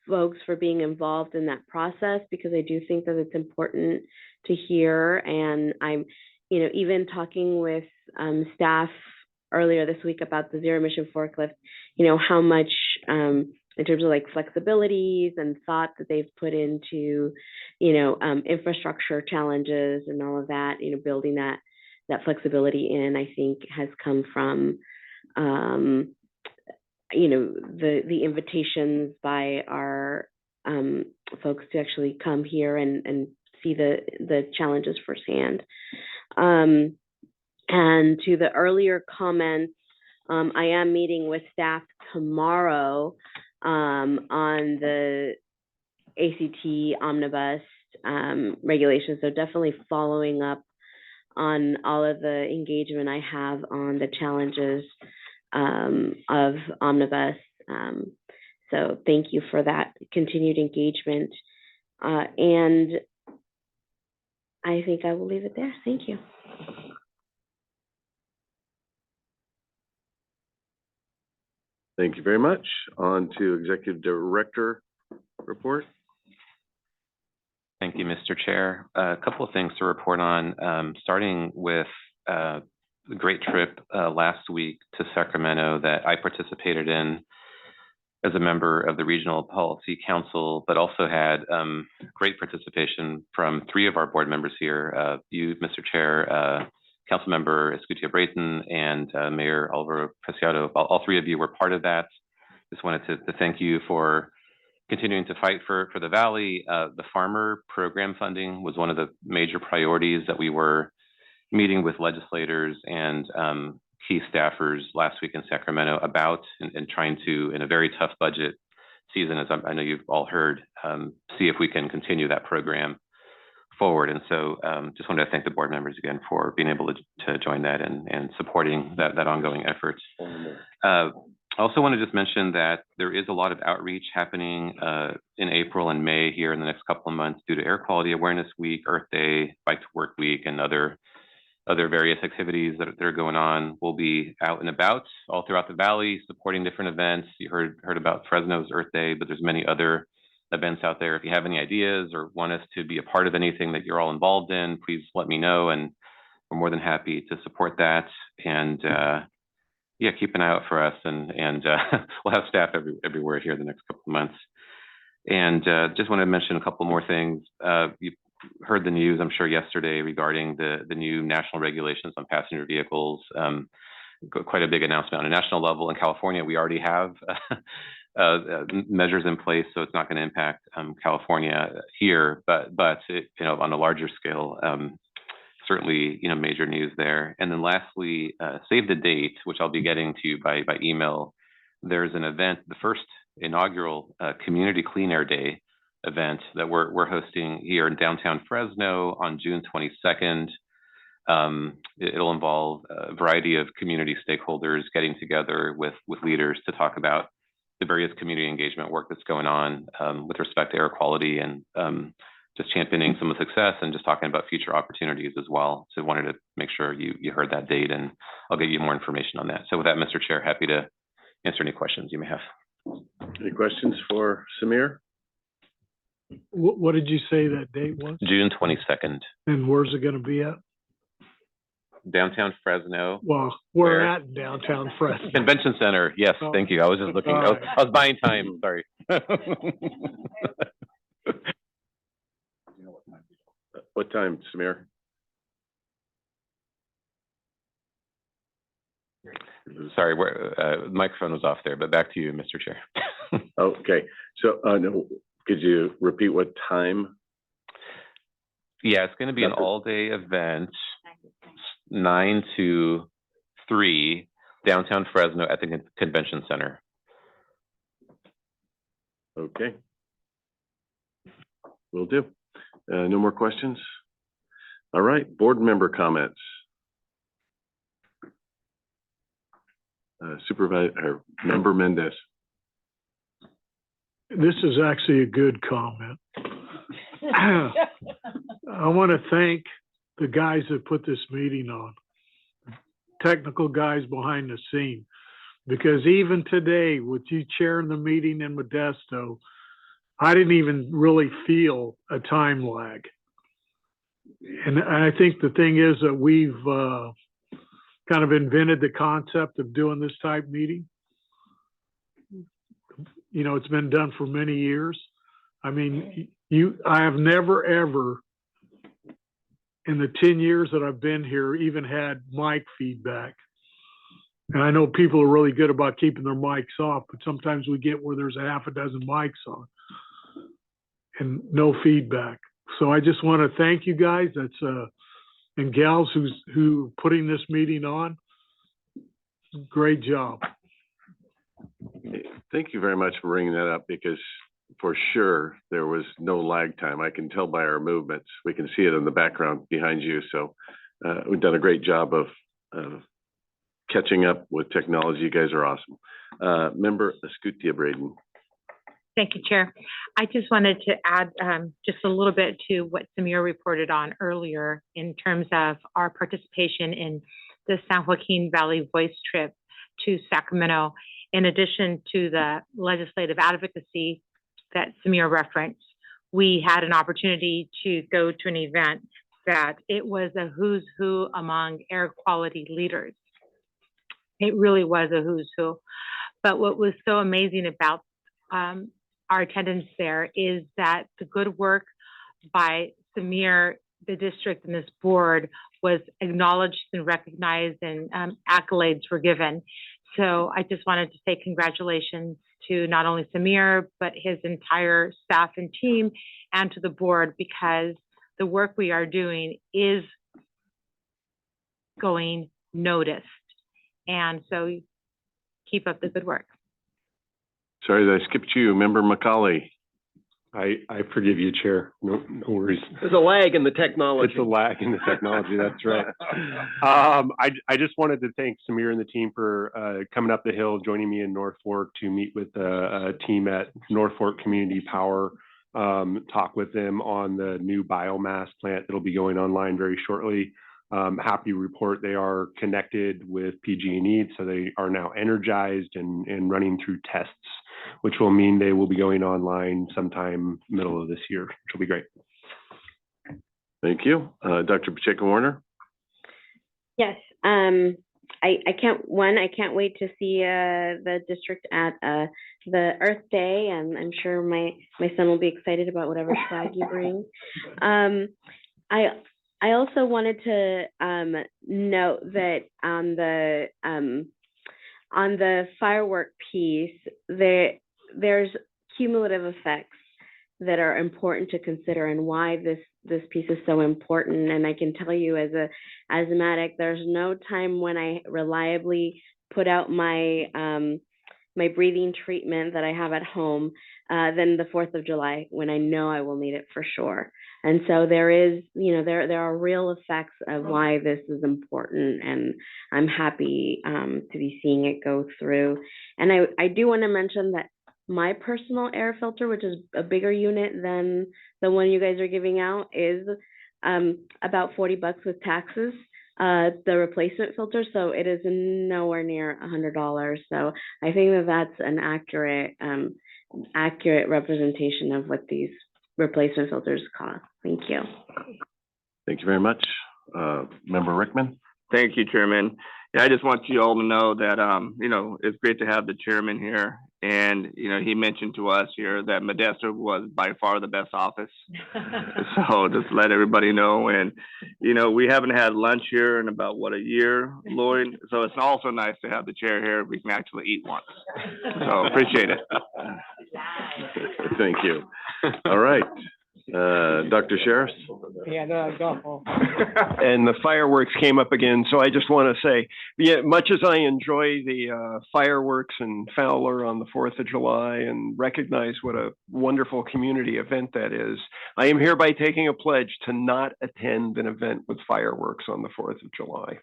folks for being involved in that process, because I do think that it's important to hear. And I'm, even talking with staff earlier this week about the zero emission forklift, how much in terms of like flexibilities and thought that they've put into, infrastructure challenges and all of that, building that flexibility in, I think has come from, the invitations by our folks to actually come here and see the challenges firsthand. And to the earlier comments, I am meeting with staff tomorrow on the ACT omnibus regulations. So definitely following up on all of the engagement I have on the challenges of omnibus. So thank you for that continued engagement. And I think I will leave it there. Thank you. Thank you very much. On to Executive Director report. Thank you, Mr. Chair. A couple of things to report on, starting with the great trip last week to Sacramento that I participated in as a member of the Regional Policy Council, but also had great participation from 3 of our board members here, you, Mr. Chair, Councilmember Escutia Brayton, and Mayor Alvaro Preciado. All 3 of you were part of that. Just wanted to thank you for continuing to fight for the Valley. The farmer program funding was one of the major priorities that we were meeting with legislators and key staffers last week in Sacramento about, and trying to, in a very tough budget season, as I know you've all heard, see if we can continue that program forward. And so just wanted to thank the board members again for being able to join that and supporting that ongoing effort. I also want to just mention that there is a lot of outreach happening in April and May here in the next couple of months due to Air Quality Awareness Week, Earth Day, Bike to Work Week, and other various activities that are going on. We'll be out and about all throughout the Valley supporting different events. You heard about Fresno's Earth Day, but there's many other events out there. If you have any ideas or want us to be a part of anything that you're all involved in, please let me know, and we're more than happy to support that. And yeah, keep an eye out for us, and we'll have staff everywhere here the next couple of months. And just want to mention a couple more things. You heard the news, I'm sure, yesterday regarding the new national regulations on passenger vehicles. Quite a big announcement on a national level. In California, we already have measures in place, so it's not going to impact California here, but it, on a larger scale, certainly, major news there. And then lastly, save the date, which I'll be getting to you by email. There's an event, the first inaugural Community Clean Air Day event that we're hosting here in downtown Fresno on June 22nd. It'll involve a variety of community stakeholders getting together with leaders to talk about the various community engagement work that's going on with respect to air quality, and just championing some of the success and just talking about future opportunities as well. So I wanted to make sure you heard that date, and I'll get you more information on that. So with that, Mr. Chair, happy to answer any questions you may have. Any questions for Samir? What did you say that date was? June 22nd, And where's it gonna be at? downtown Fresno. Well, we're Where? at downtown Fresno. Convention Center, yes, Oh. thank you. I was just looking, All right. I was buying time, sorry. What time, Samir? Sorry, microphone was off there, but back to you, Mr. Chair. Okay, so, no, could you repeat what time? Yeah, it's gonna be an all-day event, 9 to 3, downtown Fresno at the Convention Center. Okay. Will do. No more questions? All right, board member comments. Supervisor, or Member Mendez. This is actually a good comment. I want to thank the guys that put this meeting on, technical guys behind the scene, because even today, with you chairing the meeting in Modesto, I didn't even really feel a time lag. And I think the thing is that we've kind of invented the concept of doing this type meeting. You know, it's been done for many years. I mean, I have never, ever, in the 10 years that I've been here, even had mic feedback. And I know people are really good about keeping their mics off, but sometimes we get where there's a half a dozen mics on and no feedback. So I just want to thank you guys. And gals who putting this meeting on. Great job. Thank you very much for bringing that up, because for sure there was no lag time. I can tell by our movements. We can see it in the background behind you. So we've done a great job of catching up with technology. You guys are awesome. Member Escutia Braden. Thank you, Chair. I just wanted to add just a little bit to what Samir reported on earlier in terms of our participation in the San Joaquin Valley Voice Trip to Sacramento. In addition to the legislative advocacy that Samir referenced, we had an opportunity to go to an event that it was a who's who among air quality leaders. It really was a who's who. But what was so amazing about our attendance there is that the good work by Samir, the district, and this board was acknowledged and recognized, and accolades were given. So I just wanted to say congratulations to not only Samir, but his entire staff and team, and to the board, because the work we are doing is going noticed. And so keep up the good work. Sorry that I skipped you. Member McCauley. I forgive you, Chair. No worries. There's a lag in the technology. It's a lag in the technology, that's right. I just wanted to thank Samir and the team for coming up the hill, joining me in North Fork to meet with a team at North Fork Community Power, talk with them on the new biomass plant that'll be going online very shortly. Happy report they are connected with PG&E, so they are now energized and running through tests, which will mean they will be going online sometime middle of this year, which will be great. Thank you. Dr. Pacheco-Warner. Yes, I can't wait to see the district at the Earth Day, and I'm sure my son will be excited about whatever flag you bring. I also wanted to note that on the firework piece, there's cumulative effects that are important to consider, and why this piece is so important. And I can tell you, as a asthmatic, there's no time when I reliably put out my my breathing treatment that I have at home than the 4th of July, when I know I will need it for sure. And so there is, there are real effects of why this is important, and I'm happy to be seeing it go through. And I do want to mention that my personal air filter, which is a bigger unit than the one you guys are giving out, is about $40 with taxes, the replacement filter. So it is nowhere near $100. So I think that that's an accurate representation of what these replacement filters cost. Thank you. Thank you very much. Member Rickman? Thank you, Chairman. Yeah, I just want you all to know that, you know, it's great to have the chairman here. And, you know, he mentioned to us here that Modesto was by far the best office. So just let everybody know. And, you know, we haven't had lunch here in about, what, a year, Lloyd? So it's also nice to have the chair here. We can actually eat once. So appreciate it. Thank you. All right. Dr. Sheriff? Yeah, no, go. And the fireworks came up again, so I just want to say, yeah, much as I enjoy the fireworks and Fowler on the 4th of July and recognize what a wonderful community event that is, I am hereby taking a pledge to not attend an event with fireworks on the 4th of July.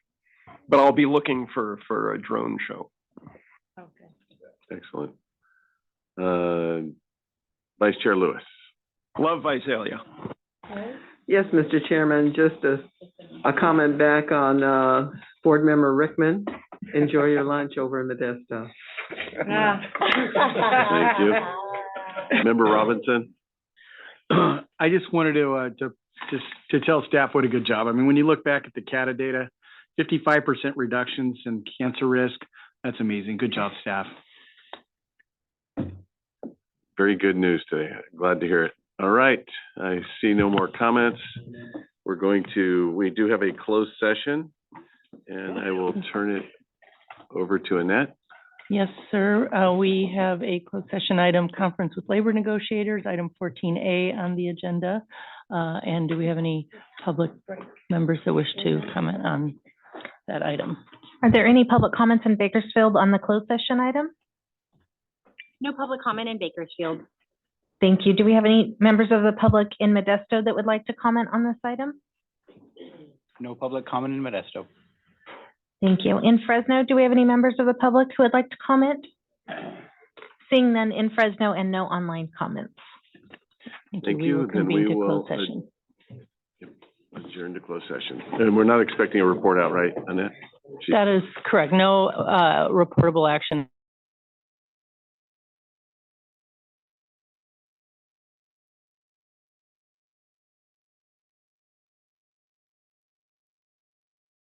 But I'll be looking for a drone show. Excellent. Vice Chair Lewis? Love Visalia. Yes, Mr. Chairman, just a comment back on, Board Member Rickman. Enjoy your lunch over in Modesto. Thank you. Member Robinson? I just wanted to tell staff what a good job. I mean, when you look back at the CATA data, 55% reductions in cancer risk, that's amazing. Good job, staff. Very good news today. Glad to hear it. All right, I see no more comments. We do have a closed session, and I will turn it over to Annette. Yes, sir. We have a closed session item, conference with labor negotiators, item 14A on the agenda. And do we have any public members that wish to comment on that item? Are there any public comments in Bakersfield on the closed session item? No public comment in Bakersfield. Thank you. Do we have any members of the public in Modesto that would like to comment on this item? No public comment in Modesto. Thank you. In Fresno, do we have any members of the public who would like to comment? Seeing none in Fresno and no online comments. Thank We will you. Then convene we to will closed session. adjourn to closed session. And we're not expecting a report out, right, Annette? That is correct. No reportable action